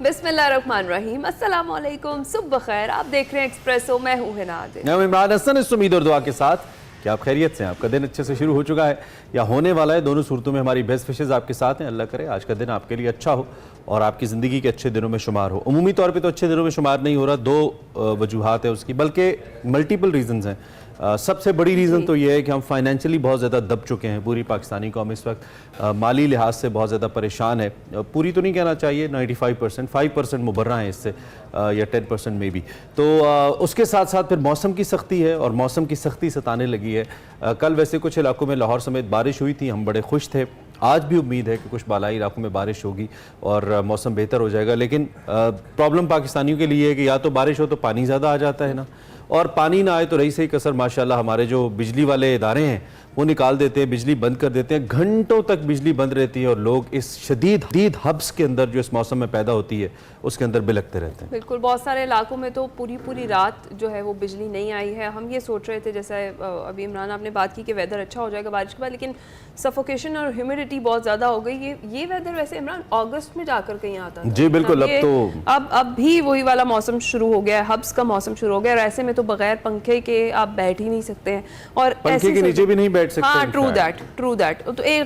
बिस्मिल्लाहिर्रहमानिर्रहीम, अस्सलाम वालेकुम, सुबह खैर। आप देख रहे हैं एक्सप्रेसो, मैं हूँ हिनाद। मैं इमरान हसन, इस उम्मीद और दुआ के साथ कि आप खैरियत से हैं, आपका दिन अच्छे से शुरू हो चुका है या होने वाला है। दोनों सूरतों में हमारी बेस्ट विशेज़ आपके साथ हैं। अल्लाह करे आज का दिन आपके लिए अच्छा हो और आपकी ज़िंदगी के अच्छे दिनों में शुमार हो। उमूमी तौर पे तो अच्छे दिनों में शुमार नहीं हो रहा, दो वजूहात है उसकी, बल्कि मल्टीपल रीज़न्स हैं। सबसे बड़ी रीज़न तो ये है कि हम फाइनेंशियली बहुत ज़्यादा दब चुके हैं। पूरी पाकिस्तानी कौम इस वक्त माली लिहाज से बहुत ज़्यादा परेशान है। पूरी तो नहीं कहना चाहिए, 95%, 5% मुबर्रा है इससे, या 10% में भी। तो उसके साथ साथ फिर मौसम की सख्ती है और मौसम की सख्ती सताने लगी है। कल वैसे कुछ इलाकों में लाहौर समेत बारिश हुई थी, हम बड़े खुश थे। आज भी उम्मीद है कि कुछ बालाई इलाकों में बारिश होगी और मौसम बेहतर हो जाएगा। लेकिन प्रॉब्लम पाकिस्तानियों के लिए है कि या तो बारिश हो तो पानी ज़्यादा आ जाता है ना, और पानी ना आए तो रही सही कसर माशाल्लाह हमारे जो बिजली वाले इदारे हैं वो निकाल देते हैं, बिजली बंद कर देते हैं। घंटों तक बिजली बंद रहती है और लोग इस शदीद हब्स के अंदर जो इस मौसम में पैदा होती है उसके अंदर बिलखते रहते हैं। बिल्कुल, बहुत सारे इलाकों में तो पूरी रात जो है वो बिजली नहीं आई है। हम ये सोच रहे थे, जैसे अभी इमरान आपने बात की कि वेदर अच्छा हो जाएगा बारिश के बाद, लेकिन सफोकेशन और ह्यूमिडिटी बहुत ज़्यादा हो गई। ये वेदर वैसे इमरान अगस्त में जाकर कहीं आता था। जी बिल्कुल, अब भी वही वाला मौसम शुरू हो गया है, हब्स का मौसम शुरू हो गया है। और ऐसे में तो बगैर पंखे के आप बैठ ही नहीं सकते हैं, और पंखे के नीचे भी नहीं बैठ सकते। हाँ, ट्रू दैट। तो एक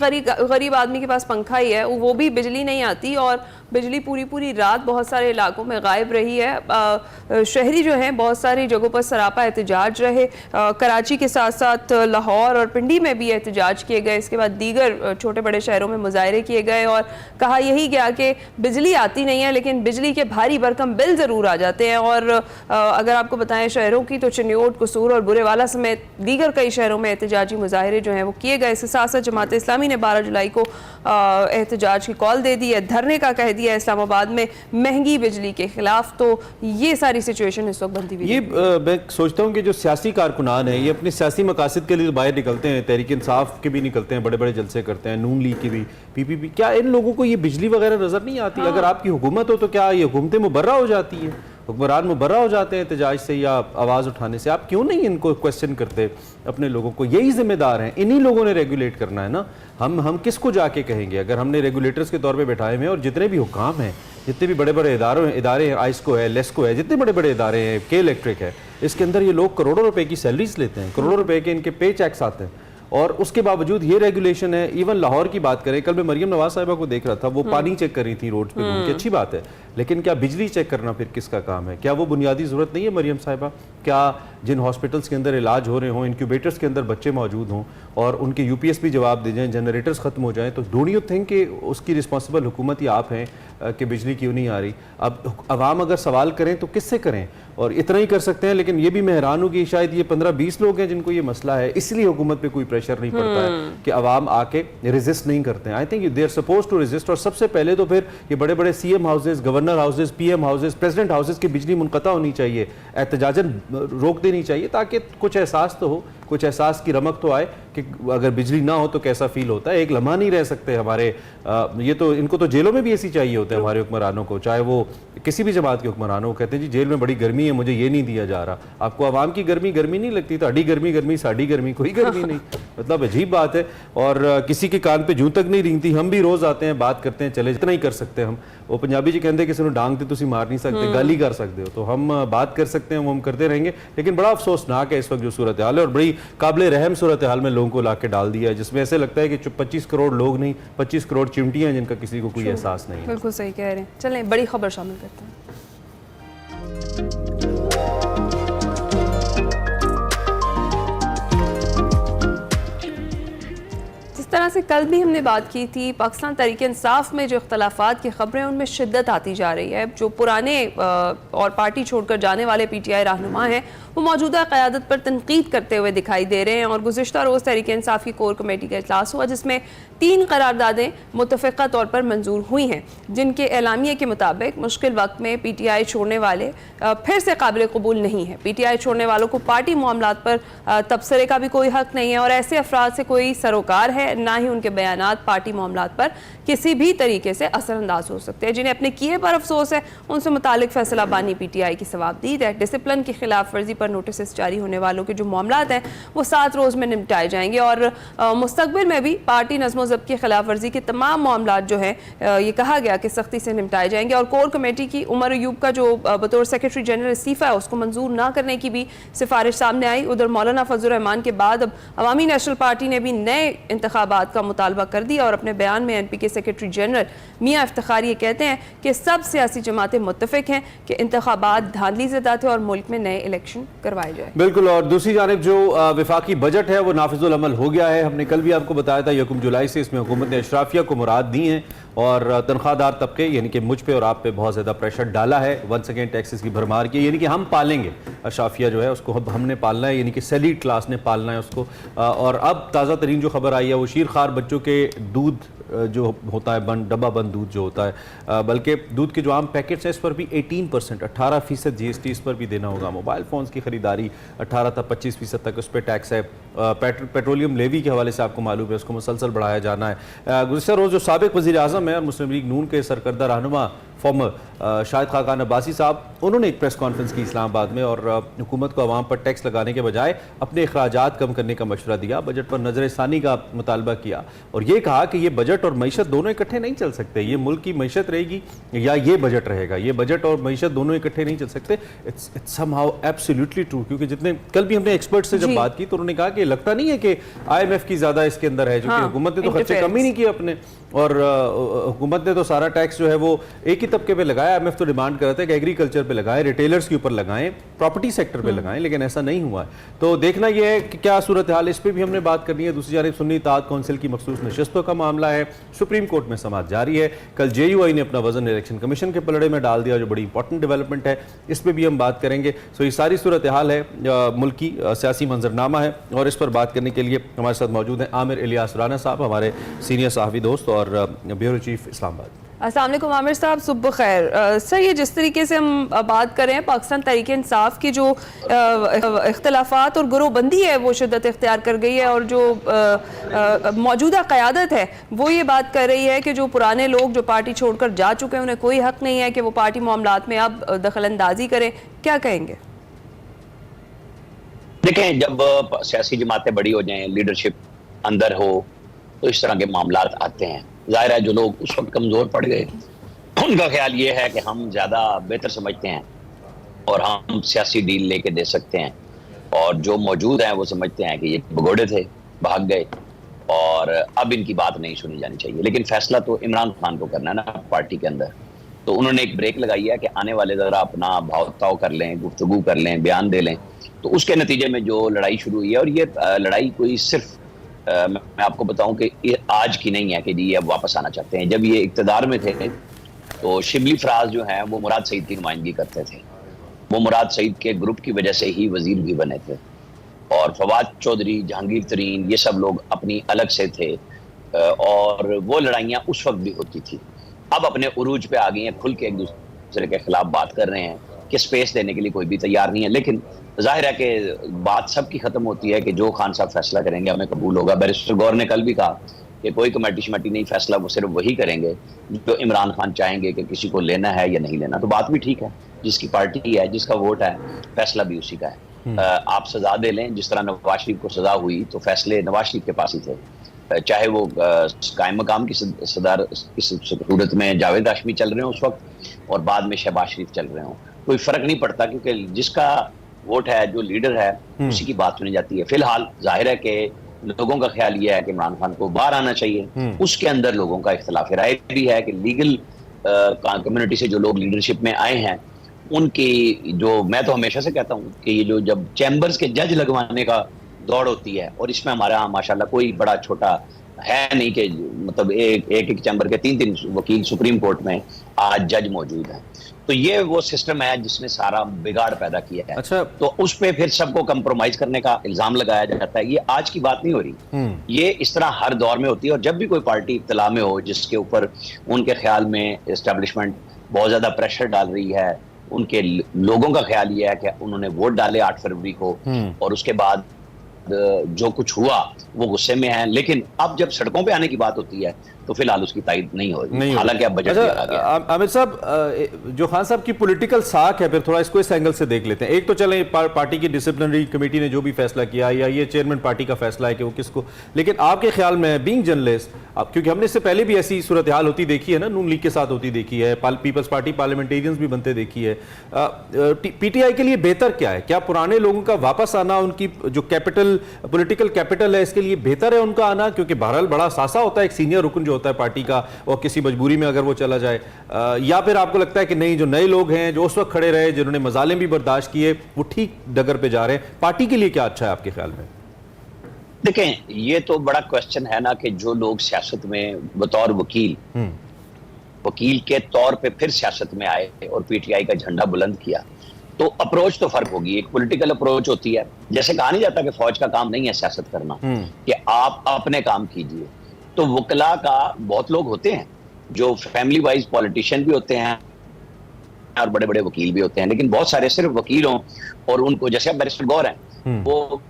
गरीब आदमी के पास पंखा ही है, वो भी बिजली नहीं आती, और बिजली पूरी रात बहुत सारे इलाकों में गायब रही है। शहरी जो हैं बहुत सारी जगहों पर सरापा एहतजाज रहे। कराची के साथ साथ लाहौर और पिंडी में भी एहतजाज किए गए। इसके बाद दीगर छोटे बड़े शहरों में मुजाहरे किए गए और कहा यही गया कि बिजली आती नहीं है, लेकिन बिजली के भारी भरकम बिल ज़रूर आ जाते हैं। और अगर आपको बताएं शहरों की, तो चिन्योट, कसूर और बुरेवाला समेत दीगर कई शहरों में एहतजाजी मुजाहरे जो हैं वो किए गए। इसके साथ साथ जमात इस्लामी ने 12 जुलाई को एहतजाज की कॉल दे दी है, धरने का कह दिया इस्लामाबाद में महंगी बिजली के खिलाफ। तो ये सारी सिचुएशन इस वक्त बनती हुई ये मैं सोचता हूँ कि जो सियासी कारकुनान है ये अपने सियासी मकासद के लिए तो बाहर निकलते हैं, तहरीक इंसाफ के भी निकलते हैं, बड़े बड़े जलसे करते हैं, नून लीग की भी, पीपीपी। क्या इन लोगों को ये बिजली वगैरह नजर नहीं आती? अगर आपकी हुकूमत हो तो क्या ये हुकूमतें मुबर्रा हो जाती है, हुक्मरान मुबर्रा हो जाते हैं एहतजाज से या आवाज़ उठाने से? आप क्यों नहीं इनको क्वेश्चन करते अपने लोगों को? यही जिम्मेदार हैं, इन्हीं लोगों ने रेगुलेट करना है ना। हम किसको जाके कहेंगे? अगर हमने रेगुलेटर्स के तौर पे बैठाए हुए हैं, और जितने भी हुकाम हैं, जितने भी बड़े बड़े इदारे हैं, आइस्को है, लेस्को है, जितने बड़े बड़े इदारे हैं, के इलेक्ट्रिक है, इसके अंदर ये लोग करोड़ों रुपए की सैलरीज लेते हैं, करोड़ों रुपए के इनके पे चेक्स आते हैं, और उसके बावजूद ये रेगुलेशन है। इवन लाहौर की बात करें, कल मैं मरियम नवाज साहिबा को देख रहा था, वो पानी चेक कर रही थी रोड पे घूम के, अच्छी बात है, लेकिन क्या बिजली चेक करना फिर किसका काम है? क्या वो बुनियादी ज़रूरत नहीं है मरियम साहिबा? क्या जिन हॉस्पिटल्स के अंदर इलाज हो रहे हों, इंक्यूबेटर्स के अंदर बच्चे मौजूद हों और उनके यूपीएस भी जवाब दे जाएँ, जनरेटर्स ख़त्म हो जाएँ, तो डोंट यू थिंक कि उसकी रिस्पॉन्सिबल हुकूमत ही आप हैं कि बिजली क्यों नहीं आ रही? अब अवाम अगर सवाल करें तो किससे करें? और इतना ही कर सकते हैं। लेकिन ये भी मैं हैरान हूँ कि शायद ये 15-20 लोग हैं जिनको ये मसला है, इसलिए हुकूमत पे कोई प्रेशर नहीं पड़ता है कि अवाम आके रेजिस्ट नहीं करते हैं। I think they are supposed to resist. और सबसे पहले तो फिर ये बड़े बड़े CM houses, governor houses, PM houses, president houses की बिजली मुनक़ता होनी चाहिए, एहतजाजन रोक देनी चाहिए, ताकि कुछ एहसास तो हो, कुछ एहसास की रमक तो आए कि अगर बिजली ना हो तो कैसा फील होता है। एक लम्हा नहीं रह सकते हमारे, ये तो इनको तो जेलों में भी ऐसी चाहिए होते हैं हमारे हुक्मरानों को, चाहे वो किसी भी जमात के हुक्मरानों को। कहते हैं जी जेल में बड़ी गर्मी है, मुझे ये नहीं दिया जा रहा। आपको आवाम की गर्मी नहीं लगती? तो गर्मी साड़ी गर्मी, कोई गर्मी नहीं। मतलब अजीब बात है, और किसी के कान पे जूं तक नहीं रेंगती। हम भी रोज आते हैं, बात करते हैं, चले जितना ही कर सकते हैं हम। वो पंजाबी जी कहते हैं किसी ने डांग ते तुसी मार नहीं सकते, गाली कर सकते हो। तो हम बात कर सकते हैं, वो हम करते रहेंगे। लेकिन बड़ा अफसोसनाक है इस वक्त जो सूरत हाल है, और बड़ी काबिल रहम सूरत हाल में लोगों को ला के डाल दिया है, जिसमें ऐसे लगता है कि 25 करोड़ लोग नहीं, 25 करोड़ चिमटियां जिनका किसी को कोई एहसास नहीं है। बिल्कुल सही कह रहे हैं। चलें बड़ी खबर शामिल करते हैं। जिस तरह से कल भी हमने बात की थी, पाकिस्तान तहरीक इंसाफ में जो इख्तलाफात की खबरें उनमें शिद्दत आती जा रही है। जो पुराने और पार्टी छोड़कर जाने वाले पीटीआई रहनुमा हैं वो मौजूदा क़यादत पर तनकीद करते हुए दिखाई दे रहे हैं। और गुज़िश्ता रोज़ तहरीक इंसाफ की कोर कमेटी का इजलास हुआ, जिसमें 3 करारदादें मुतफ़िक़ा तौर पर मंजूर हुई हैं, जिनके एलामिये के मुताबिक मुश्किल वक्त में पीटीआई छोड़ने वाले फिर से काबिल कबूल नहीं है। पीटीआई छोड़ने वालों को पार्टी मामलात पर तबसरे का भी कोई हक़ नहीं है, और ऐसे अफराद से कोई सरोकार है, ना ही उनके बयानात पार्टी मामलात पर किसी भी तरीके से असरअंदाज हो सकते हैं। जिन्हें अपने किए पर अफसोस है, उनसे मुतालिक फैसला बानी पीटीआई की सवाबदीद है। डिसिप्लिन की खिलाफ वर्जी पर पर नोटिस जारी होने वालों के जो मामलात हैं वो 7 रोज़ में निपटाए जाएंगे और मुस्तकबिल में भी पार्टी नज़्म ज़ब्त की खिलाफ वर्जी के तमाम मामलात जो हैं ये कहा गया कि सख्ती से निपटाए जाएंगे। और कोर कमेटी की उमर अयूब का जो बतौर सेक्रेटरी जनरल इस्तीफ़ा है उसको मंजूर ना करने की भी सिफारिश सामने आई। उधर मौलाना फजल रहमान के बाद अब अवामी नेशनल पार्टी ने भी नए इंतखाबात का मुतालबा कर दिया और अपने बयान में NP के सेक्रेटरी जनरल मियाँ इफ्तिखार ये कहते हैं कि सब सियासी जमातें मुत्तफिक हैं कि इंतखाबात धांधली ज़दा थे और मुल्क में नए इलेक्शन करवाए जाए। बिल्कुल। और दूसरी जानिब जो विफाकी बजट है वो नाफिजुल अमल हो गया है। हमने कल भी आपको बताया था 1 जुलाई से इसमें हुकूमत ने अशराफिया को मुराद दी हैं और तनख्वाहदार तबके यानी कि मुझ पे और आप पे बहुत ज़्यादा प्रेशर डाला है। वंस अगेन टैक्सेस की भरमार की, यानी कि हम पालेंगे अशराफिया जो है उसको हमने पालना है, यानी कि सैलीड क्लास ने पालना है उसको। और अब ताज़ा तरीन जो खबर आई है वो शीरखार बच्चों के दूध जो होता है बंद डब्बा बंद दूध जो होता है, बल्कि दूध के जो आम पैकेट्स हैं इस पर भी 18% 18% GST इस पर भी देना होगा। मोबाइल फ़ोन्स की खरीदारी 18 तक 25% तक उस पर टैक्स है। पेट्रोलियम लेवी के हवाले से आपको मालूम है उसको मुसलसल बढ़ाया जाना है। गुज़िश्ता रोज़ जो साबिक़ वज़ीर आज़म है और मुस्लिम लीग नून के सरकर्दा रहनुमा फॉर्मर शाहिद खाकान अब्बासी साहब, उन्होंने एक प्रेस कॉन्फ्रेंस की इस्लामाबाद में और हुकूमत को अवाम पर टैक्स लगाने के बजाय अपने अखराजात कम करने का मशवरा दिया। बजट पर नज़रसानी का मुतालबा किया और ये कहा कि ये बजट और मईशत दोनों इकट्ठे नहीं चल सकते। ये मुल्क की मईशत रहेगी या ये बजट रहेगा, ये बजट और मईशत दोनों इकट्ठे नहीं चल सकते। इट्स समहाउ एब्सोल्युटली ट्रू, क्योंकि जितने कल भी हमने एक्सपर्ट से जब बात की तो उन्होंने कहा कि लगता नहीं है कि IMF की ज़्यादा इसके अंदर है, क्योंकि हुकूमत ने तो खर्चे कम ही नहीं किए अपने, और हुकूमत ने तो सारा टैक्स जो है वो एक ही तबके पे लगाया। IMF तो डिमांड कर रहा था कि एग्रीकल्चर पे लगाएं, रिटेलर्स के ऊपर लगाएं, प्रॉपर्टी सेक्टर पे लगाएं, लेकिन ऐसा नहीं हुआ है। तो देखना यह है कि क्या सूरत हाल, इस पर भी हमने बात करनी है। दूसरी जानिब सुन्नी इत्तेहाद कौंसिल की मखसूस नशस्तों का मामला है, सुप्रीम कोर्ट में समाअत जारी है। कल JUI ने अपना वजन इलेक्शन कमीशन के पलड़े में डाल दिया, जो बड़ी इंपॉर्टेंट डेवलपमेंट है, इस पर भी हम बात करेंगे। सो ये सारी सूरत हाल है, मुल्क की सियासी मंजरनामा है, और इस पर बात करने के लिए हमारे साथ मौजूद हैं आमिर इलियास राना साहब, हमारे सीनियर सहाफ़ी दोस्त और ब्यूरो चीफ इस्लामाबाद। अस्सलाम वालेकुम आमिर साहब, सुबह खैर। सर, ये जिस तरीके से हम बात कर रहे हैं पाकिस्तान तहरीक इंसाफ की जो इख्तलाफात और गुरोबंदी है वो शिद्दत इख्तियार कर गई है, और जो मौजूदा क़यादत है वो ये बात कर रही है कि जो पुराने लोग जो पार्टी छोड़कर जा चुके हैं उन्हें कोई हक़ नहीं है कि वो पार्टी मामलात में अब दखलंदाजी करें। क्या कहेंगे? देखें, जब सियासी जमातें बड़ी हो जाएं, लीडरशिप अंदर हो, तो इस तरह के मामलात आते हैं। जाहिर है जो लोग उस वक्त कमज़ोर पड़ गए उनका ख्याल ये है कि हम ज़्यादा बेहतर समझते हैं और हम सियासी डील लेके दे सकते हैं, और जो मौजूद हैं वो समझते हैं कि ये भगोड़े थे, भाग गए और अब इनकी बात नहीं सुनी जानी चाहिए। लेकिन फैसला तो इमरान खान को करना है ना पार्टी के अंदर। तो उन्होंने एक ब्रेक लगाई है कि आने वाले ज़रा अपना भाव ताव कर लें, गुफ्तगू कर लें, बयान दे लें। तो उसके नतीजे में जो लड़ाई शुरू हुई है, और ये लड़ाई कोई सिर्फ मैं आपको बताऊं कि ये आज की नहीं है कि जी अब वापस आना चाहते हैं। जब ये इक्तदार में थे तो शिबली फराज जो हैं वो मुराद सईद की नुमाइंदगी करते थे। वो मुराद सईद के ग्रुप की वजह से ही वजीर भी बने थे, और फवाद चौधरी, जहांगीर तरीन, ये सब लोग अपनी अलग से थे, और वो लड़ाइयाँ उस वक्त भी होती थी। अब अपने उरूज पे आ गई हैं, खुल के एक दूसरे के खिलाफ बात कर रहे हैं कि स्पेस देने के लिए कोई भी तैयार नहीं है। लेकिन जाहिर है कि बात सबकी खत्म होती है कि जो खान साहब फैसला करेंगे हमें कबूल होगा। बैरिस्टर गौर ने कल भी कहा कि कोई कमेटी शमेटी नहीं, फैसला वो सिर्फ वही करेंगे जो इमरान खान चाहेंगे कि किसी को लेना है या नहीं लेना। तो बात भी ठीक है, जिसकी पार्टी है, जिसका वोट है, फैसला भी उसी का है। आप सजा दे लें, जिस तरह नवाज शरीफ को सजा हुई तो फैसले नवाज शरीफ के पास ही थे, चाहे वो कायम मकाम की सदार इस सूरत में जावेद हाशमी चल रहे हो उस वक्त और बाद में शहबाज शरीफ चल रहे हों, कोई फर्क नहीं पड़ता, क्योंकि जिसका वोट है, जो लीडर है, उसी की बात सुनी जाती है। फिलहाल जाहिर है कि लोगों का ख्याल यह है कि इमरान खान को बाहर आना चाहिए। उसके अंदर लोगों का इख्तिलाफ राय भी है कि लीगल कम्युनिटी से जो लोग लीडरशिप में आए हैं उनकी, जो मैं तो हमेशा से कहता हूँ कि ये जो जब चैम्बर्स के जज लगवाने का दौड़ होती है, और इसमें हमारा माशाल्लाह कोई बड़ा छोटा है नहीं कि मतलब एक चैम्बर के 3 वकील सुप्रीम कोर्ट में आज जज मौजूद हैं। तो ये वो सिस्टम है जिसने सारा बिगाड़ पैदा किया है। अच्छा। तो उस पे फिर सबको कंप्रोमाइज करने का इल्जाम लगाया जाता है। ये आज की बात नहीं हो रही, ये इस तरह हर दौर में होती है। और जब भी कोई पार्टी इत्तला में हो जिसके ऊपर उनके ख्याल में एस्टेब्लिशमेंट बहुत ज्यादा प्रेशर डाल रही है, उनके लोगों का ख्याल ये है कि उन्होंने वोट डाले 8 फरवरी को और उसके बाद जो कुछ हुआ वो गुस्से में है, लेकिन अब जब सड़कों पे आने की बात होती है तो फिलहाल उसकी तायद नहीं नहीं होगी, होगी। हालांकि अब बजट अच्छा, आ गया। आमिर साहब, जो खान साहब की पॉलिटिकल साख है, फिर थोड़ा इसको इस एंगल से देख लेते हैं। एक तो चले पार्टी की डिसिप्लिनरी कमेटी ने जो भी फैसला किया, या ये चेयरमैन पार्टी का फैसला है कि वो किसको, लेकिन आपके ख्याल में बीइंग जर्नलिस्ट, क्योंकि हमने इससे पहले भी ऐसी सूरत हाल होती देखी है ना, नून लीग के साथ होती देखी है, पीपल्स पार्टी पार्लियामेंटेरियंस भी बनते देखी है, पीटीआई के लिए बेहतर क्या है? क्या पुराने लोगों का वापस आना, उनकी जो कैपिटल, पॉलिटिकल कैपिटल है, इसके लिए बेहतर है उनका आना? क्योंकि बहरहाल बड़ा सासा होता है एक सीनियर रुकन जो होता है पार्टी का, और किसी मजबूरी में अगर वो चला जाए, या फिर आपको लगता है कि नहीं, जो नए लोग हैं जो उस वक्त खड़े रहे, जिन्होंने मजालिम भी बर्दाश्त किए, वो ठीक डगर पे जा रहे हैं? पार्टी के लिए क्या अच्छा है आपके ख्याल में? देखें, ये तो बड़ा क्वेश्चन है ना कि जो लोग सियासत में बतौर वकील के तौर पे फिर सियासत में आए और पीटीआई का झंडा बुलंद किया, तो अप्रोच तो फर्क होगी। एक पॉलिटिकल अप्रोच होती है, जैसे कहा नहीं जाता कि फौज का काम नहीं है सियासत करना, कि आप अपने काम कीजिए। तो वकला का बहुत लोग होते हैं जो फैमिली वाइज पॉलिटिशियन भी होते हैं और बड़े बड़े वकील भी होते हैं, लेकिन बहुत सारे सिर्फ वकील हों और उनको, जैसे अब बैरिस्टर गौर हैं, वो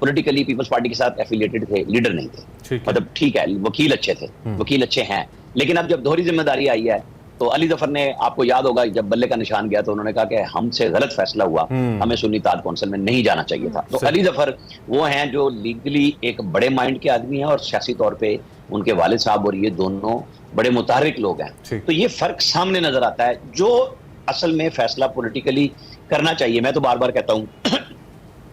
पॉलिटिकली पीपल्स पार्टी के साथ एफिलिएटेड थे, लीडर नहीं थे, मतलब ठीक है, वकील अच्छे थे, वकील अच्छे हैं, लेकिन अब जब दोहरी जिम्मेदारी आई है, तो अली जफर ने, आपको याद होगा जब बल्ले का निशान गया तो उन्होंने कहा कि हमसे गलत फैसला हुआ, हमें सुन्नी ताज कौंसिल में नहीं जाना चाहिए था। तो अली जफर वो हैं जो लीगली एक बड़े माइंड के आदमी हैं और सियासी तौर पे उनके वालिद साहब और ये दोनों बड़े मुतहर्रिक लोग हैं। तो ये फर्क सामने नजर आता है। जो असल में फैसला पॉलिटिकली करना चाहिए, मैं तो बार बार कहता हूं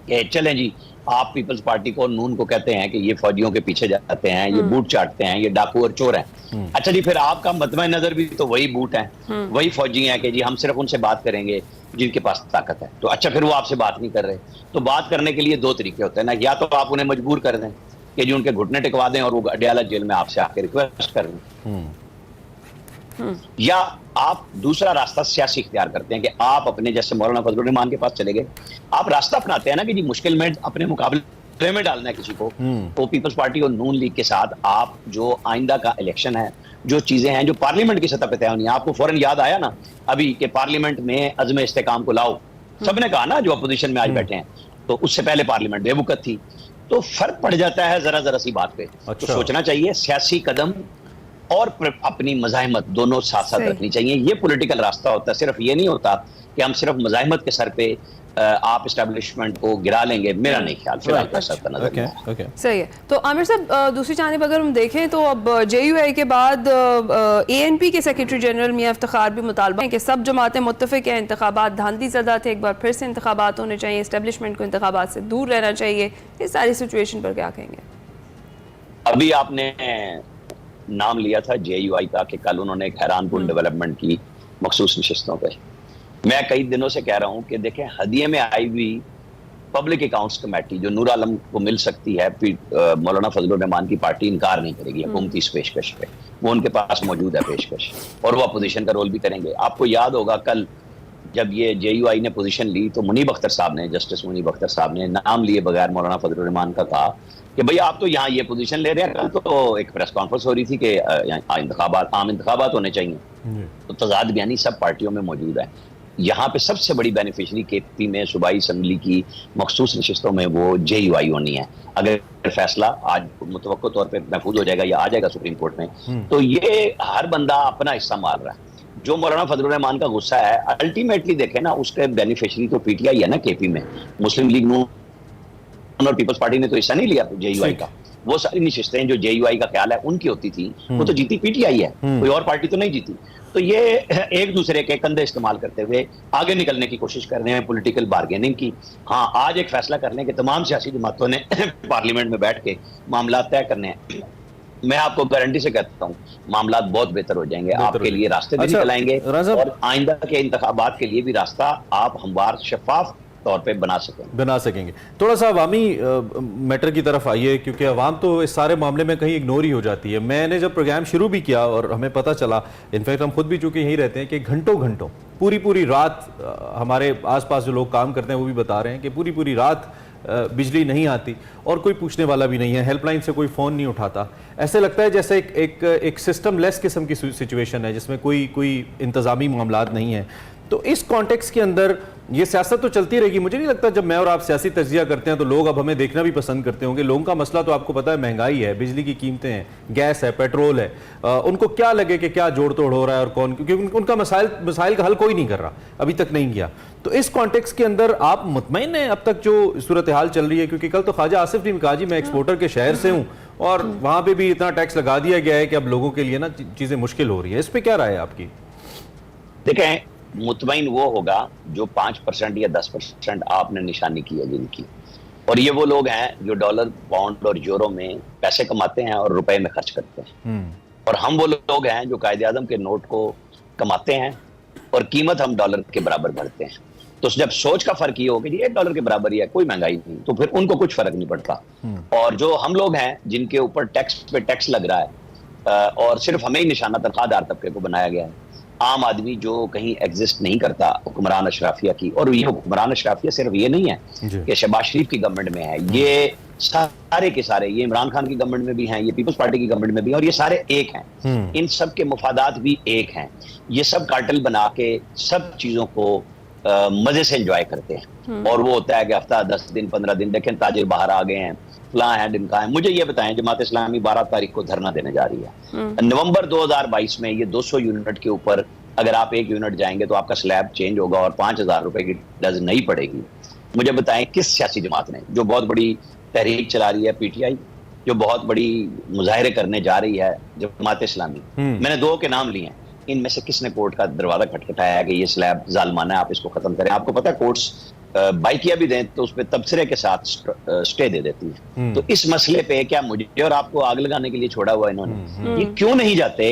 कि चलें जी, आप पीपल्स पार्टी को, नून को कहते हैं कि ये फौजियों के पीछे जाते हैं, ये बूट चाटते हैं, ये डाकू और चोर हैं। अच्छा जी, फिर आपका मतवा नजर भी तो वही बूट हैं, वही फौजी हैं कि जी हम सिर्फ उनसे बात करेंगे जिनके पास ताकत है। तो अच्छा, फिर वो आपसे बात नहीं कर रहे, तो बात करने के लिए दो तरीके होते हैं ना, या तो आप उन्हें मजबूर कर दें कि जी उनके घुटने टिकवा दें और वो अडयाला जेल में आपसे आके रिक्वेस्ट कर लें, या आप दूसरा रास्ता सियासी इख्तियार करते हैं कि आप अपने, जैसे मौलाना फजलुर रहमान के पास चले गए, आप रास्ता अपनाते हैं ना कि जी मुश्किल में अपने मुकाबले में डालना है किसी को, तो पीपल्स पार्टी और नून लीग के साथ आप जो आइंदा का इलेक्शन है, जो चीजें हैं जो पार्लियामेंट की सतह पर तय होनी है, आपको फौरन याद आया ना अभी कि पार्लियामेंट में अज़्म इस्तेकाम को लाओ, सबने कहा ना जो अपोजिशन में आज बैठे हैं, तो उससे पहले पार्लियामेंट बेवकूफ थी। तो फर्क पड़ जाता है जरा जरा सी बात पे। तो सोचना चाहिए, सियासी कदम और अपनी मज़ाहिमत दोनों साथ साथ रखनी चाहिए। ये पॉलिटिकल रास्ता होता है, सिर्फ ये नहीं होता कि हम सिर्फ मज़ाहिमत के सर पे आप एस्टेब्लिशमेंट को गिरा लेंगे, मेरा नहीं ख्याल फिलहाल ऐसा नजर नहीं आ रहा। सही है। तो आमिर साहब, दूसरी जानिब अगर हम देखें तो अब JUI के बाद ANP के सेक्रेटरी जनरल मियां इफ्तिखार भी मुतालबा है कि सब जमातें मुत्तफिक हैं, इंतखाबात धांधली ज़दा थे, एक बार फिर से इंतखाबात होने चाहिए, एस्टेब्लिशमेंट को इंतखाबात से दूर रहना चाहिए। इस सारी सिचुएशन पर क्या कहेंगे? अभी आपने नाम लिया था JUI का कि कल उन्होंने एक हैरानकुन डेवलपमेंट की मखसूस नशिस्तों पे। मैं कई दिनों से कह रहा हूं कि देखें, हदिये में आई हुई पब्लिक अकाउंट्स कमेटी जो नूर आलम को मिल सकती है, मौलाना फजलुर रहमान की पार्टी इनकार नहीं करेगी हुकूमती इस पेशकश पे, वो उनके पास मौजूद है पेशकश, और वो अपोजिशन का रोल भी करेंगे। आपको याद होगा कल जब ये JUI ने पोजीशन ली तो मुनीब अख्तर साहब ने, जस्टिस मुनीब अख्तर साहब ने नाम लिए बगैर मौलाना फजलुर रहमान का कहा कि भैया आप तो यहाँ ये पोजीशन ले रहे हैं। कल तो एक प्रेस कॉन्फ्रेंस हो रही थी कि आम इंतखाबात होने चाहिए, तो तजाद बयानी सब पार्टियों में मौजूद है। यहाँ पे सबसे बड़ी बेनिफिशरी KP में सूबाई असम्बली की मखसूस नशिस्तों में वो JUI होनी है। अगर फैसला आज मुतवक्को तौर पे महफूज हो जाएगा या आ जाएगा सुप्रीम कोर्ट में, तो ये हर बंदा अपना हिस्सा मार रहा है। जो मौलाना फजलुर रहमान का गुस्सा है, अल्टीमेटली देखें ना, उसके बेनिफिशरी तो PTI है ना KP में। मुस्लिम लीग नून और पीपल्स पार्टी ने तो हिस्सा नहीं लिया JUI का। वो सारी नशिस्तें जो JUI का ख्याल है उनकी होती थी, वो तो जीती PTI है, कोई और पार्टी तो नहीं जीती। तो ये एक दूसरे के कंधे इस्तेमाल करते हुए आगे निकलने की कोशिश कर रहे हैं, पॉलिटिकल बार्गेनिंग की। हाँ, आज एक फैसला करने के तमाम सियासी जमातों ने पार्लियामेंट में बैठ के मामला तय करने हैं। मैं आपको गारंटी से कहता हूँ मामला बहुत बेहतर हो जाएंगे, आपके लिए रास्ते भी निकल आएंगे और आइंदा के इंतखाबात के लिए भी रास्ता आप हमवार शफाफ तौर पे बना सकेंगे। थोड़ा सा अवामी मैटर की तरफ आइए, क्योंकि अवाम तो इस सारे मामले में कहीं इग्नोर ही हो जाती है। मैंने जब प्रोग्राम शुरू भी किया और हमें पता चला, इनफैक्ट हम खुद भी चूंकि यहीं रहते हैं, कि घंटों पूरी रात हमारे आसपास जो लोग काम करते हैं वो भी बता रहे हैं कि पूरी रात बिजली नहीं आती और कोई पूछने वाला भी नहीं है, हेल्पलाइन से कोई फ़ोन नहीं उठाता। ऐसे लगता है जैसे एक सिस्टम लेस किस्म की सिचुएशन है जिसमें कोई इंतज़ामी मामलात नहीं है। तो इस कॉन्टेक्स्ट के अंदर ये सियासत तो चलती रहेगी। मुझे नहीं लगता जब मैं और आप सियासी तज्जिया करते हैं तो लोग अब हमें देखना भी पसंद करते होंगे। लोगों का मसला तो आपको पता है, महंगाई है, बिजली की कीमतें हैं, गैस है, पेट्रोल है। उनको क्या लगे कि क्या जोड़ तोड़ हो रहा है और कौन, क्योंकि उनका मसाइल का हल कोई नहीं कर रहा, अभी तक नहीं किया। तो इस कॉन्टेक्स्ट के अंदर आप मुतमईन हैं अब तक जो सूरत हाल चल रही है? क्योंकि कल तो ख्वाजा आसिफ ने कहा जी मैं एक्सपोर्टर के शहर से हूँ और वहाँ पे भी इतना टैक्स लगा दिया गया है कि अब लोगों के लिए ना चीज़ें मुश्किल हो रही है। इस पर क्या राय है आपकी? देखें, मुतमईन वो होगा जो 5% या 10% आपने निशानी की है जिनकी, और ये वो लोग हैं जो डॉलर, पाउंड और यूरो में पैसे कमाते हैं और रुपए में खर्च करते हैं। और हम वो लोग हैं जो कायदे आज़म के नोट को कमाते हैं और कीमत हम डॉलर के बराबर भरते हैं। तो जब सोच का फर्क ये हो कि $1 के बराबर ही है, कोई महंगाई नहीं, तो फिर उनको कुछ फर्क नहीं पड़ता। और जो हम लोग हैं जिनके ऊपर टैक्स पे टैक्स लग रहा है और सिर्फ हमें ही निशाना तनख्वाहदार तबके को बनाया गया है, आम आदमी जो कहीं एग्जिस्ट नहीं करता हुक्मरान अशराफिया की। और ये हुक्मरान अशराफिया सिर्फ ये नहीं है कि शहबाज शरीफ की गवर्नमेंट में है, ये सारे के सारे, ये इमरान खान की गवर्नमेंट में भी हैं, ये पीपल्स पार्टी की गवर्नमेंट में भी हैं, और ये सारे एक हैं। इन सब के मुफादात भी एक हैं। ये सब कार्टेल बना के सब चीजों को मजे से एंजॉय करते हैं। और वो होता है कि हफ्ता 10 दिन 15 दिन देखें ताजिर बाहर आ गए हैं, फलां है ढिमका है। मुझे ये बताएं, जमात इस्लामी 12 तारीख को धरना देने जा रही है। नवंबर 2022 में ये 200 यूनिट के ऊपर अगर आप 1 यूनिट जाएंगे तो आपका स्लैब चेंज होगा और 5000 रुपए की डज नहीं पड़ेगी। मुझे बताएं किस सियासी जमात ने, जो बहुत बड़ी तहरीक चला रही है PTI, जो बहुत बड़ी मुजाहरे करने जा रही है जमात इस्लामी, मैंने 2 के नाम लिए हैं, इनमें से किसने कोर्ट का दरवाजा खटखटाया कि ये स्लैब जालमाना है, आप इसको खत्म करें? आपको पता है कोर्ट्स बाइकिया भी दें तो उस पर तबसरे के साथ स्टे दे देती है। तो इस मसले पे क्या मुझे और आपको आग लगाने के लिए छोड़ा हुआ इन्होंने? ये क्यों नहीं जाते?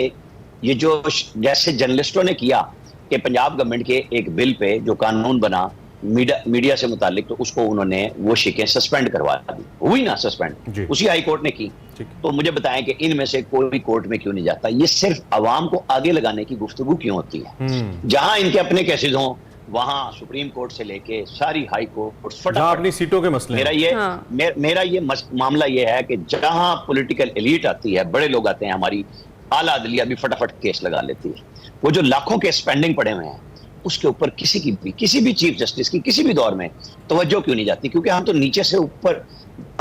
ये जो जैसे जर्नलिस्टों ने किया कि पंजाब गवर्नमेंट के एक बिल पे जो कानून बना मीडिया से मुतालिक, तो उसको उन्होंने वो शिकें सस्पेंड करवा दी, हुई ना सस्पेंड, उसी हाई कोर्ट ने की। तो मुझे बताएं कि इनमें से कोई कोर्ट में क्यों नहीं जाता? ये सिर्फ अवाम को आगे लगाने की गुफ्तगू क्यों होती है? जहां इनके अपने केसेस हों वहां सुप्रीम कोर्ट से लेके सारी हाई कोर्ट फटाफट अपनी सीटों के मसले। मेरा ये मामला ये है कि जहां पॉलिटिकल एलीट आती है, बड़े लोग आते हैं, हमारी आला अदलिया भी फटाफट केस लगा लेती है। वो जो लाखों के स्पेंडिंग पड़े हुए हैं उसके ऊपर किसी भी चीफ जस्टिस की किसी भी दौर में तवज्जो क्यों नहीं जाती? क्योंकि हम तो नीचे से ऊपर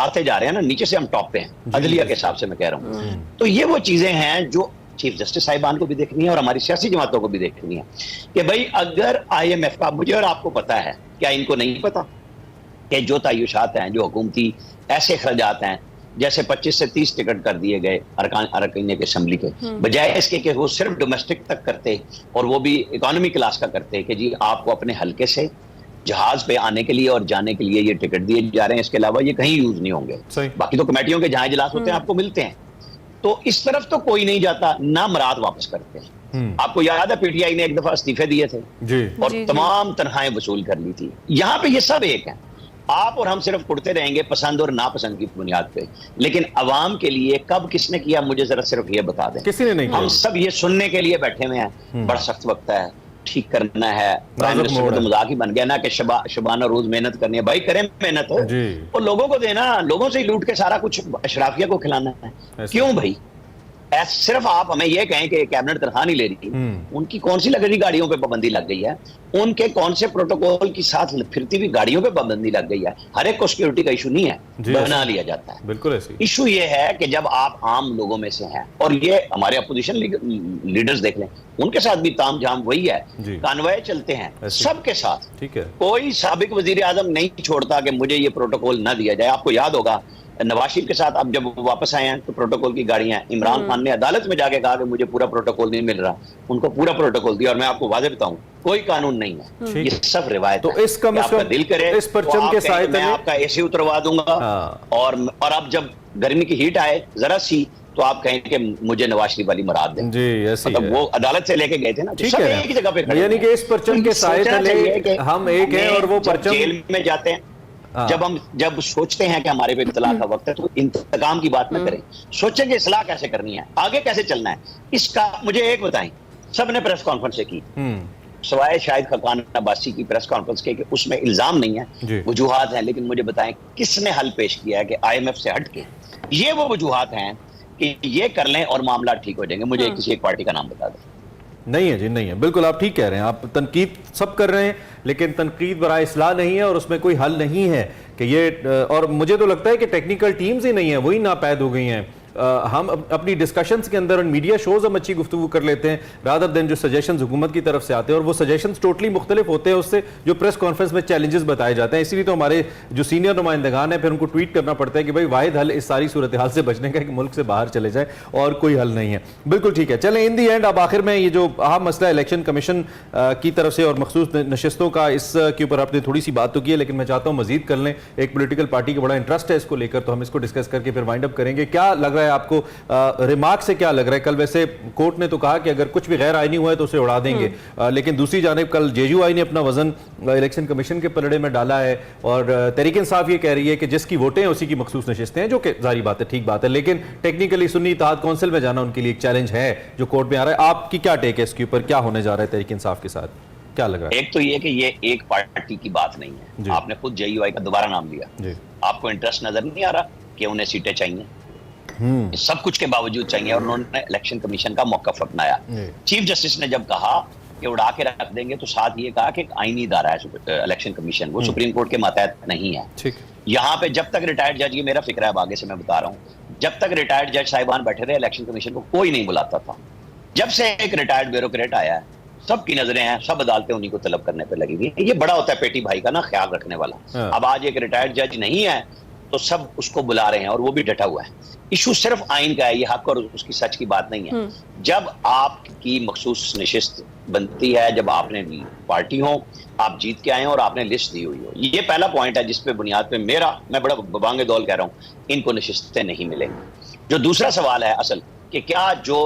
आते जा रहे हैं ना, नीचे से हम टॉप पे हैं अदलिया के हिसाब से मैं कह रहा हूँ। तो ये वो चीजें हैं जो चीफ जस्टिस साहिबान को भी देखनी है और हमारी सियासी जमातों को भी देखनी है कि भाई अगर IMF का, मुझे और आपको पता है, क्या इनको नहीं पता कि जो तायुशात हैं, जो हुकूमती ऐसे अखराजात हैं, जैसे 25 से 30 टिकट कर दिए गए अरकान असेंबली के, बजाय इसके कि वो सिर्फ डोमेस्टिक तक करते और वो भी इकोनॉमी क्लास का करते कि जी आपको अपने हल्के से जहाज पे आने के लिए और जाने के लिए ये टिकट दिए जा रहे हैं, इसके अलावा ये कहीं यूज नहीं होंगे। बाकी तो कमेटियों के जहां इजलास होते हैं आपको मिलते हैं। तो इस तरफ तो कोई नहीं जाता, ना मराद वापस करते हैं। आपको याद है PTI ने एक दफा इस्तीफे दिए थे और तमाम तनख्वाहें वसूल कर ली थी। यहाँ पे ये सब एक है, आप और हम सिर्फ कुड़ते रहेंगे पसंद और नापसंद की बुनियाद पे, लेकिन अवाम के लिए कब किसने किया मुझे जरा सिर्फ ये बता दें। किसी ने नहीं किया। हम सब ये सुनने के लिए बैठे हुए हैं, बड़ा सख्त वक्त है, ठीक करना है। प्राइम मिनिस्टर तो मजाक ही बन गया ना कि शबाना रोज मेहनत करनी है। भाई करें मेहनत हो और लोगों को देना, लोगों से ही लूट के सारा कुछ अशराफिया को खिलाना है। क्यों भाई? सिर्फ आप हमें यह कहें कि कैबिनेट तनख्वाह नहीं ले रही, उनकी कौन सी लग्जरी गाड़ियों पे पाबंदी लग गई है? उनके कौन से प्रोटोकॉल की साथ फिरती हुई गाड़ियों पे पाबंदी लग गई है? हर एक को सिक्योरिटी का इशू नहीं है, बना लिया जाता है। बिल्कुल ऐसे इशू ये है कि जब आप आम लोगों में से हैं, और ये हमारे अपोजिशन लीडर्स देख लें, उनके साथ भी ताम झाम वही है, कानवाए चलते हैं सबके साथ। ठीक है, कोई साबिक वजीर आजम नहीं छोड़ता कि मुझे ये प्रोटोकॉल ना दिया जाए। आपको याद होगा नवाज शरीफ के साथ अब जब वो वापस आए हैं तो प्रोटोकॉल की गाड़ियां, इमरान खान ने अदालत में जाके कहा कि मुझे पूरा प्रोटोकॉल नहीं मिल रहा, उनको पूरा प्रोटोकॉल दिया। और मैं आपको वाज़ेह बताऊं, कोई कानून नहीं है, ये सब रिवायत तो है। इसका आपका दिल करे इस परचम के साथ मैं आपका AC उतरवा दूंगा। और अब जब गर्मी की हीट आए जरा सी तो आप कहें कि मुझे नवाज शरीफ वाली मुराद दें। जी ऐसी मतलब वो अदालत से लेके गए थे ना, सब एक ही जगह पे खड़े, यानी कि इस परचम के साथ हम एक हैं और वो परचम जेल में जाते हैं। जब सोचते हैं कि हमारे पे इत्तला का वक्त है तो इंतकाम की बात न करें, सोचें कि इस्लाह कैसे करनी है, आगे कैसे चलना है। इसका मुझे एक बताएं, सबने प्रेस कॉन्फ्रेंस की सवाए शायद खकान अब्बासी की प्रेस कॉन्फ्रेंस के, कि उसमें इल्जाम नहीं है, वजूहात हैं, लेकिन मुझे बताएं किसने हल पेश किया है कि IMF से हट के ये वो वजूहात हैं कि ये कर लें और मामला ठीक हो जाएंगे? मुझे किसी एक पार्टी का नाम बता दें। नहीं है जी, नहीं है, बिल्कुल आप ठीक कह रहे हैं। आप तनकीद सब कर रहे हैं, लेकिन तनकीद बराए इस्लाह नहीं है और उसमें कोई हल नहीं है कि ये, और मुझे तो लगता है कि टेक्निकल टीम्स ही नहीं है, वही नापैद हो गई हैं। हम अपनी डिस्कशंस के अंदर मीडिया शोज हम अच्छी गुफ्तगू कर लेते हैं रादर देन जो सजेशंस हुकूमत की तरफ से आते हैं, और वो सजेशंस टोटली मुख्तलिफ होते हैं उससे जो प्रेस कॉन्फ्रेंस में चैलेंजेस बताए जाते हैं। इसीलिए तो हमारे जो सीनियर नुमाइंदगान है फिर उनको ट्वीट करना पड़ता है कि भाई वाहिद हल इस सारी सूरत हाल से बचने का कि मुल्क से बाहर चले जाए, और कोई हल नहीं है। बिल्कुल ठीक है, चलें इन दी एंड अब आखिर में ये जो अहम मसला इलेक्शन कमीशन की तरफ से और मखसूस नशिस्तों का, इसके ऊपर आपने थोड़ी सी बात तो की है, लेकिन मैं चाहता हूँ मजीद कर लें। एक पोलिटिकल पार्टी का बड़ा इंटरेस्ट है इसको लेकर, तो हम इसको डिस्कस करके फिर वाइंड अप करेंगे। क्या लग रहा है आपको, रिमार्क से क्या लग रहा है? कल वैसे कोर्ट ने तो कहा कि अगर कुछ भी गैर आईनी हुआ है तो उसे उड़ा देंगे, लेकिन दूसरी जानिब कल जेयूआई ने अपना वजन इलेक्शन कमीशन के पलड़े में डाला है, और तहरीक इंसाफ ये कह रही है कि जिसकी वोटें हैं उसी की मखसूस नशिस्तें हैं, जो कि जारी बात है, ठीक बात है, लेकिन टेक्निकली सुन्नी इत्तेहाद काउंसिल में जाना उनके लिए एक चैलेंज है जो कोर्ट में आ रहा है। आपकी क्या टेक है इसके ऊपर, क्या होने जा रहा है तहरीक इंसाफ के साथ, क्या लग रहा है? एक तो ये कि ये एक पार्टी की बात नहीं है, आपने खुद जेयूआई का दोबारा नाम लिया, आपको इंटरेस्ट नजर नहीं आ रहा कि उन्हें सीटें चाहिए? सब कुछ के बावजूद चाहिए, और उन्होंने इलेक्शन कमीशन का मौकफ अपनाया। चीफ जस्टिस ने जब कहा कि उड़ा के रख देंगे, तो साथ ये कहा कि एक आईनी इदारा है इलेक्शन कमीशन, वो सुप्रीम कोर्ट के मातहत नहीं है। यहाँ पे जब तक रिटायर्ड जज, ये मेरा फिक्र है, अब आगे से मैं बता रहा हूँ, जब तक रिटायर्ड जज साहिबान बैठे रहे इलेक्शन कमीशन को कोई नहीं बुलाता था। जब से एक रिटायर्ड ब्यूरोक्रेट आया है, सबकी नजरें हैं, सब अदालतें उन्हीं को तलब करने पे लगी हुई। ये बड़ा होता है पेटी भाई का ना ख्याल रखने वाला। अब आज एक रिटायर्ड जज नहीं है तो सब उसको बुला रहे हैं, और वो भी डटा हुआ है। इशू सिर्फ आइन का है, ये हक और उसकी सच की बात नहीं है। जब आपकी मखसूस नशिस्त बनती है, जब आपने पार्टी हो, आप जीत के आए हो और आपने लिस्ट दी हुई हो, ये पहला पॉइंट है जिस पे बुनियाद पे मैं बड़ा बांगे दौल कह रहा हूँ, इनको नशिस्तें नहीं मिलेंगी। जो दूसरा सवाल है असल, कि क्या जो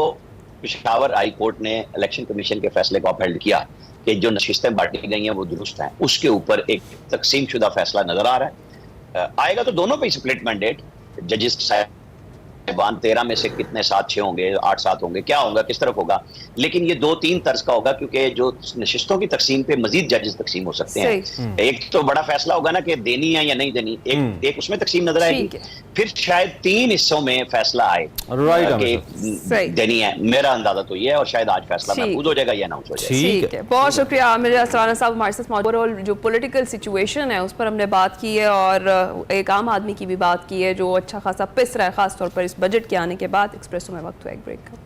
पेशावर हाई कोर्ट ने इलेक्शन कमीशन के फैसले को अपहेल्ड किया कि जो नशिस्तें बांटी गई हैं वो दुरुस्त हैं, उसके ऊपर एक तकसीम शुदा फैसला नजर आ रहा है। आएगा तो दोनों पे स्प्लिट मैंडेट, जजेस साहिबान 13 में से कितने 7-6 होंगे, 8-7 होंगे, क्या होगा, किस तरफ होगा, लेकिन ये 2-3 तर्ज का होगा, क्योंकि जो नशिस्तों की तकसीम पे मजीद जजेस तकसीम हो सकते हैं। एक तो बड़ा फैसला होगा ना कि देनी है या नहीं देनी, एक उसमें तकसीम नजर आएगी, फिर शायद 3 हिस्सों में फैसला आए कि देनी है। मेरा अंदाजा तो ये है, और शायद आज फैसला महफूज हो जाएगा या अनाउंस हो जाएगा। ठीक है, बहुत शुक्रिया आमिर असराना साहब हमारे साथ मौजूद। ओवरऑल जो पॉलिटिकल सिचुएशन है उस पर हमने बात की है, और एक आम आदमी की भी बात की है जो अच्छा खासा पिस रहा है, खासतौर पर इस बजट के आने के बाद। एक्सप्रेसो में वक्त हुआ एक ब्रेक का।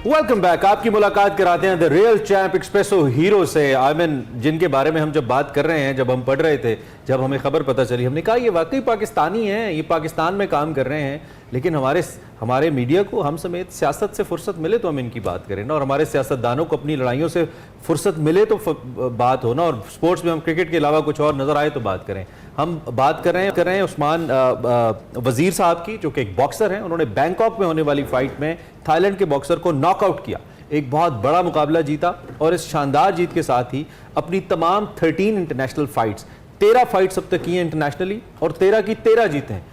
Welcome back. आपकी मुलाकात कराते हैं the real champ expresso hero से। आई मीन जिनके बारे में हम जब बात कर रहे हैं, जब हम पढ़ रहे थे, जब हमें खबर पता चली, हमने कहा ये वाकई पाकिस्तानी हैं, ये पाकिस्तान में काम कर रहे हैं, लेकिन हमारे मीडिया को, हम समेत सियासत से फुर्सत मिले तो हम इनकी बात करें ना, और हमारे सियासतदानों को अपनी लड़ाइयों से फुर्सत मिले तो बात हो ना, और स्पोर्ट्स में हम क्रिकेट के अलावा कुछ और नजर आए तो बात करें। हम बात कर रहे हैं उस्मान वजीर साहब की, जो कि एक बॉक्सर हैं। उन्होंने बैंकॉक में होने वाली फाइट में थाईलैंड के बॉक्सर को नॉकआउट किया, एक बहुत बड़ा मुकाबला जीता, और इस शानदार जीत के साथ ही अपनी तमाम 13 इंटरनेशनल फाइट्स, 13 फाइट्स अब तक की हैं इंटरनेशनली, और 13 की 13 जीते हैं।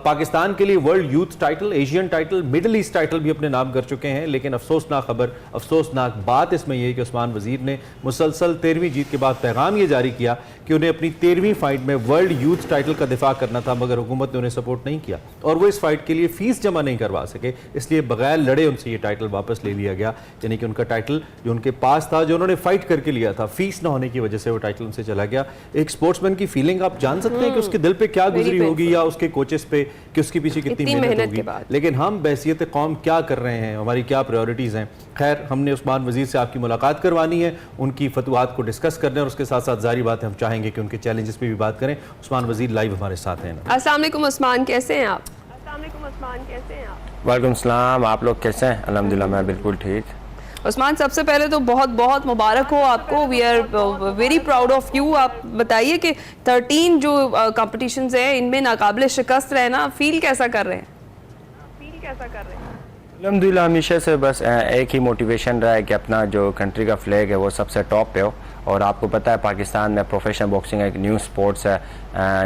पाकिस्तान के लिए world youth title, Asian title, middle east title भी अपने नाम कर चुके हैं। लेकिन अफसोसनाक खबर, अफसोसनाक बात इसमें यह है कि उस्मान वजीर ने मुसलसल 13वीं जीत के बाद पैगाम ये जारी किया कि उन्हें अपनी 13वीं फाइट में वर्ल्ड यूथ टाइटल का दिफा करना था, मगर हुकूमत ने उन्हें सपोर्ट नहीं किया, और वो इस फाइट के लिए फीस जमा नहीं करवा सके, इसलिए बगैर लड़े उनसे ये टाइटल वापस ले लिया गया। यानी कि उनका टाइटल जो उनके पास था, जो उन्होंने फाइट करके लिया था, फीस ना होने की वजह से वो टाइटल उनसे चला गया। एक स्पोर्ट्समैन की फीलिंग आप जान सकते हैं कि उसके दिल पे क्या गुजरी होगी, या उसके कोचेस पे कि उसके पीछे कितनी मेहनत होगी। लेकिन हम बहसियत कौम क्या कर रहे हैं, हमारी क्या प्रायोरिटीज़ हैं। खैर, हमने उस्मान वजीर से आपकी मुलाकात करवानी है, उनकी फतवात को डिस्कस करने, और उसके साथ साथ जारी बात है हम चाहेंगे कि उनके चैलेंजेस पे भी बात करें। उस्मान वजीर लाइव हमारे साथ हैं। अस्सलाम वालेकुम उस्मान, कैसे हैं आप? वालेकुम सलाम, आप लोग कैसे हैं? अल्हम्दुलिल्लाह मैं बिल्कुल ठीक। उस्मान, सबसे पहले तो बहुत बहुत मुबारक हो आपको, we are very proud of you. आप बताइए कि 13 जो कॉम्पिटिशन्स हैं इनमें नाकाबिले शिकस्त रहना, फील कैसा कर रहे हैं? अल्हम्दुलिल्लाह हमेशा से बस एक ही मोटिवेशन रहा है कि अपना जो कंट्री का फ्लैग है वो सबसे टॉप पे हो। और आपको पता है पाकिस्तान में प्रोफेशनल बॉक्सिंग एक न्यू स्पोर्ट्स है,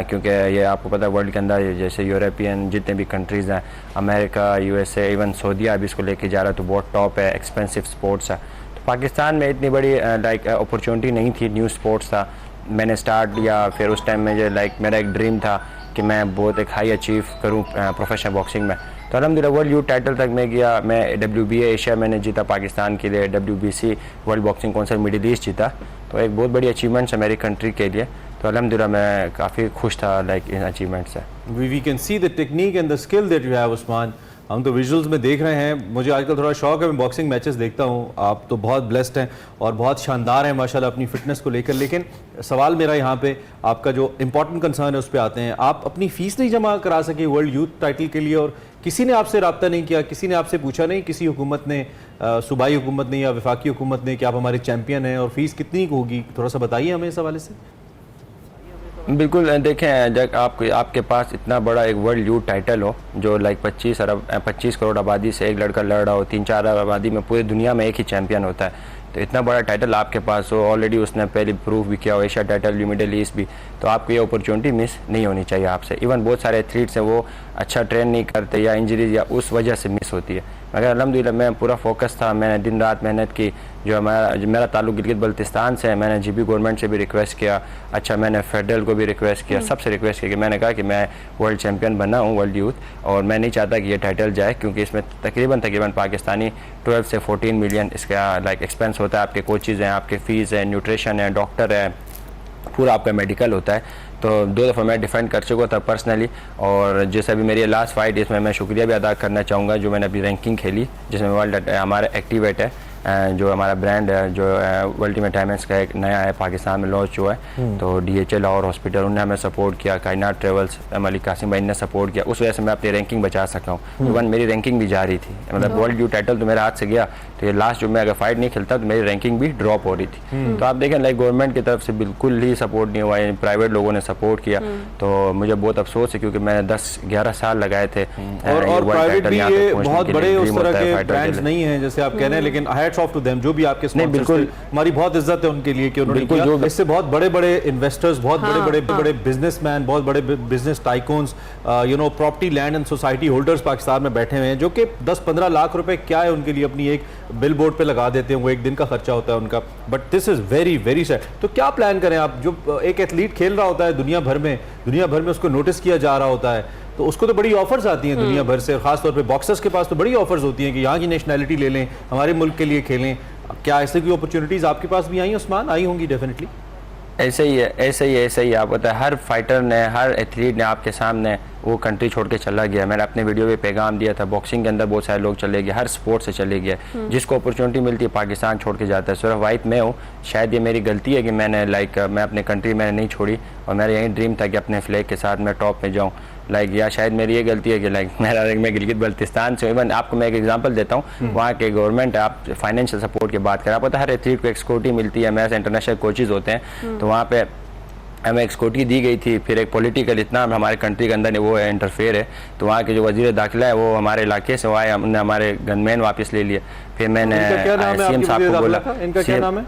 क्योंकि ये आपको पता है वर्ल्ड के अंदर जैसे यूरोपियन जितने भी कंट्रीज़ हैं, अमेरिका, यूएसए, इवन सऊदीया अभी इसको लेके जा रहा है, तो बहुत टॉप है, एक्सपेंसिव स्पोर्ट्स है। तो पाकिस्तान में इतनी बड़ी अपॉर्चुनिटी नहीं थी, न्यू स्पोर्ट्स था, मैंने स्टार्ट किया, फिर उस टाइम में जो मेरा एक ड्रीम था कि मैं बहुत एक हाई अचीव करूँ प्रोफेशनल बॉक्सिंग में। तो अल्हम्दुलिल्लाह वर्ल्ड यूथ टाइटल तक मैं गया। मैं WBA एशिया मैंने जीता पाकिस्तान के लिए, WBC world boxing council middle east जीता। तो एक बहुत बड़ी अचीवमेंट्स है मेरी कंट्री के लिए। तो अल्हम्दुलिल्लाह मैं काफ़ी खुश था लाइक इन अचीवमेंट से। We can see the technique and the skill that you have Usman. हम तो विजुअल्स में देख रहे हैं, मुझे आजकल थोड़ा शौक है, मैं बॉक्सिंग मैचेस देखता हूँ। आप तो बहुत ब्लेस्ड हैं और बहुत शानदार हैं माशाल्लाह अपनी फिटनेस को लेकर। लेकिन सवाल मेरा यहाँ पे आपका जो इंपॉर्टेंट कंसर्न है उस पर आते हैं। आप अपनी फ़ीस नहीं जमा करा सके वर्ल्ड यूथ टाइटल के लिए, और किसी ने आपसे रब्ता नहीं किया, किसी ने आपसे पूछा नहीं, किसी हुकूमत ने, सूबाई हुकूमत ने या वफाकी हुकूमत ने, कि आप हमारे चैम्पियन हैं और फ़ीस कितनी होगी? थोड़ा सा बताइए हमें इस हवाले से। बिल्कुल देखें, जब आपके पास इतना बड़ा एक वर्ल्ड यूथ टाइटल हो जो लाइक 25 करोड़ आबादी से एक लड़का लड़ रहा हो, 3-4 आबादी में पूरी दुनिया में एक ही चैंपियन होता है, तो इतना बड़ा टाइटल आपके पास हो, ऑलरेडी उसने पहले प्रूव भी किया हो, एशिया टाइटल भी, मिडिल ईस्ट भी, तो आपको ये अपॉर्चुनिटी मिस नहीं होनी चाहिए आपसे। इवन बहुत सारे एथलीट्स हैं वो अच्छा ट्रेन नहीं करते या इंजरीज या उस वजह से मिस होती है। मगर अल्हम्दुलिल्लाह मैं पूरा फोकस था, मैंने दिन रात मेहनत की। जो मेरा ताल्लुक गिलगित बल्तिस्तान से है, मैंने GB गवर्नमेंट से भी रिक्वेस्ट किया, अच्छा मैंने फेडरल को भी रिक्वेस्ट किया, सबसे रिक्वेस्ट किया कि मैंने कहा कि मैं वर्ल्ड चैम्पियन बना हूँ वर्ल्ड यूथ, और मैं नहीं चाहता कि ये टाइटल जाए, क्योंकि इसमें तकरीबन पाकिस्तानी 12 से 14 मिलियन इसका लाइक एक्सपेंस होता है। आपके कोचेज़ हैं, आपके फ़ीस है, न्यूट्रिशन है, डॉक्टर है, पूरा आपका मेडिकल होता है। तो 2 दफ़ा मैं डिफेंड कर चुका था पर्सनली, और जैसे अभी मेरी लास्ट फाइट, इसमें मैं शुक्रिया भी अदा करना चाहूँगा जो मैंने अभी रैंकिंग खेली, जिसमें वर्ल्ड हमारा एक्टिवेट है, जो हमारा ब्रांड है, जो अल्टीमेट डायमंड्स का एक नया है, पाकिस्तान में लॉन्च हुआ है। तो DHA लाहौर हॉस्पिटल उन्होंने हमें सपोर्ट किया, कायनात ट्रेवल्स मलिक कासिम भाई ने सपोर्ट किया, उस वजह से मैं अपनी रैंकिंग बचा सका हूँ। इवन मेरी रैंकिंग भी जा रही थी, मतलब वर्ल्ड यूथ टाइटल तो मेरे हाथ से गया, तो ये लास्ट जो मैं अगर फाइट नहीं खेलता तो मेरी रैंकिंग भी ड्रॉप हो रही थी। तो आप देखें लाइक गवर्नमेंट की तरफ से बिल्कुल ही सपोर्ट नहीं हुआ, प्राइवेट लोगों ने सपोर्ट किया, तो मुझे बहुत अफसोस है, क्योंकि मैंने 10-11 साल लगाए थे। और प्राइवेट भी ये बहुत बड़े उस तरह के ब्रांड्स नहीं हैं जैसे आप कह रहे हैं, लेकिन हैट्स ऑफ टू देम, जो भी नहीं, बिल्कुल हमारी बहुत इज्जत है उनके लिए कि उन्होंने किया। इससे बहुत बड़े-बड़े इन्वेस्टर्स, बहुत बड़े बिजनेसमैन, बहुत बड़े business tycoons, property, land and society holders Pakistan में बैठे हुए हैं, जो कि 10-15 लाख रुपए क्या है उनके लिए, अपनी एक बिल बोर्ड पे लगा देते हैं, वो एक दिन का खर्चा होता है उनका। But this is very very sad. तो क्या प्लान करें आप? जो एक एथलीट खेल रहा होता है दुनिया भर में उसको नोटिस किया जा रहा होता है, तो उसको तो बड़ी ऑफर्स आती हैं दुनिया भर से, खासतौर पे बॉक्सर्स के पास तो बड़ी ऑफर्स होती हैं कि यहाँ की नेशनैलिटी ले लें, हमारे मुल्क के लिए खेलें। क्या ऐसे की अपॉर्चुनिटीज़ आपके पास भी आई हैं उस्मान? आई होंगी डेफिनेटली। ऐसे ही आप पता है, हर फाइटर ने, हर एथलीट ने आपके सामने वो कंट्री छोड़ के चला गया। मैंने अपने वीडियो पे पैगाम दिया था, बॉक्सिंग के अंदर बहुत सारे लोग चले गए, हर स्पोर्ट से चले गए, जिसको अपॉर्चुनिटी मिलती है पाकिस्तान छोड़ के जाता है। सिर्फ वाइट मैं हूँ, शायद ये मेरी गलती है कि मैंने मैं अपने कंट्री मैंने नहीं छोड़ी, और मेरा यही ड्रीम था कि अपने फ्लैग के साथ मैं टॉप में जाऊँ। या शायद मेरी ये गलती है कि मैं गिलगित बल्तिस्तान से। इवन आपको मैं एक एग्जांपल देता हूँ, वहाँ के गवर्नमेंट, आप फाइनेंशियल सपोर्ट की बात करें, आप पता है हर एथलीट को एक सिक्योरिटी मिलती है, मेरे इंटरनेशनल कोचेज़ होते हैं, तो वहाँ पे हमें एक सिक्योरिटी दी गई थी। फिर एक पॉलिटिकल इतना हमारे कंट्री के अंदर वो है इंटरफेयर है, तो वहाँ के जो वज़ीर दाखिला है वो हमारे इलाके से आए, हमने हमारे गनमैन वापस ले लिए। फिर मैंने CM साहब को बोला, इनका क्या नाम है?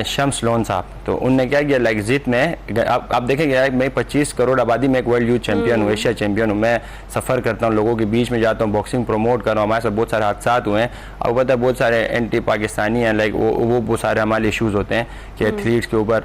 शम्स लोन साहब, तो उनने क्या किया लाइक जीत में आप देखेंगे मैं 25 करोड़ आबादी में एक वर्ल्ड यूथ चैंपियन हूँ, एशिया चैंपियन हूँ। मैं सफ़र करता हूँ, लोगों के बीच में जाता हूँ, बॉक्सिंग प्रमोट कर रहा हूँ, हमारे साथ बहुत सारे हादसा हुए हैं। अब पता है बहुत सारे एंटी पाकिस्तानी हैं, लाइक वो बहुत सारे हमारे इशूज़ होते हैं कि एथलीट्स के ऊपर।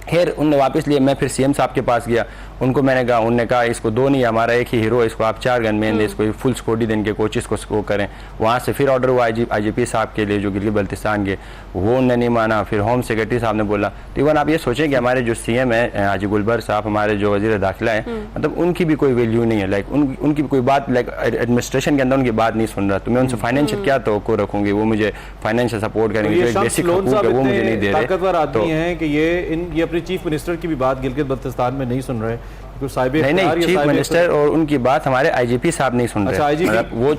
खैर उनने वापस लिए, मैं फिर CM साहब के पास गया, उनको मैंने कहा, उन्होंने कहा इसको 2 नहीं, हमारा एक ही हीरो, इसको आप 4 गनमैन दें, इसको फुल सिक्योरिटी दें, के कोचेस को स्कोर करें। वहाँ से फिर ऑर्डर हुआ IGP साहब के लिए जो गिलगित बल्तिस्तान के, वो उन्होंने नहीं माना। फिर होम सेक्रेटरी साहब ने बोला। तो इवन आप ये सोचें कि हमारे जो CM है हाजी गुलबर साहब, हमारे जो वज़ीर दाखिला है, मतलब उनकी भी कोई वैल्यू नहीं है, लाइक उनकी भी कोई बात, लाइक एडमिनिस्ट्रेशन के अंदर उनकी बात नहीं सुन रहा, तो मैं उनसे फाइनेंशियल क्या तो को रखूँगी, वो मुझे फाइनेंशियल सपोर्ट करेंगे, जो बेसिक हकूक़ है वो मुझे नहीं दे रहे। ताकतवर आदमी हैं कि ये अपने चीफ मिनिस्टर की भी बात गिलगित बल्तिस्तान में नहीं सुन रहे, नहीं चीफ मिनिस्टर और उनकी बात हमारे IGP साहब नहीं सुन रहे। मतलब वो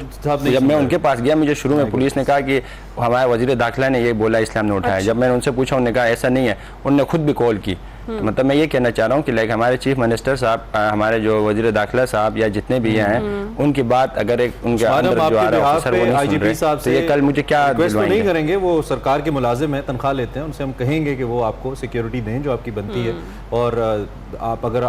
जब मैं उनके पास गया, मुझे शुरू में पुलिस ने कहा कि हमारे वज़ीर दाखिला ने ये बोला, इस्लाम ने उठाया। जब मैंने उनसे पूछा, उन्होंने कहा ऐसा नहीं है, उन्होंने खुद भी कॉल की। तो मतलब मैं ये कहना चाह रहा हूँ कि लाइक हमारे चीफ मिनिस्टर साहब, हमारे जो वज़ीर दाखिला साहब या जितने भी हैं, उनकी बात अगर एक उनके अंदर जो आ रहा है ऑफिसर वो नहीं सुन रहे, तो ये कल मुझे क्या नहीं करेंगे। वो सरकार के मुलाजिम हैं, तनख्वाह लेते हैं, उनसे हम कहेंगे कि वो आपको सिक्योरिटी दें जो आपकी बनती है। और आप अगर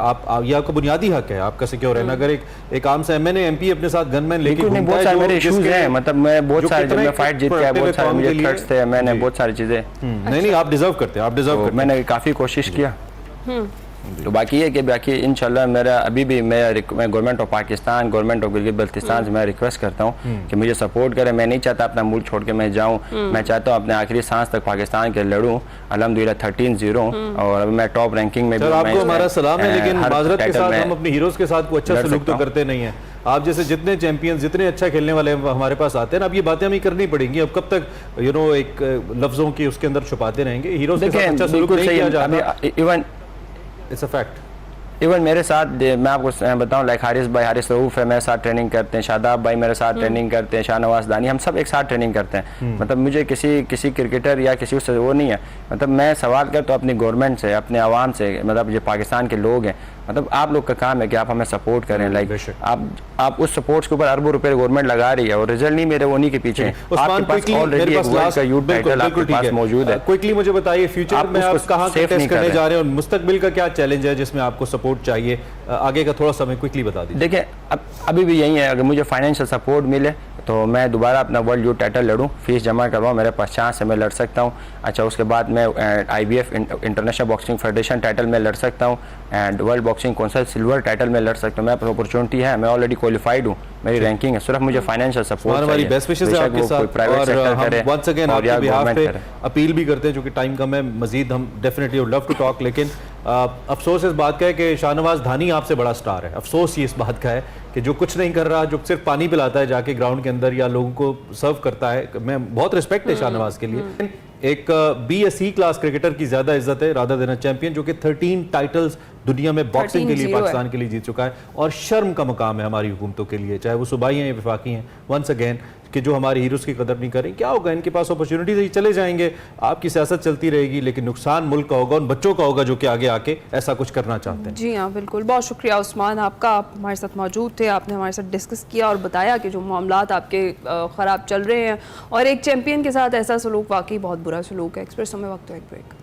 ये आपका बुनियादी हक है, आपका सिक्योर रहना। अगर एक आम सा MNA MP अपने साथ गनमैन लेके बहुत सारे मेरे इश्यूज हैं, मतलब मैं बहुत सारे, जब मैं फाइट जीत गया, बहुत सारे मुझे थ्रेट्स थे, मैंने बहुत सारी चीजें। नहीं आप डिजर्व करते हैं, आप डिजर्व करते हैं। मैंने काफी कोशिश किया। तो बाकी ये कि बाकी इंशाल्लाह मेरा अभी भी मैं government of Pakistan, government of Gilgit Baltistan से मैं रिक्वेस्ट करता हूँ कि मुझे सपोर्ट करें। मैं नहीं चाहता अपना मुल्क छोड़ के मैं जाऊँ, मैं चाहता हूँ अपने आखिरी सांस तक पाकिस्तान के लड़ूँ। अल्हम्दुलिल्लाह 13-0 और अभी मैं टॉप रैंकिंग में भी। सर आपको हमारा सलाम है, लेकिन माजरत के साथ हम अपने हीरोज के साथ कोई अच्छा सलूक तो करते नहीं है। आप जैसे जितने चैंपियन, जितने अच्छा खेलने वाले हमारे पास आते हैं ना, अब ये बातें हमें करनी पड़ेंगी। अब कब तक एक लफ्जों की उसके अंदर छुपाते रहेंगे? हीरोज के साथ अच्छा सलूक नहीं किया जाता। Even it's a fact. Even मेरे साथ मैं आपको बताऊं, लाइक हारिस रऊफ है, मेरे साथ ट्रेनिंग करते हैं, शादाब भाई मेरे साथ ट्रेनिंग करते हैं, शाहनवाज दानी, हम सब एक साथ ट्रेनिंग करते हैं। मतलब मुझे किसी क्रिकेटर या किसी से वो नहीं है। मतलब मैं सवाल करता हूँ अपनी गवर्नमेंट से, अपने आवाम से, मतलब जो पाकिस्तान के लोग हैं, मतलब आप लोग का काम है कि आप हमें सपोर्ट करें। लाइक आप उस सपोर्ट्स के ऊपर अरबों रुपए गवर्नमेंट लगा रही है और रिजल्ट नहीं मेरे उन्हीं के पीछे। आपके पास ऑलरेडी एक वर्ल्ड का यूथ टाइटल आपके पास मौजूद है। क्विकली मुझे बताइए, फ्यूचर में आप कहां कंटेस्ट करने जा रहे हैं और मुस्तकबिल का क्या चैलेंज है जिसमें आपको सपोर्ट चाहिए? आगे का थोड़ा समय क्विकली बता दीजिए। देखिए अभी भी यही है, अगर मुझे फाइनेंशियल सपोर्ट मिले तो मैं दोबारा अपना वर्ल्ड यूथ टाइटल लड़ूं, फीस जमा करवाऊं, मेरे पास चांस है, मैं लड़ सकता हूं। अच्छा, उसके बाद मैं IBF international boxing federation title में लड़ सकता हूं and world boxing council silver title में लड़ सकता हूं। मैं अपॉर्चुनिटी है, मैं ऑलरेडी क्वालिफाइड हूं, मेरी रैंकिंग है, सिर्फ मुझे फाइनेंशियल सपोर्ट हमारी बेस्ट विशेस है आपके साथ। और हम वंस अगेन आपके बिहाफ पे अपील भी करते हैं, जो कि टाइम कम है, मजीद हम definitely would love to talk. लेकिन अफसोस इस बात का है कि शाहनवाज धानी आपसे बड़ा स्टार है। अफसोस ये इस बात का है कि जो कुछ नहीं कर रहा, जो सिर्फ पानी पिलाता है जाके ग्राउंड के अंदर या लोगों को सर्व करता है। मैं बहुत रिस्पेक्ट है शाहनवाज के लिए। एक B या C क्लास क्रिकेटर की ज्यादा इज्जत है रादर देन चैंपियन, जो कि 13 टाइटल्स दुनिया में बॉक्सिंग के लिए पाकिस्तान के लिए जीत चुका है। और शर्म का मकाम है हमारी हुकूमतों के लिए, चाहे वो सूबाई हैं या वफाकी हैं, वंस अगेन कि जो हमारे हीरोज की कदर नहीं करें। क्या होगा, इनके पास अपॉर्चुनिटीज ही चले जाएंगे, आपकी सियासत चलती रहेगी, लेकिन नुकसान मुल्क का होगा, उन बच्चों का होगा जो कि आगे आके ऐसा कुछ करना चाहते हैं। जी हाँ, बिल्कुल। बहुत शुक्रिया उस्मान आपका, आप हमारे साथ मौजूद थे, आपने हमारे साथ डिस्कस किया और बताया कि जो मामलात आपके ख़राब चल रहे हैं और एक चैंपियन के साथ ऐसा सलूक वाकई बहुत बुरा सलूक है। एक्सप्रेसो में वक्त है एक break.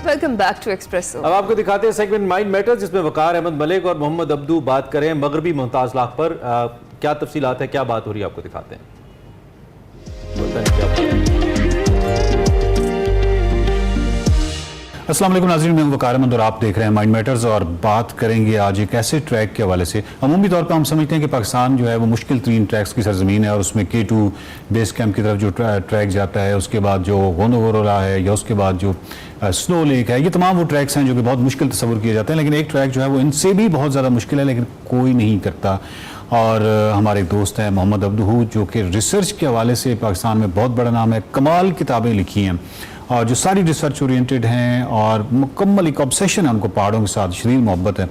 Welcome back to Expresso. अब आपको दिखाते हैं सेगमेंट माइंड मैटर्स, जिसमें वकार अहमद मलिक और मोहम्मद अब्दू बात करें मगरबी मुमताज लाख पर। क्या तफसीलात है, क्या बात हो रही है, आपको दिखाते हैं। अस्सलाम वालेकुम नाज़रीन, मैं वकार अहमद और आप देख रहे हैं माइंड मैटर्स और बात करेंगे आज एक ऐसे ट्रैक के हवाले से। अमूमी तौर पर हम समझते हैं कि पाकिस्तान जो है वो मुश्किल तरीन ट्रैक्स की सरजमीन है और उसमें K2 बेस कैंप की तरफ जो ट्रैक जाता है, उसके बाद जो गोंदवोरोला है या उसके बाद जो स्नो लेक है, ये तमाम वो ट्रैक्स हैं जो कि बहुत मुश्किल तस्वुर किए जाते हैं। लेकिन एक ट्रैक जो है वो इनसे भी बहुत ज़्यादा मुश्किल है, लेकिन कोई नहीं करता। और हमारे दोस्त हैं मोहम्मद अब्दू, जो कि रिसर्च के हवाले से पाकिस्तान में बहुत बड़ा नाम है, कमाल किताबें लिखी हैं और जो सारी रिसर्च ओरिएंटेड हैं और मुकम्मल एक ऑब्सेशन है उनको पहाड़ों के साथ, शदीद मोहब्बत है।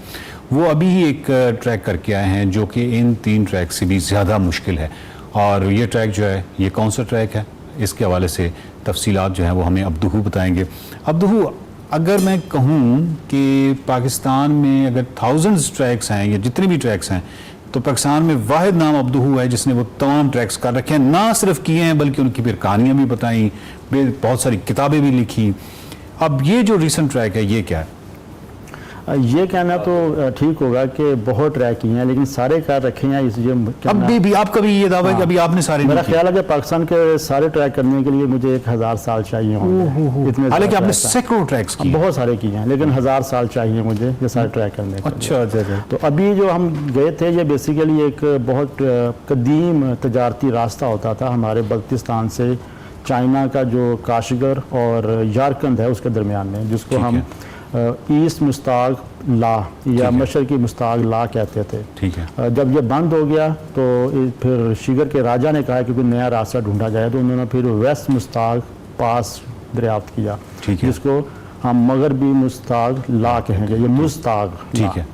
वो अभी ही एक ट्रैक करके आए हैं जो कि इन 3 ट्रैक से भी ज़्यादा मुश्किल है। और ये ट्रैक जो है, ये कौन सा ट्रैक है, इसके हवाले से तफसीलात जो हैं वो हमें अब्दू बताएंगे। अब्दू, अगर मैं कहूँ कि पाकिस्तान में अगर थाउजेंड्स ट्रैक्स हैं या जितने भी ट्रैक्स हैं, तो पाकिस्तान में वाहिद नाम अब्दू है जिसने वो तमाम ट्रैक्स कर रखे हैं, ना सिर्फ किए हैं बल्कि उनकी फिर कहानियाँ भी बताई, बहुत सारी किताबें भी लिखी। अब ये जो रिसेंट ट्रैक है, ये क्या है? ये कहना तो ठीक होगा कि बहुत ट्रैक किए हैं, लेकिन सारे कर रखे हैं इस जो अब भी आपका भी ये दावा है कि अभी आपने सारे? मेरा ख्याल है कि पाकिस्तान के सारे ट्रैक करने के लिए मुझे 1000 साल चाहिए होंगे। इतने हालांकि आपने सैकड़ों ट्रैक्स किए, बहुत सारे किए हैं, लेकिन 1000 साल चाहिए मुझे ये सारे ट्रैक करने के लिए। अच्छा। तो अभी जो हम गए थे, ये बेसिकली एक बहुत कदीम तजारती रास्ता होता था हमारे बल्तिस्तान से चाइना का, जो काशगर और यारकंद है उसके दरमियान में, जिसको हम ईस्ट मुश्ताक ला या मशरकी मुश्ताक ला कहते थे। ठीक है। जब ये बंद हो गया तो फिर शिगर के राजा ने कहा कि कोई नया रास्ता ढूंढा जाए, तो उन्होंने फिर वेस्ट मुश्ताक पास दरियाफ्त किया, जिसको हम मगरबी मुश्ताक ला कहेंगे, ये मुश्ताक। ठीक है।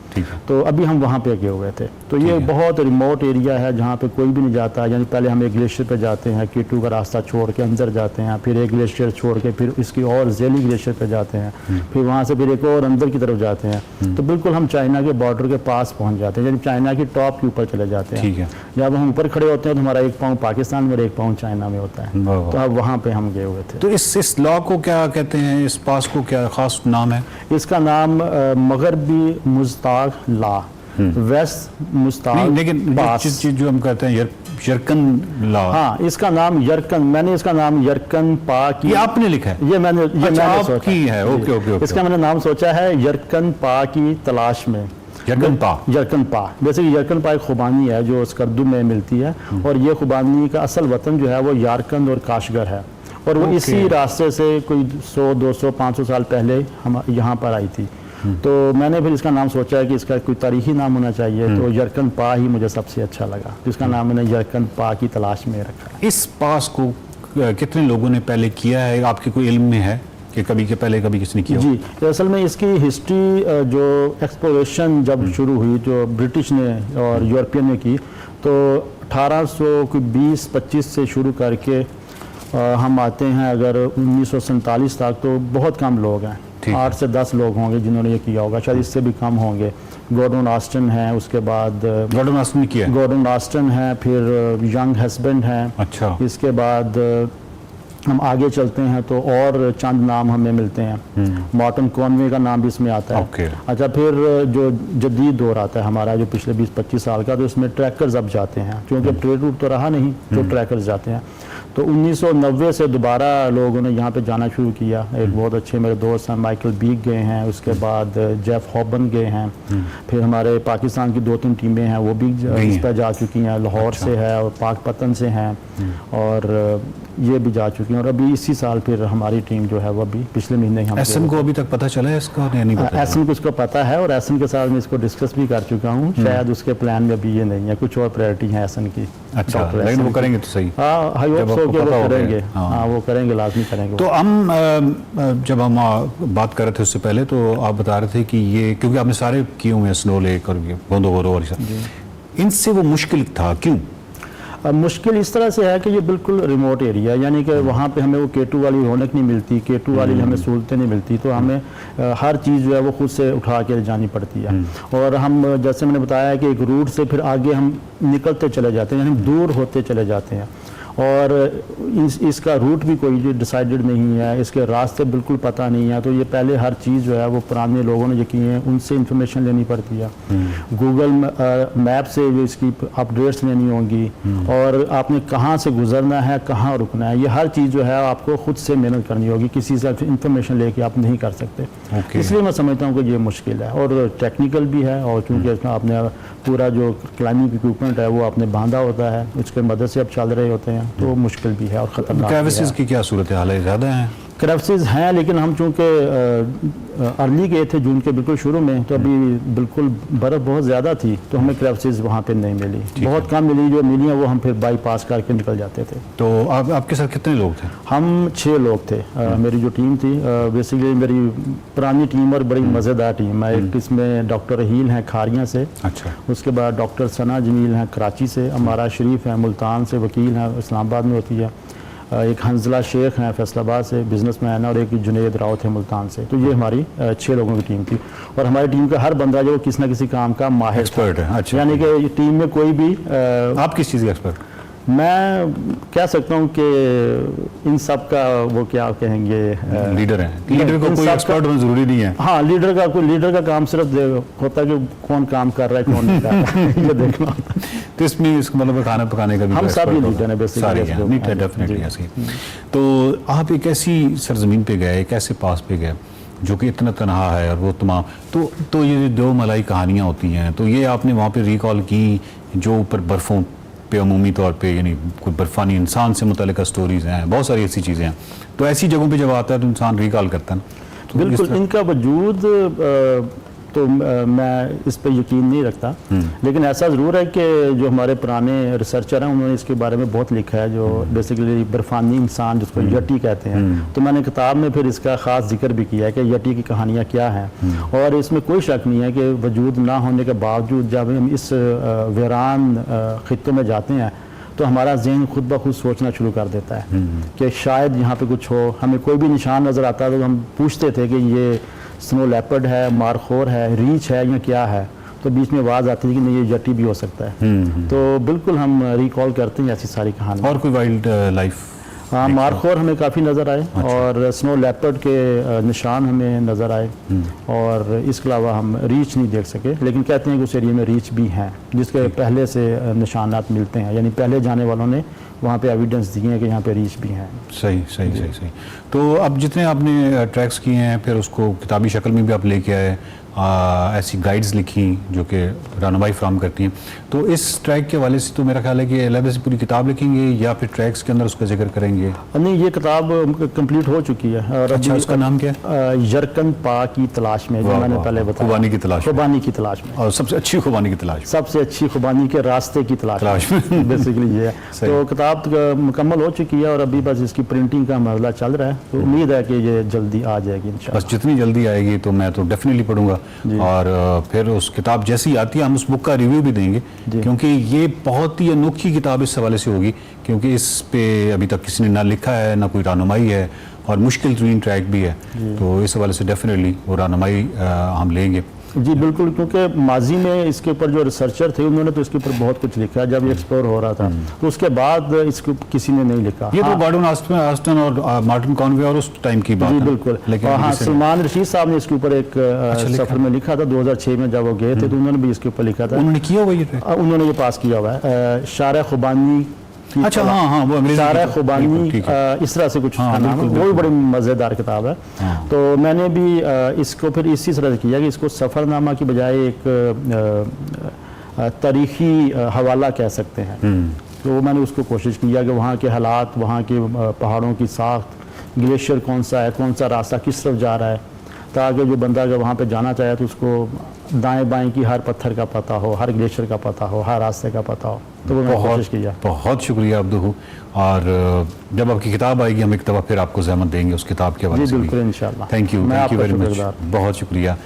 तो अभी हम वहाँ पे गए हुए थे। तो ये बहुत रिमोट एरिया है जहाँ पे कोई भी नहीं जाता। यानी पहले हम एक ग्लेशियर पे जाते हैं, K2 का रास्ता छोड़ के अंदर जाते हैं, फिर एक ग्लेशियर छोड़ के फिर इसकी और ज़ेली ग्लेशियर पे जाते हैं, फिर वहाँ से फिर एक और अंदर की तरफ जाते हैं। तो बिल्कुल हम चाइना के बॉर्डर के पास पहुँच जाते हैं, यानी चाइना की टॉप के ऊपर चले जाते हैं। ठीक है। जब हम ऊपर खड़े होते हैं तो हमारा एक पाँव पाकिस्तान में और एक पाँव चाइना में होता है। तो अब वहाँ पर हम गए हुए थे। तो इस लॉ को क्या कहते हैं, इस पास को क्या खास नाम है? इसका नाम मगरबी मुश्ताक ला वेस्ट नहीं, मुस्ताक लेकिन बास। चीज जो हम कहते हैं यरकन ला, हाँ, इसका नाम यरकन, मैंने इसका नाम यरकन पा की, ये आपने लिखा है? ये मैंने अच्छा, आपकी सोचा है। Okay okay okay. इसका मैंने नाम सोचा है यरकन पा की तलाश में। यरकन पा, यरकन पा, जैसे कि यरकन पा एक खुबानी है जो स्कर्दू में मिलती है, और ये खुबानी का असल वतन जो है वो यारकंद और काशगर है, और वो इसी रास्ते से कोई 100 200 500 साल पहले हम यहाँ पर आई थी। तो मैंने फिर इसका नाम सोचा है कि इसका कोई तारीखी नाम होना चाहिए, तो यरकन पा ही मुझे सबसे अच्छा लगा, तो इसका नाम मैंने यरकन पा की तलाश में रखा है। इस पास को कितने लोगों ने पहले किया है, आपके कोई इल्म में है कि कभी के पहले कभी किसी ने किया? जी, असल में इसकी हिस्ट्री जो एक्सप्लोरेशन जब शुरू हुई, जो ब्रिटिश ने और यूरोपियन ने की, तो 1820-25 से शुरू करके हम आते हैं अगर 1947 तक, तो बहुत कम लोग हैं, 8 से 10 लोग होंगे जिन्होंने ये किया होगा, शायद इससे भी कम होंगे। गॉर्डन ऑस्टन है, उसके बाद गॉर्डन ऑस्टन ने किया है? गॉर्डन ऑस्टन है, फिर यंग हस्बैंड हैं। अच्छा। इसके बाद हम आगे चलते हैं तो और चंद नाम हमें मिलते हैं, मॉर्टन कॉनवे का नाम भी इसमें आता है। ओके। अच्छा, फिर जो जदीद दौर आता है हमारा, जो पिछले 20-25 साल का, तो इसमें ट्रैकर्स अब जाते हैं, क्योंकि ट्रेड रूट तो रहा नहीं, तो ट्रैकर्स जाते हैं। तो 1990 से दोबारा लोगों ने यहाँ पे जाना शुरू किया। एक बहुत अच्छे मेरे दोस्त हैं, माइकल बीक गए हैं, उसके बाद जेफ हॉबन गए हैं, फिर हमारे पाकिस्तान की 2-3 टीमें हैं वो भी इस पर जा चुकी हैं, लाहौर से है और पाकपतन से हैं, और ये भी जा चुकी हैं, और अभी इसी साल फिर हमारी टीम जो है वो अभी पिछले महीने ही हम एसएन को अभी तक पता चला है इसका? नहीं पता। एसएन को इसको पता है, और एसएन के साथ मैं इसको डिस्कस भी कर चुका हूँ, शायद उसके प्लान में अभी ये नहीं है, कुछ और प्रायोरिटी है एसएन की। अच्छा, लेकिन वो करेंगे तो सही। हाँ, हाई होप सो कि वो करेंगे। हाँ, वो करेंगे, लाजमी करेंगे। तो हम जब हम बात कर रहे थे उससे पहले, तो आप बता रहे थे कि ये, क्योंकि आपने सारे किए हुए हैं, स्नो लेक और गोंदोगोरो और इनसे वो मुश्किल था, क्यों? मुश्किल इस तरह से है कि ये बिल्कुल रिमोट एरिया है, यानी कि वहाँ पे हमें वो K2 वाली रौनक नहीं मिलती, K2 वाली हमें सहूलतें नहीं मिलती, तो हमें हर चीज़ जो है वो खुद से उठा के जानी पड़ती है। और हम, जैसे मैंने बताया कि एक रूट से फिर आगे हम निकलते चले जाते हैं, यानी हम दूर होते चले जाते हैं, और इसका रूट भी कोई डिसाइडेड नहीं है, इसके रास्ते बिल्कुल पता नहीं है, तो ये पहले हर चीज़ जो है वो पुराने लोगों ने जो की है उनसे इंफॉर्मेशन लेनी पड़ती है, गूगल मैप से जो इसकी अपडेट्स लेनी होंगी, और आपने कहाँ से गुजरना है, कहाँ रुकना है, ये हर चीज़ जो है आपको खुद से मेहनत करनी होगी, किसी से इंफॉर्मेशन लेके आप नहीं कर सकते। इसलिए मैं समझता हूँ कि ये मुश्किल है, और टेक्निकल भी है, और क्योंकि इसमें आपने पूरा जो क्लाइंबिंग इक्विपमेंट है वो आपने बांधा होता है, उसके मदद से आप चल रहे होते हैं, तो मुश्किल भी है और ख़तरनाक। क्रेविसेस की क्या सूरत हाल है, ज़्यादा है? क्रेविसेस हैं, लेकिन हम चूँकि अर्ली गए थे जून के बिल्कुल शुरू में, तो अभी बिल्कुल बर्फ़ बहुत ज़्यादा थी, तो हमें क्रेविसेस वहाँ पे नहीं मिली, बहुत कम मिली, जो मिली है वो हम फिर बाईपास करके निकल जाते थे। तो आपके साथ कितने लोग थे? हम 6 लोग थे। मेरी जो टीम थी, बेसिकली मेरी पुरानी टीम और बड़ी मज़ेदार टीम है। एक इसमें डॉक्टर रहील हैं खारियाँ से, अच्छा, उसके बाद डॉक्टर सना जमील हैं कराची से, अमारा शरीफ हैं मुल्तान से, वकील हैं, इस्लामाबाद में होती है, एक हंजला शेख हैं फैसलाबाद से, बिजनेसमैन है, और एक जुनेद राउत है मुल्तान से। तो ये हमारी 6 लोगों की टीम थी, और हमारी टीम का हर बंदा जो किसी न किसी काम का माहिर एक्सपर्ट है। अच्छा, यानी कि टीम में कोई भी आप किस चीज़ के एक्सपर्ट? मैं कह सकता हूँ कि इन सब का वो क्या कहेंगे, लीडर है। लीडर को कोई एक्सपर्ट होना जरूरी नहीं है। हाँ, लीडर का काम सिर्फ होता है कि कौन काम कर रहा है, कौन नहीं कर रहा है, ये देखना होता है। तो इसमें इसका मतलब खाना पकाने का भी हम सब लीडर हैं बेसिकली, डेफिनेटली ऐसे। तो आप एक ऐसी सरजमीन पे गए, एक ऐसे पास पे गए जो कि इतना तनहा है, और वो तमाम, तो ये 2 मलाई कहानियाँ होती हैं, तो ये आपने वहाँ पे रिकॉल की, जो ऊपर बर्फ़ों पे अमूमी तौर पे, यानी कोई बर्फानी इंसान से मुतल्लिक़ स्टोरीज़ हैं, बहुत सारी ऐसी चीज़ें हैं, तो ऐसी जगहों पे जब आता है तो इंसान रिकॉल करता है ना। तो बिल्कुल, इनका वजूद तो मैं इस पर यकीन नहीं रखता, लेकिन ऐसा ज़रूर है कि जो हमारे पुराने रिसर्चर हैं उन्होंने इसके बारे में बहुत लिखा है, जो बेसिकली बर्फानी इंसान जिसको यटी कहते हैं। तो मैंने किताब में फिर इसका ख़ास जिक्र भी किया है कि यटी की कहानियाँ क्या हैं, और इसमें कोई शक नहीं है कि वजूद ना होने के बावजूद जब हम इस वीरान खित्तों में जाते हैं तो हमारा जहन खुद ब खुद सोचना शुरू कर देता है कि शायद यहाँ पे कुछ हो। हमें कोई भी निशान नज़र आता है तो हम पूछते थे कि ये स्नो लेपर्ड है, मारखोर है, रीछ है, या क्या है, तो बीच में आवाज़ आती थी कि नहीं ये यटी भी हो सकता है। तो बिल्कुल हम रिकॉल करते हैं ऐसी सारी कहानी। और कोई वाइल्ड लाइफ हाँ, मारखोर हमें काफ़ी नज़र आए और स्नो लेपर्ड के निशान हमें नज़र आए और इसके अलावा हम रीच नहीं देख सके, लेकिन कहते हैं कि उस एरिया में रीच भी हैं जिसके पहले से निशानात मिलते हैं, यानी पहले जाने वालों ने वहाँ पे एविडेंस दिए हैं कि यहाँ पे रीच भी हैं। सही सही सही सही। तो अब जितने आपने ट्रैक्स किए हैं फिर उसको किताबी शक्ल में भी आप लेके आए, ऐसी गाइड्स लिखी जो कि रहनुमाई फ्राहम करती हैं, तो इस ट्रैक के हवाले से तो मेरा ख्याल है कि अलग से पूरी किताब लिखेंगे या फिर ट्रैक्स के अंदर उसका जिक्र करेंगे? नहीं, ये किताब कंप्लीट हो चुकी है। और अच्छा, उसका नाम क्या है? यरकन पा की तलाश में, जो मैंने पहले बताया, खुबानी की तलाश में। खुबानी की तलाश में, और सबसे अच्छी खुबानी की तलाश में। सबसे अच्छी खुबानी के रास्ते की तलाश में बेसिकली ये है। तो किताब मुकम्मल हो चुकी है और अभी बस इसकी प्रिंटिंग का मामला चल रहा है, तो उम्मीद है कि ये जल्दी आ जाएगी इंशाल्लाह। बस जितनी जल्दी आएगी तो मैं तो डेफिनेटली पढ़ूंगा और फिर उस किताब जैसी आती है हम उस बुक का रिव्यू भी देंगे, क्योंकि ये बहुत ही अनोखी किताब इस हवाले से होगी क्योंकि इस पे अभी तक किसी ने ना लिखा है ना कोई रहनुमाई है और मुश्किल तरीन ट्रैक भी है, तो इस हवाले से डेफिनेटली वो रहनुमाई हम लेंगे। जी बिल्कुल, क्योंकि माजी में इसके ऊपर जो रिसर्चर थे उन्होंने तो इसके ऊपर बहुत कुछ लिखा जब ये एक्सप्लोर हो रहा था, तो उसके बाद इसको किसी ने नहीं लिखा। ये तो गॉर्डन ऑस्टन और मार्टिन कॉनवे और उस टाइम की बात जी है। बिल्कुल, लेकिन हाँ, सलमान रशीद साहब ने इसके ऊपर एक सफर में लिखा था 2006 में, जब वो गए थे तो उन्होंने भी इसके ऊपर लिखा था। उन्होंने किया हुआ ये ट्रैक? उन्होंने ये पास किया हुआ है, शारा खुबानी। अच्छा, हाँ हाँ, वो अंग्रेजी शारा की- खुबानी, ठीक है। इस तरह से कुछ हाँ, उसका नाम है, बिल्कुल, वो भी बड़ी मज़ेदार किताब है। तो मैंने भी इसको फिर इसी तरह से किया कि इसको सफ़रनामा की बजाय एक तारीखी हवाला कह सकते हैं। तो मैंने उसको कोशिश किया कि वहाँ के हालात, वहाँ के पहाड़ों की साख्त, ग्लेशियर कौन सा है, कौन सा रास्ता किस तरफ जा रहा है, ताकि जो बंदा अगर वहाँ पे जाना चाहे तो उसको दाएं बाएं की हर पत्थर का पता हो, हर ग्लेशियर का पता हो, हर रास्ते का पता हो। तो वो मैंने कोशिश किया। बहुत शुक्रिया अब्दू, और जब आपकी किताब आएगी हम एक दफ़ा फिर आपको ज़हमत देंगे उस किताब के हवाले जी से भी। बिल्कुल, इंशाल्लाह। थैंक यू वेरी मच, बहुत शुक्रिया।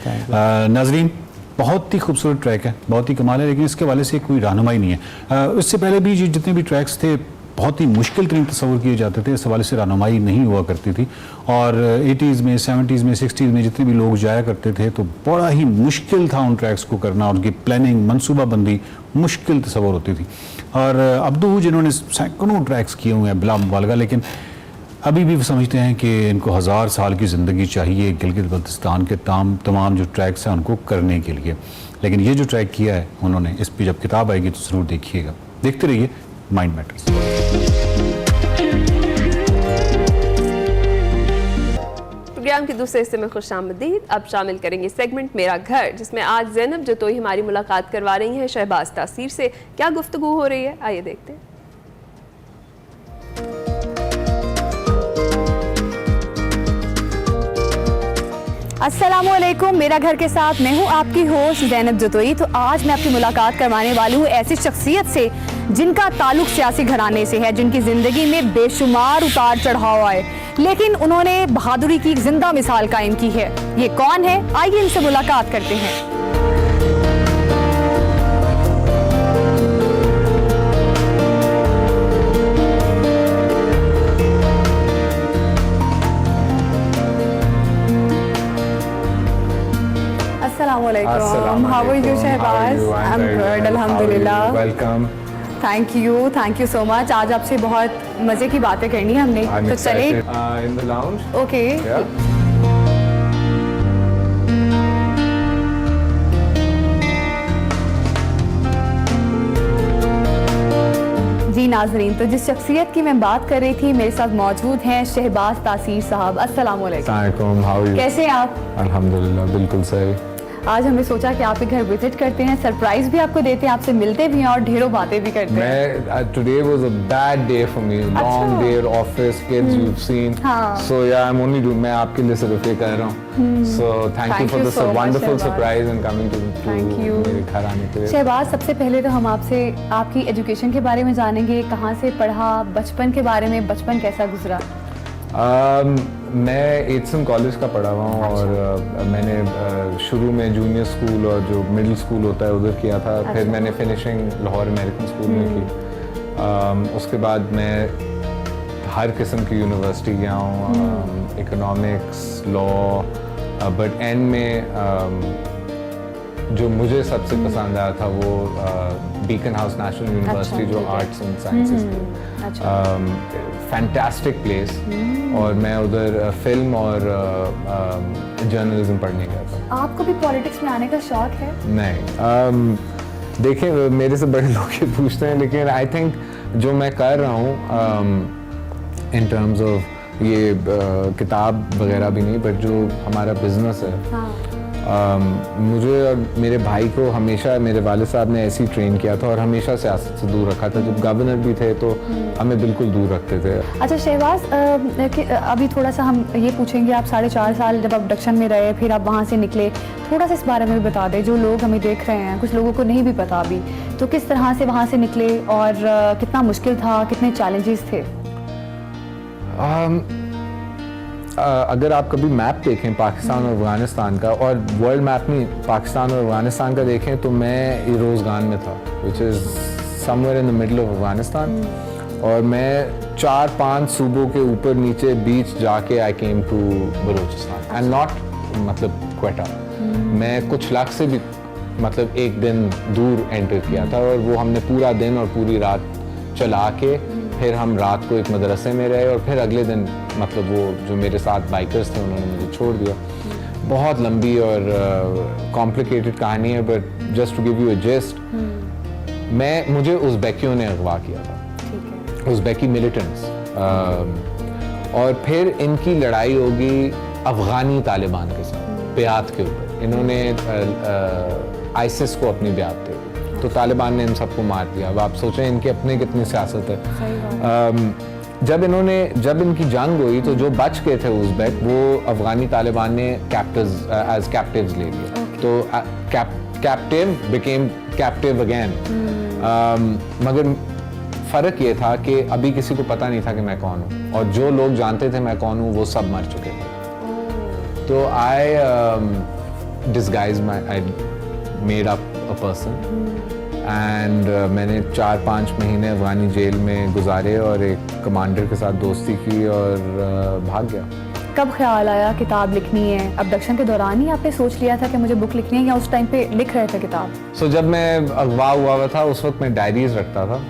नाजरीन, बहुत ही खूबसूरत ट्रैक है, बहुत ही कमाल है, लेकिन इसके हवाले से कोई रहनुमाई नहीं है। इससे पहले भी जितने भी ट्रैक्स थे बहुत ही मुश्किल तरीन तस्वर किए जाते थे, इस हवाले से रहनुमाई नहीं हुआ करती थी और 80s में, 70s में, 60s में जितने भी लोग जाया करते थे तो बड़ा ही मुश्किल था उन ट्रैक्स को करना, उनकी प्लानिंग, मनसूबाबंदी मुश्किल तस्वर होती थी। और अब्दू जिन्होंने सैकड़ों ट्रैक्स किए हुए हैं बिला मुबालगा, लेकिन अभी भी समझते हैं कि इनको 1000 साल की ज़िंदगी चाहिए गिलगित बल्तिस्तान के तमाम जो ट्रैक्स हैं उनको करने के लिए। लेकिन ये जो ट्रैक किया है उन्होंने, इस पर जब किताब आएगी तो ज़रूर देखिएगा। देखते रहिए माइंड मैटर्स। प्रोग्राम के दूसरे हिस्से में खुशामदीद। अब शामिल करेंगे सेगमेंट मेरा घर, जिसमें आज ज़ैनब जतोई हमारी मुलाकात करवा रही हैं शहबाज तासीर से। क्या गुफ्तगू हो रही है, आइए देखते हैं। अस्सलामुअलैकुम, मेरा घर के साथ मैं हूँ आपकी होस्ट ज़ैनब जतोई। तो आज मैं आपकी मुलाकात करवाने वाली हूँ ऐसी शख्सियत से जिनका ताल्लुक सियासी घराने से है, जिनकी ज़िंदगी में बेशुमार उतार चढ़ाव आए, लेकिन उन्होंने बहादुरी की एक जिंदा मिसाल कायम की है। ये कौन है, आइए इनसे मुलाकात करते हैं। Assalamualaikum. How are you, Shehbaz? I'm good, alhamdulillah. Welcome. Thank you so much. आज आपसे बहुत मज़े की बातें करनी है हमने, I'm तो चले। excited. In the lounge. Okay, Yeah. जी नाजरीन, तो जिस शख्सियत की मैं बात कर रही थी मेरे साथ मौजूद हैं शहबाज तासीर साहब। अस्सलाम वालेकुम। Assalamualaikum. How are you? कैसे हैं आप? अल्हम्दुलिल्लाह, बिल्कुल सही। आज हमने सोचा कि आपके घर विजिट करते हैं, सरप्राइज भी आपको देते हैं, आपसे मिलते भी हैं और ढेरों बातें भी करते हैं। मैं today was a bad day for me. Long day at office, kids you've seen. हाँ। So yeah, I'm only doing. मैं आपके लिए सिर्फ ये कर रहा हूँ. So thank you Thank for you this so much, wonderful Shahbaz. surprise and coming to Thank you. मेरे घर आने के लिए. शहबाज, सबसे पहले तो हम आपसे आपकी एजुकेशन के बारे में जानेंगे, कहाँ से पढ़ा, बचपन के बारे में, बचपन कैसा गुजरा? मैं एथसन कॉलेज का पढ़ा हुआ हूँ और मैंने शुरू में जूनियर स्कूल और जो मिडिल स्कूल होता है उधर किया था। फिर मैंने फिनिशिंग लाहौर अमेरिकन स्कूल में की। उसके बाद मैं हर किस्म की यूनिवर्सिटी गया हूँ, इकोनॉमिक्स, लॉ, बट एंड में जो मुझे सबसे पसंद आया था वो बीकन हाउस नेशनल यूनिवर्सिटी जो आर्ट्स एंड साइंसेस की। फैंटास्टिक प्लेस और मैं उधर फिल्म और जर्नलिज्म पढ़ने गया था। आपको भी पॉलिटिक्स में आने का शौक है? नहीं, देखिए मेरे से बड़े लोग ये पूछते हैं, लेकिन आई थिंक जो मैं कर रहा हूँ इन टर्म्स ऑफ ये किताब वगैरह भी नहीं, बट जो हमारा बिजनेस है, मुझे और मेरे भाई को हमेशा मेरे वाले साहब ने ऐसे ही ट्रेन किया था और हमेशा सियासत से दूर रखा था। जब गवर्नर भी थे तो हमें बिल्कुल दूर रखते थे। अच्छा शहबाज, अभी थोड़ा सा हम ये पूछेंगे, आप 4.5 साल जब अबडक्शन में रहे, फिर आप वहाँ से निकले, थोड़ा सा इस बारे में भी बता दें, जो लोग हमें देख रहे हैं, कुछ लोगों को नहीं भी पता अभी, तो किस तरह से वहाँ से निकले और कितना मुश्किल था, कितने चैलेंजेस थे? अगर आप कभी मैप देखें पाकिस्तान और अफगानिस्तान का, और वर्ल्ड मैप नहीं, पाकिस्तान और अफगानिस्तान का देखें, तो मैं रोज़गान में था, which is somewhere in the middle of Afghanistan, और मैं 4-5 सूबों के ऊपर नीचे बीच जाके I came to Balochistan and not मतलब क्वेटा। मैं कुछ लाख से भी मतलब एक दिन दूर एंटर किया था, और वो हमने पूरा दिन और पूरी रात चला के फिर हम रात को एक मदरसे में रहे, और फिर अगले दिन मतलब वो जो मेरे साथ बाइकर्स थे उन्होंने मुझे छोड़ दिया। बहुत लंबी और कॉम्प्लिकेटेड कहानी है, but just to give you a gist, मुझे उज़्बेकियों ने अगवा किया था, उज़्बेकी मिलिटेंट्स, और फिर इनकी लड़ाई होगी अफगानी तालिबान के साथ ब्यात के ऊपर। इन्होंने आईसिस को अपनी ब्यात दे दी, तो तालिबान ने इन सबको मार दिया। अब आप सोचें इनकी अपनी कितनी सियासत है। जब इनकी जंग हुई तो जो बच गए थे उज़्बेक, वो अफगानी तालिबान ने एज कैप्टिव्स ले लिए, तो कैप्टिव बिकेम कैप्टिव अगेन। मगर फ़र्क ये था कि अभी किसी को पता नहीं था कि मैं कौन हूँ, और जो लोग जानते थे मैं कौन हूँ वो सब मर चुके थे। तो I disguise I made up a person, and मैंने 4-5 महीने अफगानी जेल में गुजारे और एक कमांडर के साथ दोस्ती की और भाग गया। कब ख्याल आया किताब लिखनी है? अबडक्शन के दौरान ही आपने सोच लिया था कि मुझे बुक लिखनी है, या उस टाइम पे लिख रहे थे किताब? जब मैं अगवा हुआ था उस वक्त मैं डायरीज रखता था,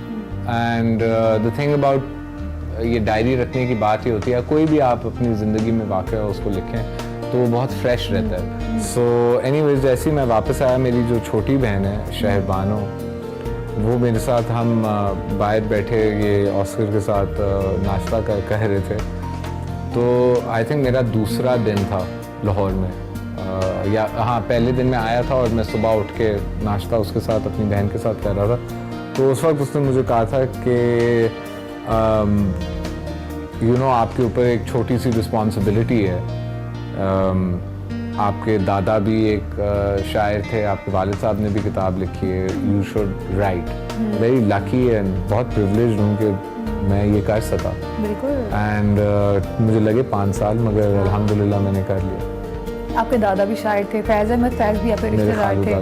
एंड द थिंग अबाउट ये डायरी रखने की बात ही होती है, कोई भी आप अपनी ज़िंदगी में वाक़या उसको लिखें तो वो बहुत फ्रेश रहता है। सो एनीवेज, जैसे ही मैं वापस आया, मेरी जो छोटी बहन है शहरबानो, वो मेरे साथ हम बाहर बैठे ये ऑस्कर के साथ नाश्ता कह रहे थे, तो आई थिंक मेरा दूसरा दिन था लाहौर में, या हाँ पहले दिन मैं आया था और मैं सुबह उठ के नाश्ता उसके साथ अपनी बहन के साथ कर रहा था। तो उस वक्त उसने मुझे कहा था कि यू नो आपके ऊपर एक छोटी सी रिस्पॉन्सिबिलिटी है, आपके दादा भी एक शायर थे, आपके वालिद साहब ने भी किताब लिखी है, you should write. Very lucky and बहुत प्रिविलेज्ड हूँ कि मैं ये कर सका। बिल्कुल। एंड मुझे लगे 5 साल, मगर अल्हम्दुलिल्लाह मैंने कर लिया। आपके दादा भी शायर थे, फैज़ अहमद फैज़ भी आपके रिश्तेदार थे,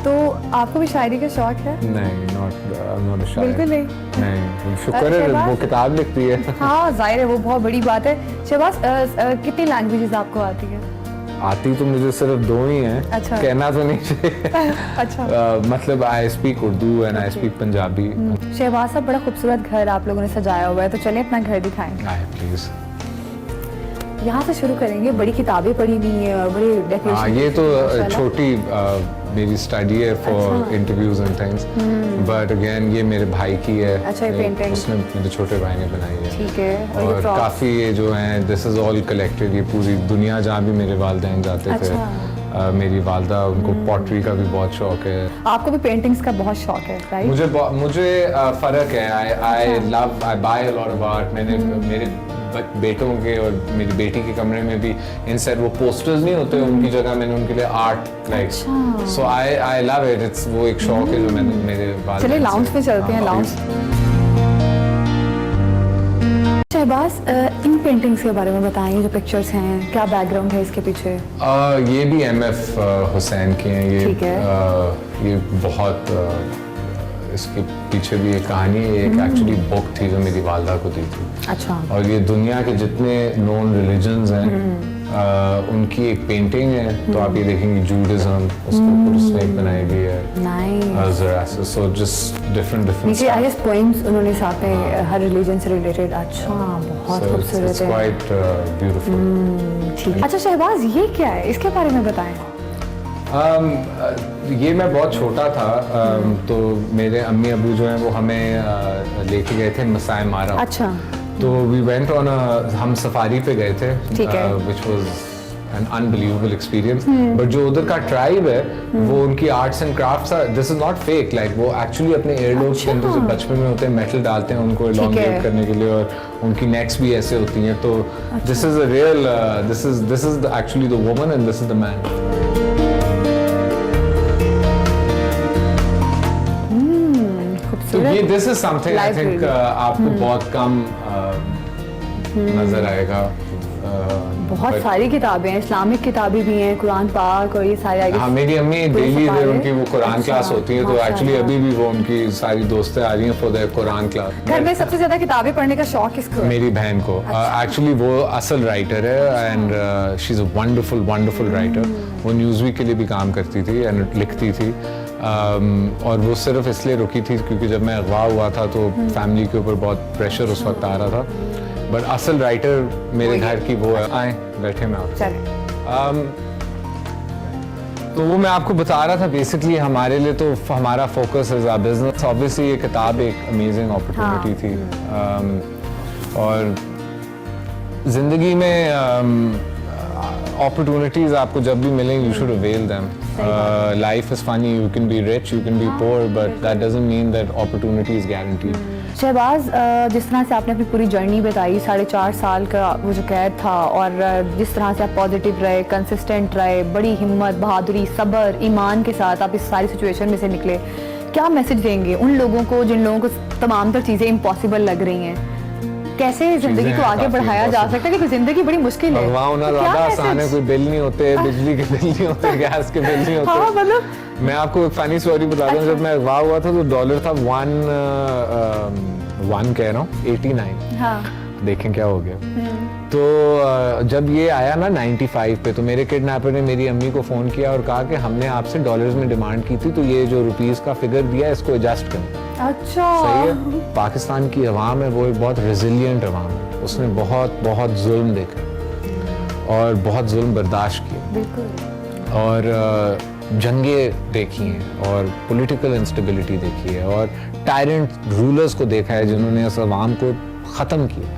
तो आपको भी शायरी का शौक है? नहीं, नॉट शायर। बिल्कुल नहीं। शुक्र है वो किताब लिखती है। हाँ जाहिर है, वो बहुत बड़ी बात है। शहबाज, कितनी लैंग्वेजेस आपको आती है? आती तो मुझे सिर्फ 2 ही हैं। अच्छा। कहना तो नहीं चाहिए। अच्छा। मतलब I speak Urdu and I speak Punjabi. Shahbaz साहब, बड़ा खूबसूरत घर आप लोगों ने सजाया हुआ है, तो चलिए अपना घर दिखाएं। प्लीज। यहाँ से शुरू करेंगे, बड़ी किताबें पढ़ी हुई है और बड़ी डेकोरेशन। ये तो छोटी मेरी स्टडी है for interviews and things, but again ये मेरे भाई की है। अच्छा, ये पेंटिंग उसने मेरे छोटे भाई ने बनाई है। ठीक है। और काफ़ी ये जो हैं, दिस इज़ ऑल कलेक्टेड, ये पूरी दुनिया जहाँ भी मेरे वालिदैन जाते थे। मेरी वालदा, उनको पॉटरी का भी बहुत शौक है। आपको भी पेंटिंग्स का बहुत शौक है, राइट? मुझे फ़र्क है, I buy a lot of art. मैंने मेरे बेटों के और मेरी बेटी के कमरे में भी इंसेट वो पोस्टर्स नहीं होते, उनकी जगह मैंने उनके लिए art like, so I love it. It's वो एक शौक है जो मैंने मेरे वालिदैन। चलिए लाउंज पे चलते हैं। लाउंज। शहबाज, इन पेंटिंग्स के बारे में बताएंगे, जो पिक्चर्स हैं, क्या बैकग्राउंड है इसके पीछे? ये भी MF हुसैन की हैं। ये ठीक है। ये बहुत इसके पीछे भी एक कहानी है। एक एक्चुअली बुक थी जो मेरी वालदा को दी थी। अच्छा। और ये दुनिया के जितने नोन रिलीजन्स हैं उनकी एक पेंटिंग है, तो आप ये देखेंगे जूडिज्म, उसके ऊपर उसने एक बनाई हुई है नाइस। ज़ोरास्ट्र, सो जस्ट डिफरेंट नीचे आई गेस पोएम्स उन्होंने साथ में हर रिलीजन से रिलेटेड। अच्छा, बहुत खूबसूरत है। Quite beautiful. ठीक। अच्छा शहबाज, ये क्या है, इसके बारे में बताएं। ये मैं बहुत छोटा था, तो मेरे अम्मी अबू जो हैं वो हमें लेके गए थे मसाई मारा। अच्छा। तो वी वेंट ऑन हम सफारी पे गए थे, ठीक है। which was an unbelievable experience. But जो उधर का ट्राइब है वो उनकी arts and crafts, this is not fake, like वो एक्चुअली अपने एयरडोर्स के अंदर जो बचपन में होते हैं मेटल डालते हैं उनको elongate करने के लिए, और उनकी नेक्स भी ऐसे होती हैं। तो this is a real, this is actually the woman and this is the man. तो ये this is something I think आपको बहुत कम नजर आएगा। बहुत सारी किताबें हैं, इस्लामिक किताबें भी हैं, कुरान पाक और ये सारे। हाँ, मेरी अम्मी डेली इधर उनकी वो कुरान क्लास होती है, तो एक्चुअली अभी भी वो उनकी सारी दोस्तें आ रही हैं फॉर देयर कुरान क्लास। घर में सबसे ज्यादा किताबें पढ़ने का शौक किसको है? मेरी बहन को। एक्चुअली वो असल राइटर है and she is a wonderful writer. वो न्यूज़वीक के लिए भी काम करती थी एंड लिखती थी, और वो सिर्फ इसलिए रुकी थी क्योंकि जब मैं अगवा हुआ था तो फैमिली के ऊपर बहुत प्रेशर उस वक्त आ रहा था। बट असल राइटर मेरे घर की वो है। आए बैठे मैं आपसे। तो वो मैं आपको बता रहा था, बेसिकली हमारे लिए तो हमारा focus is our business. Obviously ये किताब एक अमेजिंग अपॉर्चुनिटी थी, और जिंदगी में opportunities आपको जब भी मिलेंगे you should avail them. Life is funny, you can be rich, you can be poor, but that doesn't mean that opportunity is guaranteed. Shahbaz, जिस तरह से आपने अपनी पूरी जर्नी बताई, 4.5 साल का वो जो कैद था, और जिस तरह से आप पॉजिटिव रहे, कंसिस्टेंट रहे, बड़ी हिम्मत, बहादुरी, सब्र, ईमान के साथ आप इस सारी सिचुएशन में से निकले, क्या मैसेज देंगे उन लोगों को जिन लोगों को तमाम तर चीज़ें इम्पॉसिबल लग रही हैं? कैसे जिंदगी को आगे बढ़ाया जा सकता है, क्योंकि जिंदगी बड़ी मुश्किल है। अगवा होना ज़्यादा आसान है, कोई बिल नहीं होते, बिजली के बिल नहीं होते, गैस के बिल नहीं होते। हाँ, मतलब मैं आपको एक फनी स्टोरी बताता हूँ। जब मैं अगवा हुआ था तो डॉलर था 89। हाँ। देखें क्या हो गया। तो जब ये आया ना 95 पे, तो मेरे किडनैपर ने मेरी अम्मी को फ़ोन किया और कहा कि हमने आपसे डॉलर्स में डिमांड की थी, तो ये जो रुपीस का फिगर दिया है इसको एडजस्ट करें। अच्छा, सही है। पाकिस्तान की अवाम है वो एक बहुत रेजिलियंट अवाम है, उसने बहुत जुल्म देखा और बहुत जुल्म बर्दाश्त किया, और जंगें देखी हैं और पॉलिटिकल इंस्टेबिलिटी देखी है, और टायरेंट रूलर्स को देखा है जिन्होंने इस अवाम को ख़त्म किया।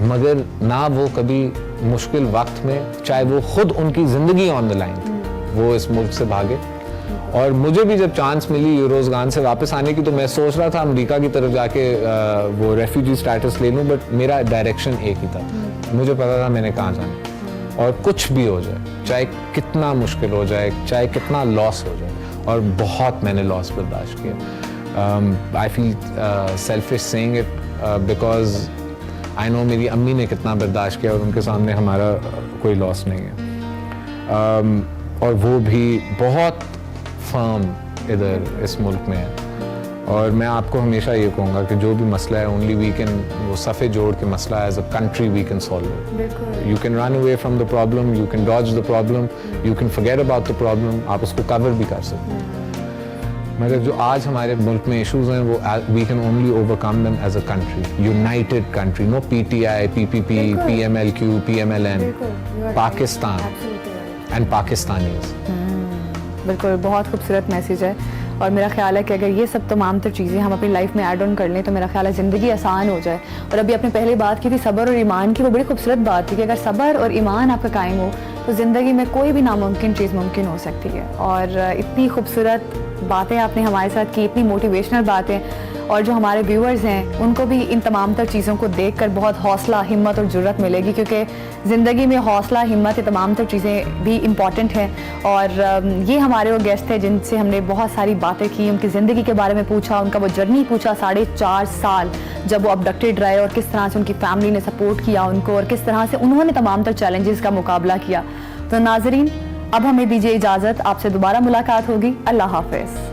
मगर ना वो कभी मुश्किल वक्त में, चाहे वो खुद उनकी ज़िंदगी ऑन द लाइन थी, वो इस मुल्क से भागे। और मुझे भी जब चांस मिली यूरोज़गान से वापस आने की, तो मैं सोच रहा था अमेरिका की तरफ जाके वो रेफ्यूजी स्टेटस ले लूँ, बट मेरा डायरेक्शन एक ही था। मुझे पता था मैंने कहाँ जाना, और कुछ भी हो जाए, चाहे कितना मुश्किल हो जाए, चाहे कितना लॉस हो जाए, और बहुत मैंने लॉस बर्दाश्त किया। I feel selfish saying it because I know मेरी अम्मी ने कितना बर्दाश्त किया, और उनके सामने हमारा कोई लॉस नहीं है। और वो भी बहुत फर्म इधर इस मुल्क में है। और मैं आपको हमेशा ये कहूँगा कि जो भी मसला है, ओनली वी कैन, वो सफ़े जोड़ के मसला as a country we can solve it. You can run away from the problem, you can dodge the problem, you can forget about the problem, आप उसको कवर भी कर सकते हैं। मगर जो आज हमारे मुल्क में इश्यूज हैं, वो we can only overcome them as a country, united country, no PTI, PPP, PMLQ, PMLN, Pakistan and Pakistanis. बिल्कुल, बहुत खूबसूरत मैसेज है, और मेरा ख्याल है कि अगर ये सब तमाम तर चीज़ें हम अपनी लाइफ में ऐड ऑन कर लें तो मेरा ख्याल है ज़िंदगी आसान हो जाए। और अभी आपने पहले बात की थी सब्र और ईमान की, वो बड़ी खूबसूरत बात थी कि अगर सब्र और ईमान आपका कायम हो तो ज़िंदगी में कोई भी नामुमकिन चीज़ मुमकिन हो सकती है। और इतनी खूबसूरत बातें आपने हमारे साथ की, इतनी मोटिवेशनल बातें, और जो हमारे व्यूअर्स हैं उनको भी इन तमाम तर चीज़ों को देखकर बहुत हौसला, हिम्मत और जुर्रत मिलेगी, क्योंकि ज़िंदगी में हौसला, हिम्मत, ये तमाम तर चीज़ें भी इम्पॉर्टेंट हैं। और ये हमारे वो गेस्ट थे जिनसे हमने बहुत सारी बातें की, उनकी ज़िंदगी के बारे में पूछा, उनका वो जर्नी पूछा, 4.5 साल जब वो अबडक्टेड रहे, और किस तरह से उनकी फैमिली ने सपोर्ट किया उनको, और किस तरह से उन्होंने तमाम तर चैलेंजेस का मुकाबला किया। तो नाज़रीन, अब हमें दीजिए इजाज़त, आपसे दोबारा मुलाकात होगी। अल्लाह हाफ़िज़।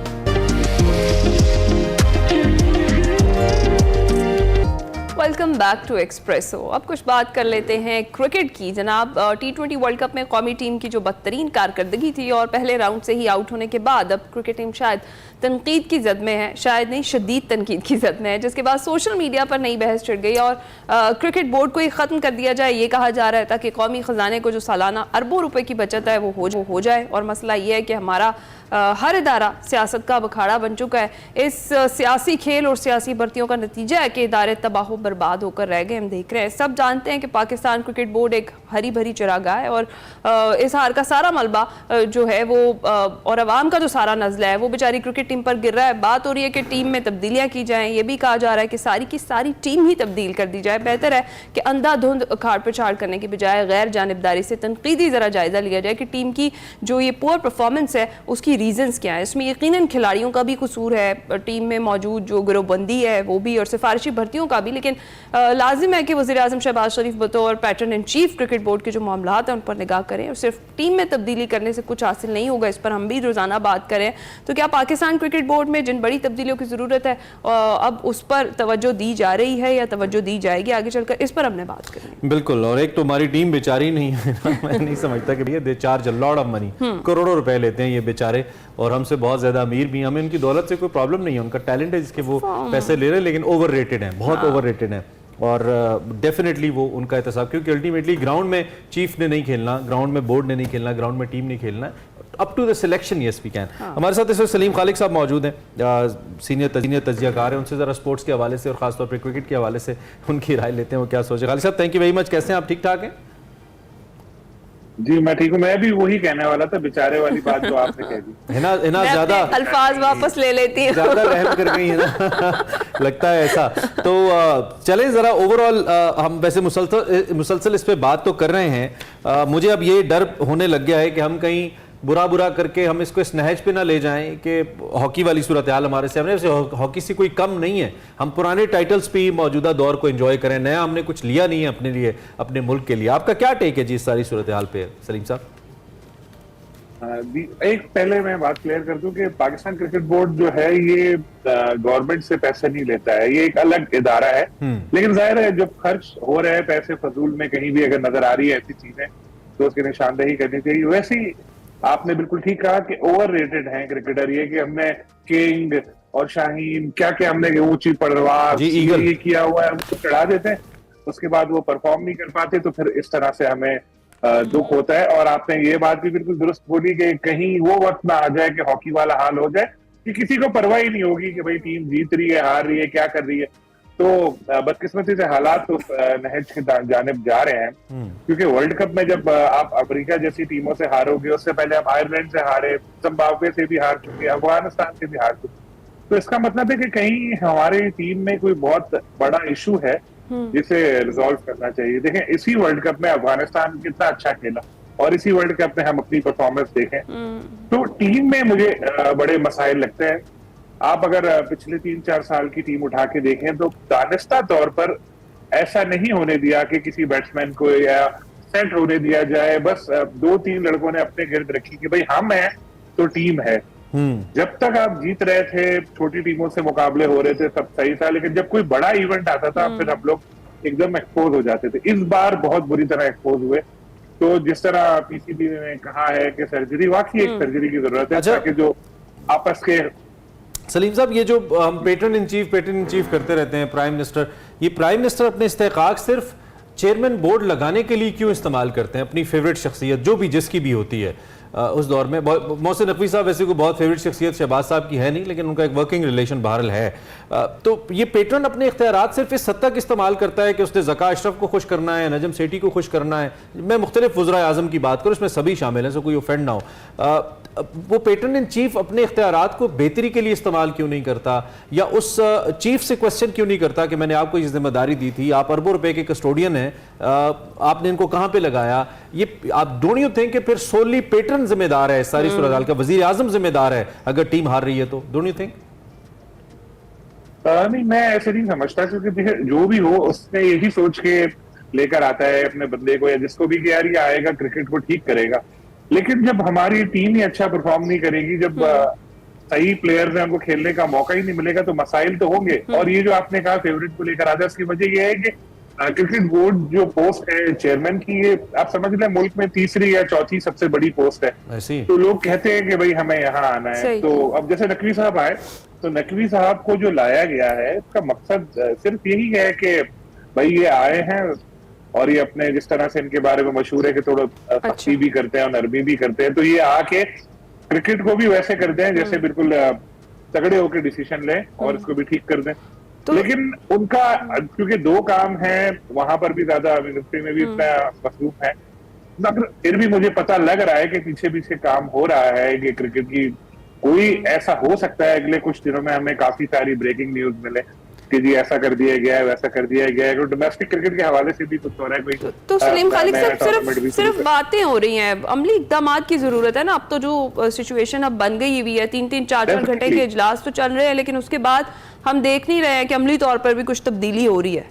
Welcome back to Expresso. अब कुछ बात कर लेते हैं क्रिकेट की। जनाब, T20 वर्ल्ड कप में कौमी टीम की जो बदतरीन कारकर्दगी थी और पहले राउंड से ही आउट होने के बाद अब क्रिकेट टीम शायद तनकीद की जद में है, शायद नहीं शदीद तनकीद की जद में है, जिसके बाद सोशल मीडिया पर नई बहस छिड़ गई और क्रिकेट बोर्ड को ही ख़त्म कर दिया जाए, ये कहा जा रहा है ताकि कौमी ख़जाने को जो सालाना अरबों रुपए की बचत है वो हो जाए। और मसला ये है कि हमारा हर इदारा सियासत का अखाड़ा बन चुका है। इस सियासी खेल और सियासी भर्तियों का नतीजा है कि इदारे तबाह बर्बाद होकर रह गए। हम देख रहे हैं, सब जानते हैं कि पाकिस्तान क्रिकेट बोर्ड एक हरी भरी चरागाह है और इस हार का सारा मलबा जो है वो और अवाम का जो सारा नज़ला है वो बेचारी क्रिकेट टीम पर गिर रहा है। बात हो रही है कि टीम में तब्दीलियाँ की जाएँ, ये भी कहा जा रहा है कि सारी की सारी टीम ही तब्दील कर दी जाए। बेहतर है कि अंधाधुंध खाड़ पछाड़ करने की बजाय गैर जानिबदारी से तनकीदी ज़रा जायज़ा लिया जाए कि टीम की जो ये पुअर परफॉर्मेंस है उसकी रीजंस क्या है। इसमें यकीनन खिलाड़ियों का भी कसूर है, टीम में मौजूद जो गिरोहबंदी है वो भी, और सिफारिशी भर्तियों का भी, लेकिन लाजिम है कि वज़ीर-ए-आज़म शहबाज शरीफ बतौर pattern in chief cricket board के जो मामलात हैं उन पर निगाह करें और सिर्फ टीम में तब्दीली करने से कुछ हासिल नहीं होगा। इस पर हम भी रोज़ाना बात करें। तो क्या पाकिस्तान क्रिकेट बोर्ड में जिन बड़ी तब्दीलियों की ज़रूरत है अब उस पर तवज्जो दी जा रही है या तवज्जो दी जाएगी आगे चलकर, इस पर हमने बात करी। बिल्कुल। और एक तो हमारी टीम बेचारी नहीं है मैं नहीं समझता कि भैया they charge a lot of money, करोड़ों रुपए लेते हैं ये बेचारे और हमसे बहुत ज्यादा अमीर भी। हमें उनकी दौलत से कोई प्रॉब्लम नहीं है, उनका टैलेंट है जिसके वो पैसे ले रहे हैं, लेकिन ओवर रेटेड है, बहुत ओवर रेटेड है। और डेफिनेटली वो उनका एहतसाब, क्योंकि अल्टीमेटली ग्राउंड में चीफ ने नहीं खेलना, ग्राउंड में बोर्ड ने नहीं खेलना, ग्राउंड में टीम नहीं खेलना, up to the selection yes we can. हमारे साथ इस वक्त सलीम खालिक साहब मौजूद हैं, सीनियर तजियाकार हैं, उनसे ज़रा स्पोर्ट्स के हवाले से और खासतौर पर क्रिकेट के हवाले से उनकी राय लेते हैं, वो क्या सोचे। खालिक साहब, थैंक यू वेरी मच। कैसे हैं आप? ठीक ठाक हैं? जी मैं ठीक हूँ। मैं भी वही कहने वाला था, बेचारे वाली बात जो आपने कह दी है ना ज्यादा अल्फाज वापस ले लेती हूँ, ज्यादा रहम कर गई है ना लगता है ऐसा। तो चलें जरा ओवरऑल हम वैसे मुसलसल इस पे बात तो कर रहे हैं। मुझे अब ये डर होने लग गया है कि हम कहीं बुरा करके हम इसको इस नहज पे ना ले जाएं कि हॉकी वाली सूरत हाल हमारे सामने। वैसे हॉकी से कोई कम नहीं है, हम पुराने टाइटल्स पे मौजूदा दौर को एंजॉय करें, नया हमने कुछ लिया नहीं है अपने लिए, अपने मुल्क के लिए। आपका क्या टेक है जी इस सारी सूरत हाल पे सलीम साहब? एक पहले मैं बात क्लियर कर दूं कि पाकिस्तान क्रिकेट बोर्ड जो है ये गवर्नमेंट से पैसे नहीं लेता है, ये एक अलग इदारा है। लेकिन जाहिर है जब खर्च हो रहे हैं पैसे फजूल में कहीं भी अगर नजर आ रही है ऐसी चीजें तो उसकी निशानदेही करनी चाहिए। वैसे ही आपने बिल्कुल ठीक कहा कि ओवर रेटेड हैं क्रिकेटर, ये कि हमने किंग और शाहीन क्या क्या हमने ऊंची परवाज ये किया हुआ है, हमको चढ़ा देते हैं, उसके बाद वो परफॉर्म नहीं कर पाते, तो फिर इस तरह से हमें दुख होता है। और आपने ये बात भी बिल्कुल दुरुस्त बोली कि कहीं वो वक्त ना आ जाए कि हॉकी वाला हाल हो जाए कि किसी को परवाह ही नहीं होगी कि भाई टीम जीत रही है, हार रही है, क्या कर रही है। तो बदकिस्मती से हालात तो नहज के जानिब जा रहे हैं, क्योंकि वर्ल्ड कप में जब आप अफ्रीका जैसी टीमों से हारोगे, उससे पहले आप आयरलैंड से हारे, जिम्बाब्वे से भी हार चुके, अफगानिस्तान से भी हार चुके, तो इसका मतलब है कि कहीं हमारी टीम में कोई बहुत बड़ा इशू है जिसे रिजॉल्व करना चाहिए। देखें इसी वर्ल्ड कप में अफगानिस्तान कितना अच्छा खेला और इसी वर्ल्ड कप में हम अपनी परफॉर्मेंस देखें तो टीम में मुझे बड़े मसाइल लगते हैं। आप अगर पिछले 3-4 साल की टीम उठा के देखें तो दानिस्ता तौर पर ऐसा नहीं होने दिया कि किसी बैट्समैन को या सेट होने दिया जाए, बस 2-3 लड़कों ने अपने गिर्द रखी कि भाई हम हैं तो टीम है। जब तक आप जीत रहे थे, छोटी टीमों से मुकाबले हो रहे थे, सब सही था, लेकिन जब कोई बड़ा इवेंट आता था फिर हम लोग एकदम एक्सपोज हो जाते थे। इस बार बहुत बुरी तरह एक्सपोज हुए। तो जिस तरह पीसीबी ने कहा है कि सर्जरी, वाकई एक सर्जरी की जरूरत है ताकि जो आपस के। सलीम साहब, ये जो हम पैटर्न इन चीफ करते रहते हैं प्राइम मिनिस्टर, ये प्राइम मिनिस्टर अपने इस्तेकाक सिर्फ चेयरमैन बोर्ड लगाने के लिए क्यों इस्तेमाल करते हैं? अपनी फेवरेट शख्सियत जो भी जिसकी भी होती है उस दौर में। मोहसिन नकवी साहब वैसे कोई बहुत फेवरेट शख्सियत शहबाज साहब की है नहीं, लेकिन उनका एक वर्किंग रिलेशन बहरहाल है। तो ये पैटर्न अपने इख्तियारात सिर्फ इस हद तक इस्तेमाल करता है कि उसने ज़का अशरफ को खुश करना है, नजम सेठी को खुश करना है, मैं मुख्तलिफ वज़राए आज़म की बात करूँ, इसमें सभी शामिल हैं, सो कोई ऑफेंड ना हो। वो पैटर्न इन चीफ अपने इख्तियारात को बेहतरी के लिए इस्तेमाल क्यों नहीं करता, या उस चीफ से क्वेश्चन क्यों नहीं करता कि मैंने आपको ये जिम्मेदारी दी थी, आप अरबों रुपए के कस्टोडियन हैं, आपने इनको कहाँ पे लगाया? ये आप डोंट यू थिंक कि फिर सोली पैटर्न जिम्मेदार है सारी सूरत हाल का, वजीर आजम जिम्मेदार है अगर टीम हार रही है तो? Don't you think? नहीं, मैं ऐसे नहीं समझता, क्योंकि जो भी हो उसने यही सोच के लेकर आता है अपने बंदे को, या जिसको भी कि यार ये आएगा क्रिकेट को ठीक करेगा। लेकिन जब हमारी टीम ही अच्छा परफॉर्म नहीं करेगी, जब सही प्लेयर्स हैं उनको खेलने का मौका ही नहीं मिलेगा तो मसाइल तो होंगे। और ये जो आपने कहा फेवरेट को लेकर आधा, इसकी वजह ये है कि क्रिकेट बोर्ड जो पोस्ट है चेयरमैन की, ये आप समझ लें मुल्क में तीसरी या चौथी सबसे बड़ी पोस्ट है। ऐसी तो लोग कहते हैं कि भाई हमें यहाँ आना है। सही। तो अब जैसे नकवी साहब आए, तो नकवी साहब को जो लाया गया है उसका मकसद सिर्फ यही है कि भाई ये आए हैं और ये अपने जिस तरह से इनके बारे में मशहूर है कि थोड़ा सख्ती भी करते हैं और नरमी भी करते हैं, तो ये आके क्रिकेट को भी वैसे करते हैं जैसे बिल्कुल तगड़े होकर डिसीजन लें और इसको भी ठीक कर दें। लेकिन उनका क्योंकि दो काम है, वहां पर भी ज्यादा मिनिस्ट्री में भी इतना मसरूफ है, मगर फिर भी मुझे पता लग रहा है कि पीछे पीछे काम हो रहा है कि क्रिकेट की कोई ऐसा हो सकता है अगले कुछ दिनों में हमें काफी सारी ब्रेकिंग न्यूज मिले कि जी ऐसा कर दिया गया है, वैसा कर दिया गया है। डोमेस्टिक क्रिकेट के हवाले से भी कुछ हो रहा है कोई तो सलीम खालिक नया साहब tournament भी शुरू सिर्फ कर- बातें हो रही हैं, अमली इकदाम की जरूरत है ना। अब तो जो सिचुएशन अब बन गई हुई है, 3-3 4-4 घंटे के Definitely. इजलास तो चल रहे हैं, लेकिन उसके बाद हम देख नहीं रहे हैं कि अमली तौर पर भी कुछ तब्दीली हो रही है।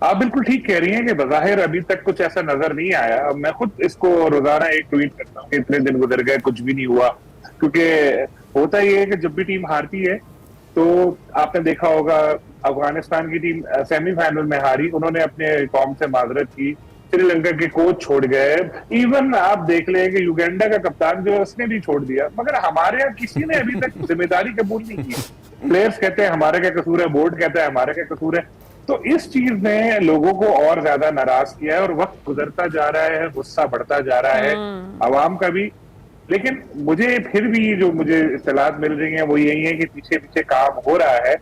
आप बिल्कुल ठीक कह रही हैं कि बज़ाहिर अभी तक कुछ ऐसा नजर नहीं आया। अब मैं खुद इसको रोजाना एक ट्वीट करता हूँ कि इतने दिन गुजर गए कुछ भी नहीं हुआ, क्योंकि होता ये है कि जब भी टीम हारती है तो आपने देखा होगा अफगानिस्तान की टीम सेमीफाइनल में हारी, उन्होंने अपने कौम से माजरत की, श्रीलंका के कोच छोड़ गए, इवन आप देख लें कि युगांडा का कप्तान जो है उसने भी छोड़ दिया। मगर हमारे यहाँ किसी ने अभी तक जिम्मेदारी कबूल नहीं की। प्लेयर्स कहते हैं हमारा क्या कसूर है, बोर्ड कहता है हमारा क्या कसूर है। तो इस चीज ने लोगों को और ज्यादा नाराज किया है और वक्त गुजरता जा रहा है, गुस्सा बढ़ता जा रहा है आवाम का भी। लेकिन मुझे फिर भी जो मुझे इत्तलात मिल रही हैं वो यही है कि पीछे पीछे काम हो रहा है।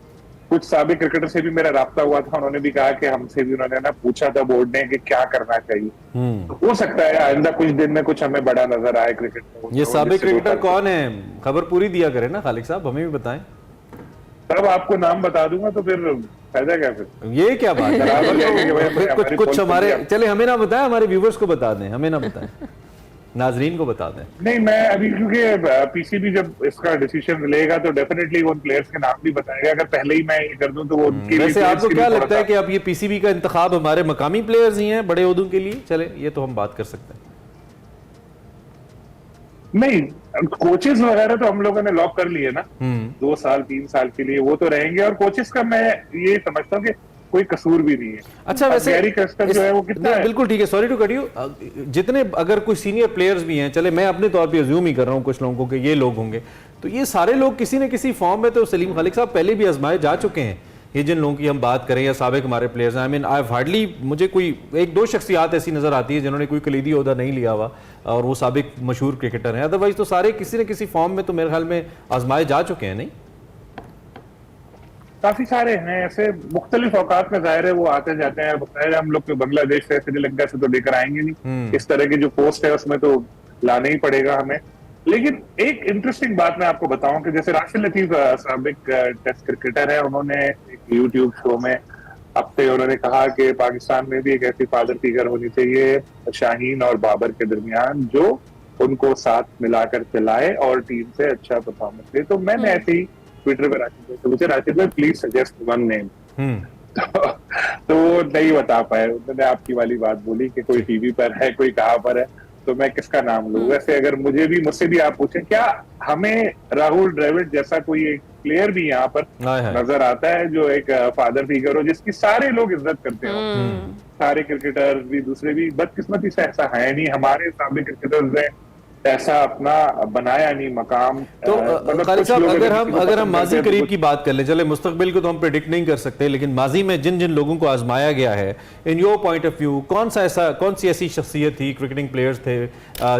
कुछ साबिक क्रिकेटर से भी मेरा राब्ता हुआ था, उन्होंने भी कहा कि हमसे भी उन्होंने ना पूछा था बोर्ड ने कि क्या करना चाहिए। तो हो सकता है आइंदा कुछ दिन में कुछ हमें बड़ा नजर आए क्रिकेट में। ये साबिक क्रिकेटर कौन है, खबर पूरी दिया करें ना खालिक साहब, हमें भी बताएं। तब आपको नाम बता दूंगा तो फिर फायदा क्या फिर। ये क्या बात है, बराबर जाएंगे कि भाई कुछ हमारी कुछ पोल हमारे खुल गया। चले, हमें ना बताएं, हमारे व्यूवर्स को बता दें, हमें ना बताएं, नाजरीन को बता दें। नहीं, मैं अभी क्योंकि पीसीबी जब इसका डिसीजन लेगा तो डेफिनेटली वो उन प्लेयर्स के नाम भी बताएगा। अगर पहले ही मैं ये कर दूं तो वो उनके लिए वैसे players आपको के क्या लिए लगता थोड़ा है कि अब ये पीसीबी का इंतखाब हमारे मकामी प्लेयर्स ही हैं बड़े ओहदों के लिए? चले ये तो हम बात कर सकते हैं। नहीं, कोचेस वगैरह तो हम लोगों ने लॉक कर लिए ना 2 साल 3 साल के लिए, वो तो रहेंगे। और कोचेस का मैं ये समझता हूँ कि कोई कसूर भी नहीं है। अच्छा, अब वैसे गैरी कर्स्टर जो है वो कितना नहीं, है? बिल्कुल ठीक है, सॉरी टू कट यू, जितने अगर कोई सीनियर प्लेयर्स भी हैं, चले मैं अपने तौर पे अज्यूम ही कर रहा हूँ कुछ लोगों को कि ये लोग होंगे, तो ये सारे लोग किसी न किसी फॉर्म में तो सलीम खालिक साहब पहले भी आजमाए जा चुके हैं। ये जिन लोगों की हम बात करें या साबिक हमारे प्लेयर्स हैं, आई मीन आई हार्डली, मुझे कोई 1-2 शख्सियात ऐसी नजर आती है जिन्होंने कोई कलीदी ओहदा नहीं लिया हुआ और वो साबिक मशहूर क्रिकेटर हैं। अदरवाइज तो सारे किसी न किसी फॉर्म में तो मेरे ख्याल में आजमाए जा चुके हैं। नहीं, काफी सारे हैं ऐसे मुख्तलिफ औकात में, जाहिर है वो आते जाते हैं। जाहिर है हम लोग तो बांग्लादेश से श्रीलंका से तो लेकर आएंगे नहीं, इस तरह की जो पोस्ट है उसमें तो लाना ही पड़ेगा हमें। लेकिन एक इंटरेस्टिंग बात मैं आपको बताऊं कि जैसे राशिद लतीफ साबिक टेस्ट क्रिकेटर है, उन्होंने एक यूट्यूब शो में हफ्ते उन्होंने कहा कि पाकिस्तान में भी एक ऐसी फादर फिगर होनी चाहिए शाहीन और बाबर के दरमियान जो उनको साथ मिलाकर चलाए और टीम से अच्छा परफॉर्मेंस दे। तो मैंने ऐसे ही ट्विटर पे राशिद से पूछा, राशिद भाई प्लीज सजेस्ट वन नेम, तो वो नहीं बता पाए। उन्होंने आपकी वाली बात बोली कि कोई टीवी पर है, कोई कहाँ पर है, तो मैं किसका नाम लूं। वैसे अगर मुझसे भी आप पूछें, क्या हमें राहुल द्रविड़ जैसा कोई एक प्लेयर भी यहाँ पर नजर आता है जो एक फादर फिगर हो जिसकी सारे लोग इज्जत करते हो? सारे क्रिकेटर भी, दूसरे भी, बदकिस्मती से ऐसा है नहीं। हमारे साबिक क्रिकेटर्स ने ऐसा अपना बनाया नहीं मकाम। तो खालिद साहब, अगर हम माजी करीब की बात कर ले, चले मुस्तकबिल को तो हम प्रेडिक्ट नहीं कर सकते, लेकिन माजी में जिन जिन लोगों को आजमाया गया है, in your point of view, कौन सी ऐसी शख्सियत थी, क्रिकेटिंग प्लेयर्स थे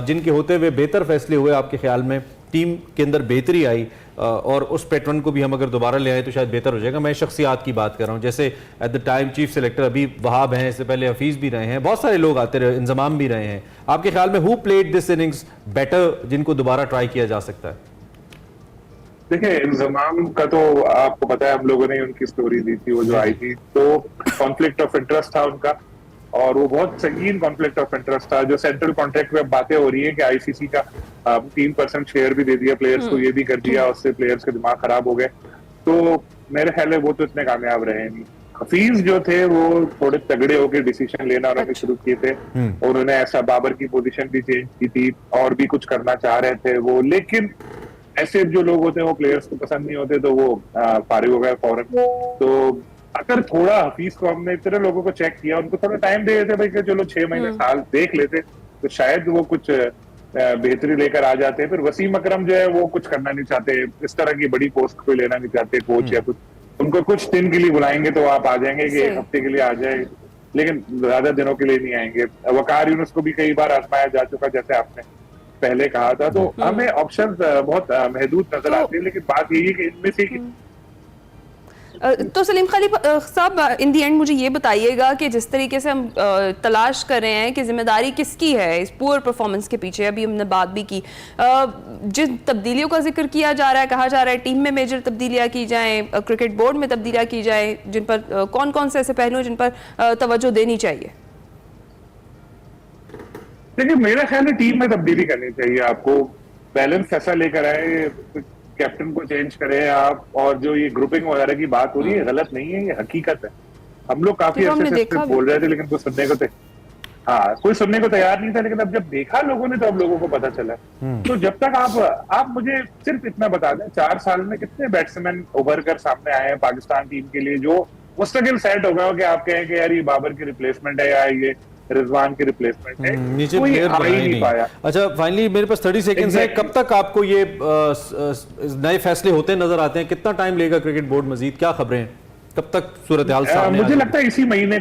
जिनके होते हुए बेहतर फैसले हुए आपके ख्याल में, टीम के अंदर बेहतरी आई और उस पैटर्न को भी हम अगर दोबारा ले आए तो शायद बेहतर हो जाएगा? मैं शख्सियात की बात कर रहा हूँ, जैसे at the time chief selector अभी वहाब हैं, इससे पहले हफीज़ भी रहे हैं, बहुत सारे लोग आते रहे, इंजमाम भी रहे हैं। आपके ख्याल में who played this innings better, जिनको दोबारा ट्राई किया जा सकता है? देखिए, इंजमाम का तो आपको पता है, हम लोगों ने उनकी स्टोरी दी थी, वो जो आई थी, तो कॉन्फ्लिक्ट ऑफ इंटरेस्ट था उनका, और वो बहुत संगीन कॉन्फ्लिक्ट ऑफ इंटरेस्ट था। जो सेंट्रल कॉन्ट्रैक्ट में बातें हो रही है कि आईसीसी का 3% शेयर भी दे दिया प्लेयर्स को, ये भी कर दिया, उससे प्लेयर्स के दिमाग खराब हो गए। तो मेरे ख्याल है वो तो इतने कामयाब रहे नहीं। हफीज जो थे वो थोड़े तगड़े होकर डिसीजन लेना उन्होंने शुरू किए थे, उन्होंने ऐसा बाबर की पोजीशन भी चेंज की थी और भी कुछ करना चाह रहे थे वो। लेकिन ऐसे जो लोग होते हैं वो प्लेयर्स को पसंद नहीं होते, तो वो फारिग हो गए फौरन। तो अगर थोड़ा हफीज को हमने इतने लोगों को चेक किया, उनको थोड़ा टाइम दे देते भाई कि चलो 6 महीने साल देख लेते, तो शायद वो कुछ बेहतरी लेकर आ जाते हैं। फिर वसीम अकरम जो है वो कुछ करना नहीं चाहते, इस तरह की बड़ी पोस्ट कोई लेना नहीं चाहते कोच या कुछ, उनको कुछ दिन के लिए बुलाएंगे तो आप आ जाएंगे कि 1 हफ्ते के लिए आ जाए, लेकिन ज्यादा दिनों के लिए नहीं आएंगे। वकार यूनुस को भी कई बार आजमाया जा चुका जैसे आपने पहले कहा था, तो हमें ऑप्शंस बहुत महदूद नजर आते हैं, लेकिन बात यही है कि इनमें से तो सलीम खलीफ साहब, इन दी एंड मुझे ये बताइएगा कि जिस तरीके से हम तलाश कर रहे हैं कि जिम्मेदारी किसकी है इस पुअर परफॉर्मेंस के पीछे, अभी हमने बात भी की, जिन तब्दीलियों का जिक्र किया जा रहा है, कहा जा रहा है टीम में मेजर तब्दीलियां की जाएं, क्रिकेट बोर्ड में तब्दीलियां की जाएं, जिन पर कौन कौन से ऐसे पहलू हैं जिन पर तवज्जो देनी चाहिए? देखिए, मेरा ख्याल है टीम में तब्दीली करनी चाहिए, आपको बैलेंस ऐसा लेकर आए, कैप्टन को चेंज करें आप, और जो ये ग्रुपिंग वगैरह की बात हो रही है गलत नहीं है, ये हकीकत है। हम लोग काफी अच्छे से बोल रहे थे, लेकिन कोई सुनने को कोई सुनने को तैयार नहीं था, लेकिन अब जब देखा लोगों ने तो अब लोगों को पता चला। तो जब तक आप मुझे सिर्फ इतना बता दें, 4 साल में कितने बैट्समैन उभर कर सामने आए हैं पाकिस्तान टीम के लिए जो मुस्तकिल सेट हो गया हो कि आप कहें कि यार ये बाबर की रिप्लेसमेंट है या ये रिजवान की रिप्लेसमेंट है, नीचे कोई प्लेयर आ ही नहीं पाया। अच्छा, फाइनली मेरे पास 30 सेकंड्स है, कब तक आपको ये नए फैसले होते नजर आते हैं? कितना टाइम लेगा क्रिकेट बोर्ड मजीद? क्या खबरें हैं, कब तक सूरत हाल सामने? मुझे लगता है इसी महीने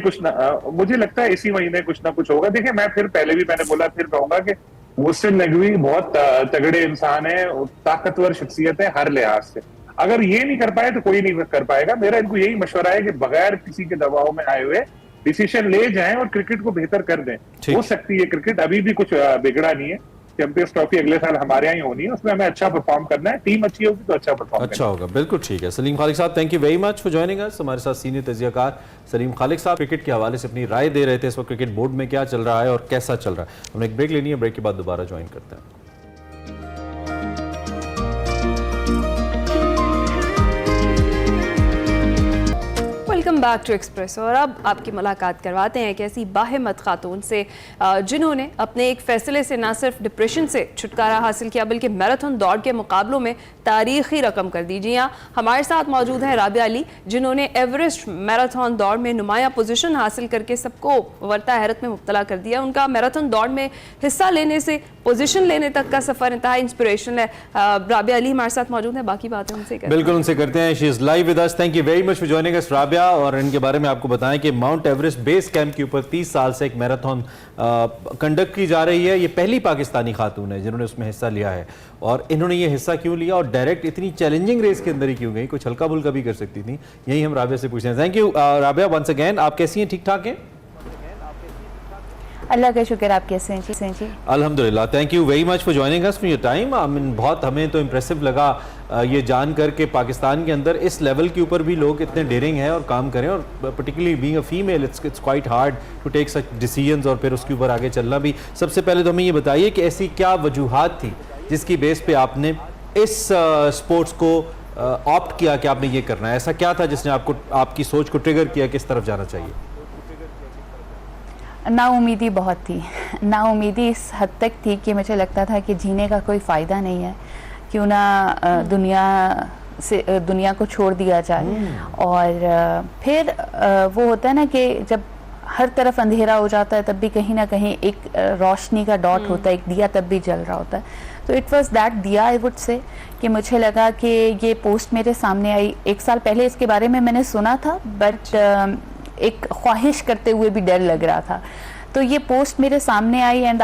कुछ ना कुछ होगा। देखिए, मैं फिर पहले भी मैंने बोला, फिर कहूंगा कि मुहसिन नकवी बहुत तगड़े इंसान है, ताकतवर शख्सियत है हर लिहाज से। अगर ये नहीं कर पाए तो कोई नहीं कर पाएगा। मेरा इनको यही मशवरा है कि बगैर किसी के दबाव में आए हुए डिसीजन ले जाएं और क्रिकेट को बेहतर कर दें। हो सकती है क्रिकेट अभी भी कुछ बिगड़ा नहीं है, चैंपियंस ट्रॉफी अगले साल हमारे यहाँ ही होनी है, उसमें हमें अच्छा परफॉर्म करना है, टीम अच्छी होगी तो अच्छा परफॉर्म अच्छा होगा। बिल्कुल ठीक है। सलीम खालिक साहब, thank you very much for joining us. हमारे साथ सीनियर तजियाकार सलीम खालिक साहब क्रिकेट के हवाले से अपनी राय दे रहे थे, इस वक्त क्रिकेट बोर्ड में क्या चल रहा है और कैसा चल रहा है। हमने एक ब्रेक लेनी है, ब्रेक के बाद दोबारा ज्वाइन करते हैं। Welcome back to Express. और अब आपकी मुलाकात करवाते हैं एक ऐसी बाहिम्मत खातून से जिन्होंने अपने एक फैसले से न सिर्फ डिप्रेशन से छुटकारा हासिल किया बल्कि मैराथन दौड़ के मुकाबलों में तारीखी रकम कर दी। जी हाँ, हमारे साथ मौजूद है राबिया अली, जिन्होंने एवरेस्ट मैराथन दौड़ में नुमाया पोजीशन हासिल करके सबको वर्ता हैरत में मुब्तला कर दिया। उनका मैराथन दौड़ में हिस्सा लेने से पोजीशन लेने तक का सफर इंतहा इंस्पिरेशनल है। राबिया अली हमारे साथ मौजूद है, बाकी बातें उनसे करते हैं। बिल्कुल उनसे करते हैं। She is live with us. Thank you very much for joining us Rabia. और इनके बारे में आपको बताएं कि माउंट एवरेस्ट बेस कैंप के ऊपर 30 साल से एक मैराथन कंडक्ट की जा रही है। ये पहली पाकिस्तानी खातून है जिन्होंने उसमें हिस्सा लिया है। और इन्होंने ये हिस्सा क्यों लिया और डायरेक्ट इतनी चैलेंजिंग रेस के अंदर ही क्यों गई? कुछ हल्का बुल्का भी कर सकती थी, यही हम राबिया से पूछते हैं। Thank you Rabia once again. आप कैसी हैं? ठीक ठाक हैं? अल्लाह का शुक्र। आप कैसे हैं जी? अल्हम्दुलिल्लाह। Thank you very much for joining us for your time. बहुत हमें तो इम्प्रेसिव लगा ये जानकर के पाकिस्तान के अंदर इस लेवल के ऊपर भी लोग इतने डेयरिंग हैं और काम करें, और particularly being a female it's quite hard to take such decisions और फिर उसके ऊपर आगे चलना भी। सबसे पहले तो हमें ये बताइए कि ऐसी क्या वजूहात थी जिसकी बेस पे आपने इस स्पोर्ट्स को ऑप्ट किया कि आपने ये करना है? ऐसा क्या था जिसने आपको आपकी सोच को ट्रिगर किया कि इस तरफ जाना चाहिए? नाउमीदी बहुत थी। नाउमीदी इस हद तक थी कि मुझे लगता था कि जीने का कोई फ़ायदा नहीं है, क्यों ना दुनिया को छोड़ दिया जाए। और फिर वो होता है ना कि जब हर तरफ अंधेरा हो जाता है तब भी कहीं ना कहीं एक रोशनी का डॉट होता है, एक दिया तब भी जल रहा होता है। तो इट वाज दैट दिया, आई वुड से, कि मुझे लगा कि ये पोस्ट मेरे सामने आई। 1 साल पहले इसके बारे में मैंने सुना था, बट एक ख्वाहिश करते हुए भी डर लग रहा था। तो ये पोस्ट मेरे सामने आई एंड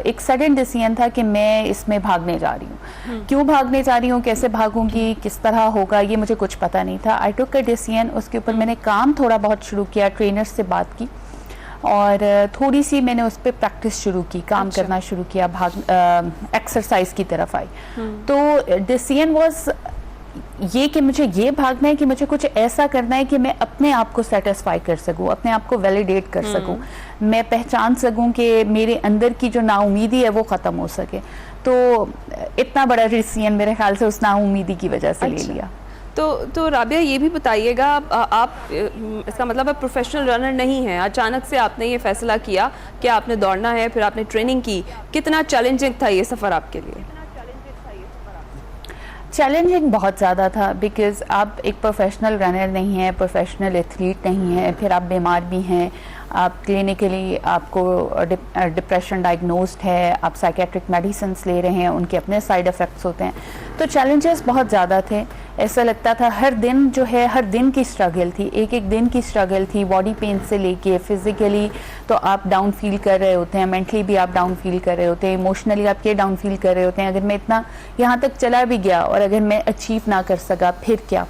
एक सडन डिसीजन था कि मैं इसमें भागने जा रही हूँ। क्यों भागने जा रही हूँ, कैसे भागूंगी, किस तरह होगा, ये मुझे कुछ पता नहीं था। आई टुक अ डिसीजन। उसके ऊपर मैंने काम थोड़ा बहुत शुरू किया, ट्रेनर से बात की और थोड़ी सी मैंने उस पर प्रैक्टिस शुरू की, काम करना शुरू किया, एक्सरसाइज की तरफ आई। तो डिसीजन वाज ये कि मुझे ये भागना है कि मुझे कुछ ऐसा करना है कि मैं अपने आप को सेटिस्फाई कर सकूं, अपने आप को वैलिडेट कर सकूं, मैं पहचान सकूं कि मेरे अंदर की जो नाउमीदी है वो ख़त्म हो सके। तो इतना बड़ा डिसीजन मेरे ख्याल से उस नाउमीदी की वजह से ले लिया। तो राबिया ये भी बताइएगा, आप इसका मतलब है प्रोफेशनल रनर नहीं हैं, अचानक से आपने ये फैसला किया कि आपने दौड़ना है, फिर आपने ट्रेनिंग की। कितना चैलेंजिंग था ये सफ़र आपके लिए? चैलेंजिंग बहुत ज़्यादा था, बिकॉज़ आप एक प्रोफेशनल रनर नहीं हैं, प्रोफेशनल एथलीट नहीं हैं, फिर आप बीमार भी हैं, आप क्लिनिकली आपको डिप्रेशन डायग्नोस्ड है, आप साइकेट्रिक मेडिसिन्स ले रहे हैं, उनके अपने साइड इफ़ेक्ट्स होते हैं, तो चैलेंजेस बहुत ज़्यादा थे। ऐसा लगता था हर दिन जो है, हर दिन की स्ट्रगल थी, एक एक दिन की स्ट्रगल थी, बॉडी पेन से लेके फिज़िकली तो आप डाउन फील कर रहे होते हैं, मेंटली भी आप डाउन फील कर रहे होते हैं, इमोशनली आप ये डाउन फील कर रहे होते हैं, अगर मैं इतना यहाँ तक चला भी गया और अगर मैं अचीव ना कर सका फिर क्या।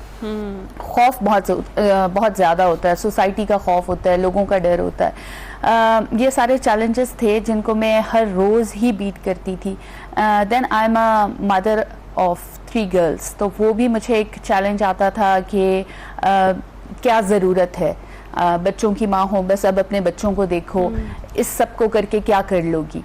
खौफ बहुत ज़्यादा होता है, सोसाइटी का खौफ होता है, लोगों का डर होता है। ये सारे चैलेंजेस थे जिनको मैं हर रोज़ ही बीट करती थी। Then I am a mother of 3 girls, तो वो भी मुझे एक चैलेंज आता था कि क्या ज़रूरत है, बच्चों की माँ हो, बस अब अपने बच्चों को देखो, इस सब को करके क्या कर लोगी।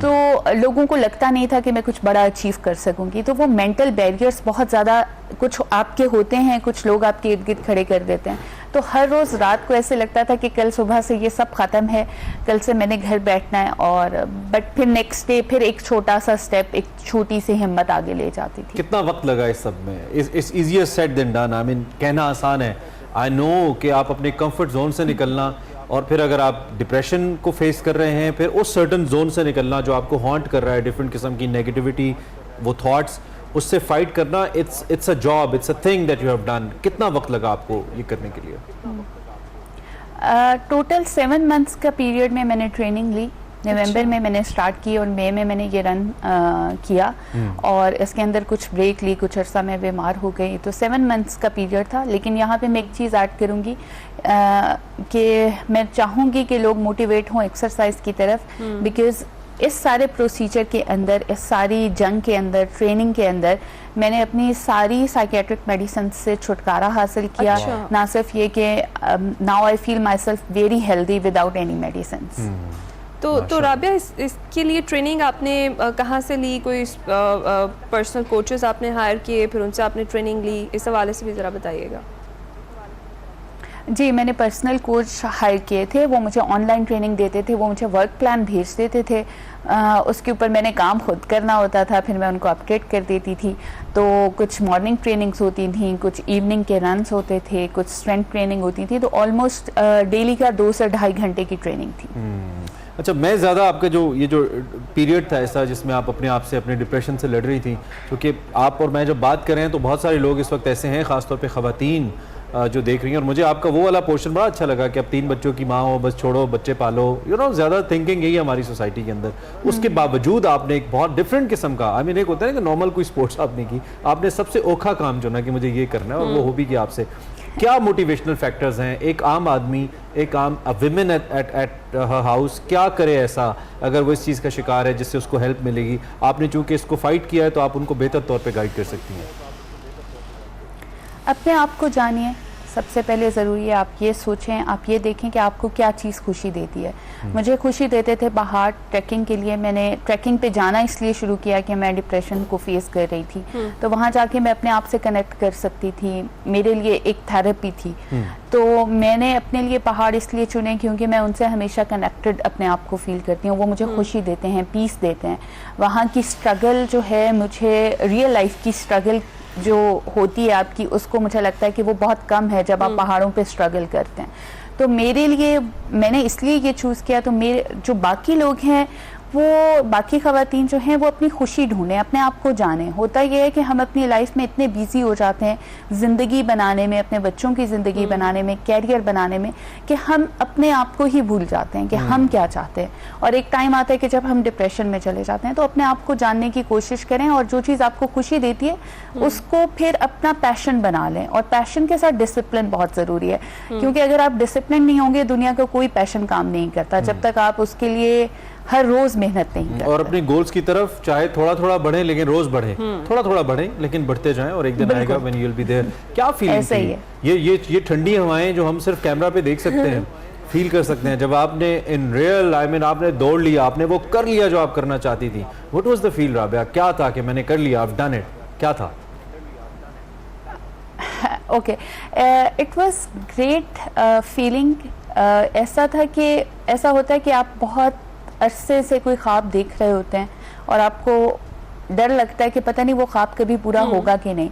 तो लोगों को लगता नहीं था कि मैं कुछ बड़ा अचीव कर सकूंगी, तो वो मेंटल बैरियर्स बहुत ज़्यादा कुछ आपके होते हैं, कुछ लोग आपके इर्द गिर्द खड़े कर देते हैं। तो हर रोज़ रात को ऐसे लगता था कि कल सुबह से ये सब ख़त्म है, कल से मैंने घर बैठना है, और बट फिर नेक्स्ट डे फिर एक छोटा सा स्टेप, एक छोटी सी हिम्मत आगे ले जाती थी। कितना वक्त लगा इस सब में? Is easier said than done. I mean कहना आसान है, आई नो कि आप अपने कंफर्ट जोन से निकलना, और फिर अगर आप डिप्रेशन को फेस कर रहे हैं, फिर उस सर्टन जोन से निकलना जो आपको हॉन्ट कर रहा है, डिफरेंट किस्म की नेगेटिविटी, वो थॉट्स, उससे फाइट करना, it's a job, it's a thing that you have done. कितना वक्त लगा आपको ये करने के लिए? टोटल 7 मंथ्स का पीरियड में मैंने ट्रेनिंग ली। नवंबर में मैंने स्टार्ट की और मई में मैंने ये रन किया, और इसके अंदर कुछ ब्रेक ली, कुछ अर्सा में बीमार हो गई, तो 7 मंथ्स का पीरियड था। लेकिन यहाँ पे मैं एक चीज़ ऐड करूँगी कि मैं चाहूँगी कि लोग मोटिवेट हों एक्सरसाइज की तरफ, बिकॉज़ इस सारे प्रोसीजर के अंदर, इस सारी जंग के अंदर, ट्रेनिंग के अंदर मैंने अपनी सारी साइकेट्रिक मेडिसिन से छुटकारा हासिल किया। ना सिर्फ ये कि now I feel my self very healthy without any medicine. तो राबिया, इसके लिए ट्रेनिंग आपने कहाँ से ली? कोई पर्सनल कोचेस आपने हायर किए, फिर उनसे आपने ट्रेनिंग ली? इस हवाले से भी ज़रा बताइएगा। जी, मैंने पर्सनल कोच हायर किए थे, वो मुझे ऑनलाइन ट्रेनिंग देते थे, वो मुझे वर्क प्लान भेज देते थे, उसके ऊपर मैंने काम खुद करना होता था, फिर मैं उनको अपडेट कर देती थी। तो कुछ मॉर्निंग ट्रेनिंग्स होती थी, कुछ इवनिंग के रन्स होते थे, कुछ स्ट्रेंथ ट्रेनिंग होती थी, तो ऑलमोस्ट डेली का 2 से ढाई घंटे की ट्रेनिंग थी। अच्छा, मैं ज़्यादा आपका जो पीरियड था ऐसा जिसमें आप अपने आप से, अपने डिप्रेशन से लड़ रही थी, क्योंकि आप और मैं जब बात कर रहे हैं तो बहुत सारे लोग इस वक्त ऐसे हैं, ख़ासतौर पे ख़वातीन जो देख रही हैं, और मुझे आपका वो वाला पोर्शन बड़ा अच्छा लगा कि अब 3 बच्चों की माँ हो, बस छोड़ो, बच्चे पालो, ज़्यादा थिंकिंग यही है हमारी सोसाइटी के अंदर। उसके बावजूद आपने एक बहुत डिफरेंट किस्म का, आई मीन एक होता है ना कि नॉर्मल कोई स्पोर्ट्स आपने की, आपने सबसे औखा काम चुना कि मुझे ये करना है, और वो हो भी गया आपसे। क्या मोटिवेशनल फैक्टर्स हैं? एक आम आदमी, एक आम विमेन एट हाउस क्या करे ऐसा अगर वो इस चीज़ का शिकार है जिससे उसको हेल्प मिलेगी? आपने चूंकि इसको फाइट किया है तो आप उनको बेहतर तौर पे गाइड कर सकती हैं। अपने आप को जानिए, सबसे पहले ज़रूरी है आप ये सोचें, आप ये देखें कि आपको क्या चीज़ खुशी देती है। मुझे खुशी देते थे पहाड़, ट्रैकिंग के लिए मैंने ट्रैकिंग पे जाना इसलिए शुरू किया कि मैं डिप्रेशन को फेस कर रही थी, तो वहाँ जाके मैं अपने आप से कनेक्ट कर सकती थी, मेरे लिए एक थेरेपी थी। तो मैंने अपने लिए पहाड़ इसलिए चुने क्योंकि मैं उनसे हमेशा कनेक्टेड अपने आप को फील करती हूँ, वो मुझे खुशी देते हैं, पीस देते हैं। वहाँ की स्ट्रगल जो है, मुझे रियल लाइफ की स्ट्रगल जो होती है आपकी, उसको मुझे लगता है कि वो बहुत कम है जब आप पहाड़ों पे स्ट्रगल करते हैं। तो मेरे लिए, मैंने इसलिए ये चूज़ किया। तो मेरे जो बाकी लोग हैं, वो बाकी ख़वातीन जो हैं, वो अपनी खुशी ढूंढें, अपने आप को जानें। होता यह है कि हम अपनी लाइफ में इतने बिजी हो जाते हैं ज़िंदगी बनाने में, अपने बच्चों की ज़िंदगी बनाने में, कैरियर बनाने में, कि हम अपने आप को ही भूल जाते हैं कि हम क्या चाहते हैं। और एक टाइम आता है कि जब हम डिप्रेशन में चले जाते हैं। तो अपने आप को जानने की कोशिश करें, और जो चीज़ आपको खुशी देती है उसको फिर अपना पैशन बना लें। और पैशन के साथ डिसिप्लिन बहुत ज़रूरी है, क्योंकि अगर आप डिसिप्लिन नहीं होंगे, दुनिया का कोई पैशन काम नहीं करता जब तक आप उसके लिए हर रोज मेहनत नहीं करते। और अपने गोल्स की तरफ चाहे थोड़ा थोड़ा बढ़े, लेकिन रोज बढ़े, थोड़ा थोड़ा बढ़े लेकिन बढ़ते जाएं, और एक दिन आएगा when you will be there. क्या फीलिंग थी? ये ठंडी हवाएं जो हम सिर्फ कैमरा पे देख सकते हैं, फील कर सकते हैं, जब आपने इन रियल, आई मीन आपने दौड़ लिया, आपने वो कर लिया जो आप करना चाहती थी, what was the feel Rabia? क्या था कि मैंने कर लिया, आई हैव डन इट? क्या था? Okay, it was great feeling. ऐसा था कि ऐसा होता है कि आप बहुत अरसे से कोई ख्वाब देख रहे होते हैं और आपको डर लगता है कि पता नहीं वो ख्वाब कभी पूरा होगा कि नहीं।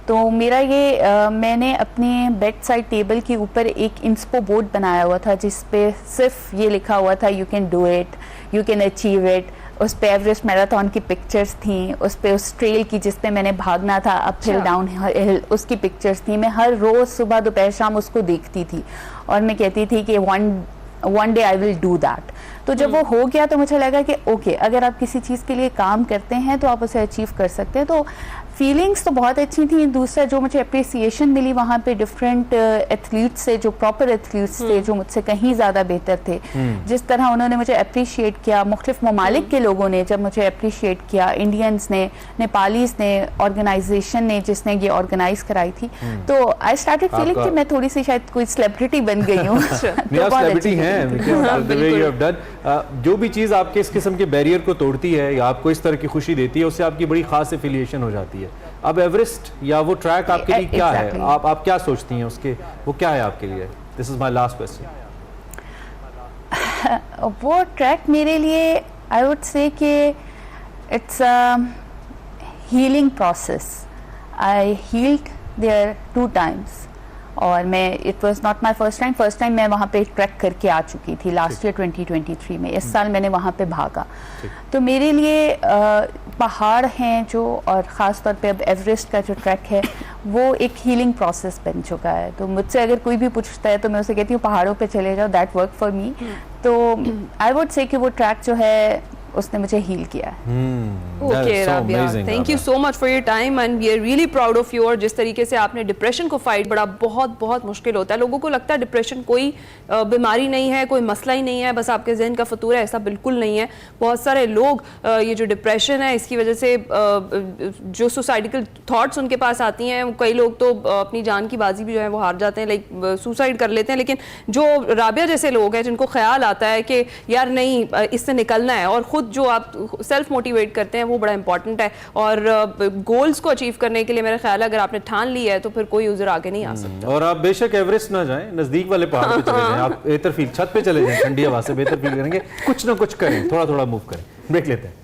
तो मेरा ये मैंने अपने बेड साइड टेबल के ऊपर एक इंस्पो बोर्ड बनाया हुआ था जिस पे सिर्फ ये लिखा हुआ था you can do it, you can achieve it. उस पे एवरेस्ट मैराथन की पिक्चर्स थी, उस पे उस ट्रेल की जिस पे मैंने भागना था अप हिल डाउन हिल, उसकी पिक्चर्स थी। मैं हर रोज़ सुबह दोपहर शाम उसको देखती थी और मैं कहती थी कि one day I will do that. तो जब वो हो गया तो मुझे लगा कि ओके, अगर आप किसी चीज़ के लिए काम करते हैं तो आप उसे अचीव कर सकते हैं। तो फीलिंग्स तो बहुत अच्छी थी। दूसरा जो मुझे अप्रिसिएशन मिली वहाँ पे डिफरेंट एथलीट्स से, जो प्रॉपर एथलीट्स थे, जो मुझसे कहीं ज़्यादा बेहतर थे, जिस तरह उन्होंने मुझे अप्रिशिएट किया, मुख्तलिफ ममालिक के लोगों ने जब मुझे अप्रिशिएट किया, इंडियंस ने, नेपालीज ने, ऑर्गेनाइजेशन ने जिसने ये ऑर्गेनाइज कराई थी, तो आई स्टार्टेड फीलिंग कि मैं थोड़ी सी शायद कोई सेलिब्रिटी बन गई हूँ। सेलिब्रिटी हैं। जो भी चीज़ आपके इस किस्म के बैरियर को तोड़ती है या आपको इस तरह की खुशी देती है, उससे आपकी बड़ी खास एफिलिएशन हो जाती है। अब एवरेस्ट या वो ट्रैक आपके लिए क्या है? आप क्या सोचती हैं उसके, वो क्या है आपके लिए? This is my last question. वो ट्रैक मेरे लिए आई वुड से कि it's a healing process. I healed there 2 times और मैं it was not my first time मैं वहाँ पे ट्रैक करके आ चुकी थी लास्ट ईयर 2023 में। इस साल मैंने वहाँ पे भागा। तो मेरे लिए पहाड़ हैं जो, और ख़ास तौर पे अब एवरेस्ट का जो ट्रैक है वो एक हीलिंग प्रोसेस बन चुका है। तो मुझसे अगर कोई भी पूछता है तो मैं उसे कहती हूँ पहाड़ों पे चले जाओ, दैट वर्क फॉर मी। तो आई वुड से कि वो ट्रैक जो है उसने मुझे हील किया है। Okay Rabia, thank you so much for your time and we are really proud of you. और जिस तरीके से आपने डिप्रेशन को फाइट, बड़ा बहुत मुश्किल होता है। लोगों को लगता है डिप्रेशन कोई बीमारी नहीं है, कोई मसला ही नहीं है, बस आपके जहन का फतूर है। ऐसा बिल्कुल नहीं है। बहुत सारे लोग ये जो डिप्रेशन है इसकी वजह से जो सुसाइडिकल थॉट्स उनके पास आती हैं, कई लोग तो अपनी जान की बाजी भी जो है वो हार जाते हैं, लाइक सुसाइड कर लेते हैं। लेकिन जो राबिया जैसे लोग हैं जिनको ख्याल आता है कि यार नहीं इससे निकलना है, और जो आप सेल्फ मोटिवेट करते हैं वो बड़ा इंपॉर्टेंट है। और गोल्स को अचीव करने के लिए मेरा ख्याल है अगर आपने ठान लिया है तो फिर कोई उधर आगे नहीं आ सकता। और आप बेशक एवरेस्ट ना जाएं, नजदीक वाले पहाड़ पे चले जाएं, आप बेहतर फील, छत पे चले जाएं, ठंडी हवा से बेहतर फील करेंगे। कुछ ना कुछ करें, थोड़ा मूव करें। ब्रेक लेते हैं।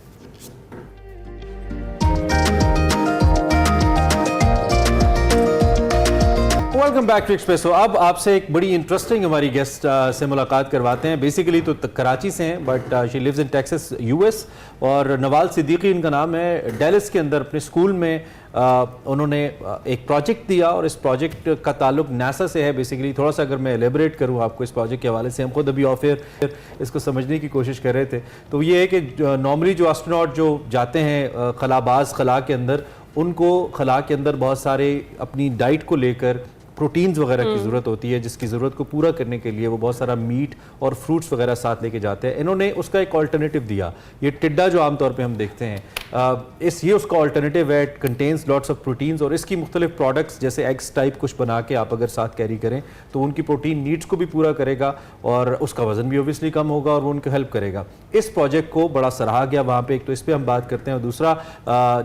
Welcome back to Expresso. अब आपसे एक बड़ी इंटरेस्टिंग हमारी गेस्ट से मुलाकात करवाते हैं। बेसिकली तो कराची से हैं but she lives in Texas US. और नवाल सिद्दीकी इनका नाम है। डेलस के अंदर अपने स्कूल में उन्होंने एक प्रोजेक्ट दिया और इस प्रोजेक्ट का ताल्लुक नासा से है। बेसिकली थोड़ा सा अगर मैं एलेबरेट करूँ आपको इस प्रोजेक्ट के हवाले से, हम खुद अभी ऑफ एयर इसको समझने की कोशिश कर रहे थे। तो ये है कि नॉर्मली जो एस्ट्रोनॉट जो जाते हैं खलाबाज खला के अंदर, उनको खला के अंदर बहुत सारे अपनी डाइट को लेकर प्रोटीन्स वगैरह की ज़रूरत होती है, जिसकी ज़रूरत को पूरा करने के लिए वो बहुत सारा मीट और फ्रूट्स वगैरह साथ लेके जाते हैं। इन्होंने उसका एक ऑल्टरनेटिव दिया। ये टिड्डा जो आमतौर पे हम देखते हैं, ये उसका ऑल्टरनेटिव है। It contains lots of proteins और इसकी मुख्तलिफ प्रोडक्ट्स जैसे एग्स टाइप कुछ बना के आप अगर साथ कैरी करें तो उनकी प्रोटीन नीड्स को भी पूरा करेगा और उसका वजन भी ओबियसली कम होगा और वो उनको हेल्प करेगा। इस प्रोजेक्ट को बड़ा सराहा गया वहाँ पे। एक तो इस पर हम बात करते हैं और दूसरा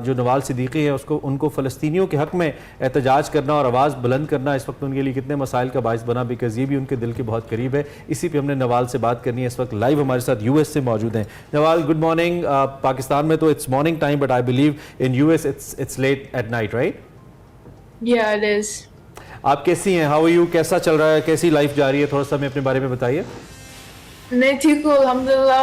जो नवाल सिद्दीकी है उनको फ़लस्तीनियों के हक़ में एहतजाज करना और आवाज़ बुलंद करना इस वक्त उनके लिए कितने मसाइल का बायस बना, बिकॉज ये भी उनके दिल के बहुत करीब है। इसी पे हमने नवाल से बात करनी है। इस वक्त लाइव हमारे साथ यूएस से मौजूद हैं। Nawal, good morning. पाकिस्तान में तो it's morning time but I believe in US it's late at night, right? Yeah, it is. आप कैसी हैं? How are you? कैसा चल रहा है? कैसी लाइफ जा रही है? थोड़ा सा हमें अपने बारे में बताइए। मैं ठीक हूँ, अल्हम्दुलिल्लाह.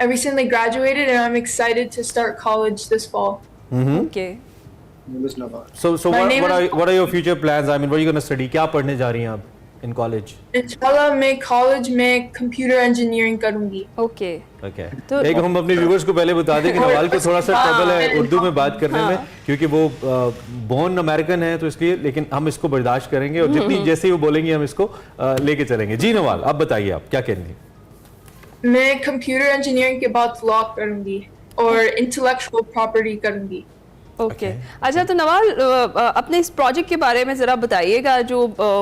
I recently graduated and I'm excited to start college this fall. Okay. So what are your future plans? I mean, what are you going to study? क्या पढ़ने जा रही हैं आप in college? इंशाल्लाह मैं कॉलेज में कंप्यूटर इंजीनियरिंग करूँगी. Okay. Okay. तो एक हम अपने व्यूअर्स को पहले बता दें कि नवाल को थोड़ा सा ट्रबल है उर्दू में बात करने में, क्योंकि वो बोर्न अमेरिकन है तो इसलिए, लेकिन हम इसको बर्दाश्त करेंगे और जितनी जैसे वो बोलेंगे हम इसको लेके चलेंगे। जी नवाल, आप बताइए आप क्या कहेंगे? मैं कंप्यूटर इंजीनियरिंग के बाद लॉ करूँगी और इंटेलेक्चुअल प्रॉपर्टी करूँगी. ओके अच्छा, तो नवाल अपने इस प्रोजेक्ट के बारे में ज़रा बताइएगा। जो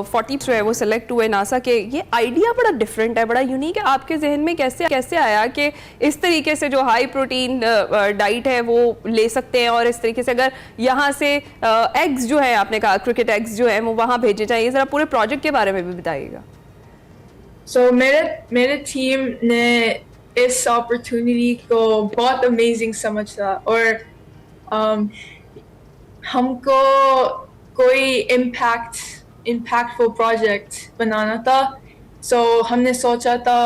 40 जो है वो सिलेक्ट हुए नासा के, ये आइडिया बड़ा डिफरेंट है, बड़ा यूनिक है। आपके जहन में कैसे आया कि इस तरीके से जो हाई प्रोटीन डाइट है वो ले सकते हैं और इस तरीके से अगर यहाँ से एग्स जो है, आपने कहा क्रिकेट एग्स जो है वो वहाँ भेजे जाएंगे, ज़रा पूरे प्रोजेक्ट के बारे में भी बताइएगा। So मेरे टीम ने इस अपॉर्चुनिटी को बहुत अमेजिंग समझा और हमको कोई इम्पैक्टफुल प्रोजेक्ट बनाना था, so हमने सोचा था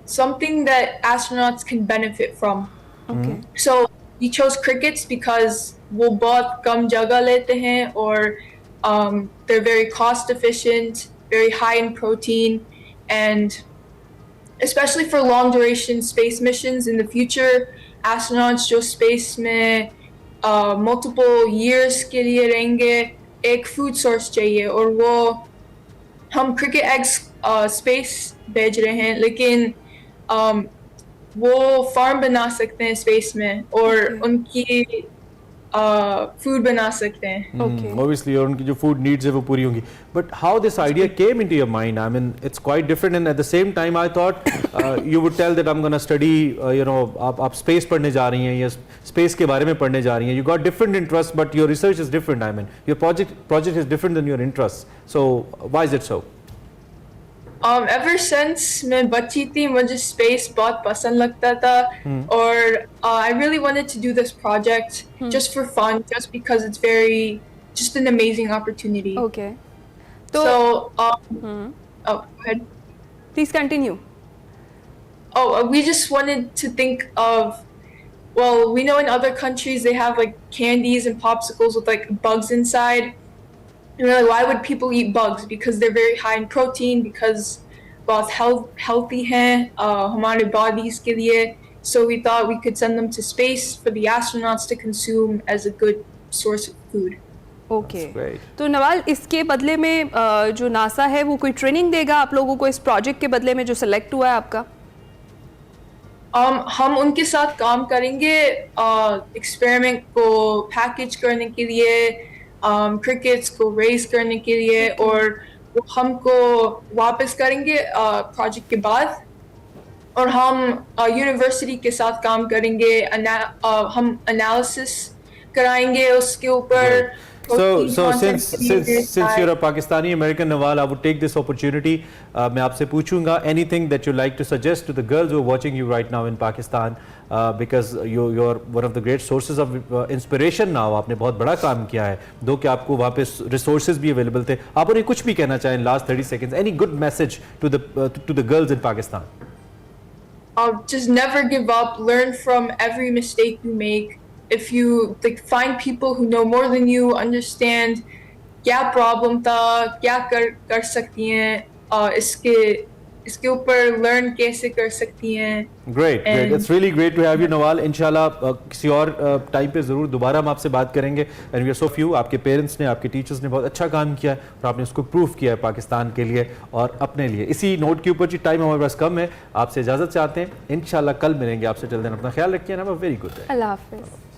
something that astronauts can benefit from. Okay. So we chose crickets because वो बहुत कम जगह लेते हैं और they're very cost efficient, very high in protein, and especially for long duration space missions in the future, astronauts जो space में multiple years के लिए रहेंगे, एक food source चाहिए और वो हम cricket eggs space भेज रहे हैं, लेकिन वो farm बना सकते हैं space में और उनकी food बना सकते हैं. Okay. Obviously, और उनकी जो food needs है वो पूरी होंगी. But how this idea came into your mind? I mean, it's quite different. And at the same time, I thought you would tell that I'm going to study, आप space पढ़ने जा रही हैं या space के बारे में पढ़ने जा रही हैं. You got different interests, but your research is different. I mean, your project is different than your interests. So why is it so? Ever since मैं बच्ची थी मुझे space बहुत पसंद लगता था और I really wanted to do this project just for fun, just because it's just an amazing opportunity. Okay. So, oh, go ahead. Please continue. Oh, we just wanted to think of, well, we know in other countries they have like candies and popsicles with like bugs inside. And we're like, why would people eat bugs? Because they're very high in protein, because बहुत healthy हैं हमारे bodies के लिए. So we thought we could send them to space for the astronauts to consume as a good source of food. Okay तो नवाल, इसके बदले में जो नासा है वो कोई ट्रेनिंग देगा आप लोगों को इस प्रोजेक्ट के बदले में जो सिलेक्ट हुआ है आपका? हम उनके साथ काम करेंगे एक्सपेरिमेंट को पैकेज करने के लिए, क्रिकेट्स को रेज करने के लिए, और वो हमको वापस करेंगे प्रोजेक्ट के बाद, और हम यूनिवर्सिटी के साथ काम करेंगे, हम एनालिसिस कराएंगे उसके ऊपर. So since you're a Pakistani American, Nawal, I would take this opportunity. मैं आपसे पूछूंगा anything that you like to suggest to the girls who are watching you right now in Pakistan, because you're one of the great sources of inspiration now. आपने बहुत बड़ा काम किया है, दो कि आपको वहाँ पे resources भी available थे. आप उन्हें कुछ भी कहना चाहें last 30 seconds. Any good message to the girls in Pakistan? Just never give up. Learn from every mistake you make. If you find people who know more than you, understand क्या problem था, क्या कर सकती हैं, इसके ऊपर learn कैसे कर सकती हैं. Great. It's really great to have you, Nawal. इंशाल्लाह किसी और टाइम पे ज़रूर दोबारा हम आपसे बात करेंगे. And we are so few. आपके पेरेंट्स ने, आपके टीचर्स ने बहुत अच्छा काम किया है और आपने उसको प्रूव किया है पाकिस्तान के लिए और अपने लिए. इसी नोट के ऊपर जी टाइम हमारे पास कम है, आपसे इजाज़त चाहते हैं. इंशाल्लाह कल मिलेंगे आपसे. टिल देन अपना ख्याल रखिए. Have a very good day. अल्लाह हाफिज़.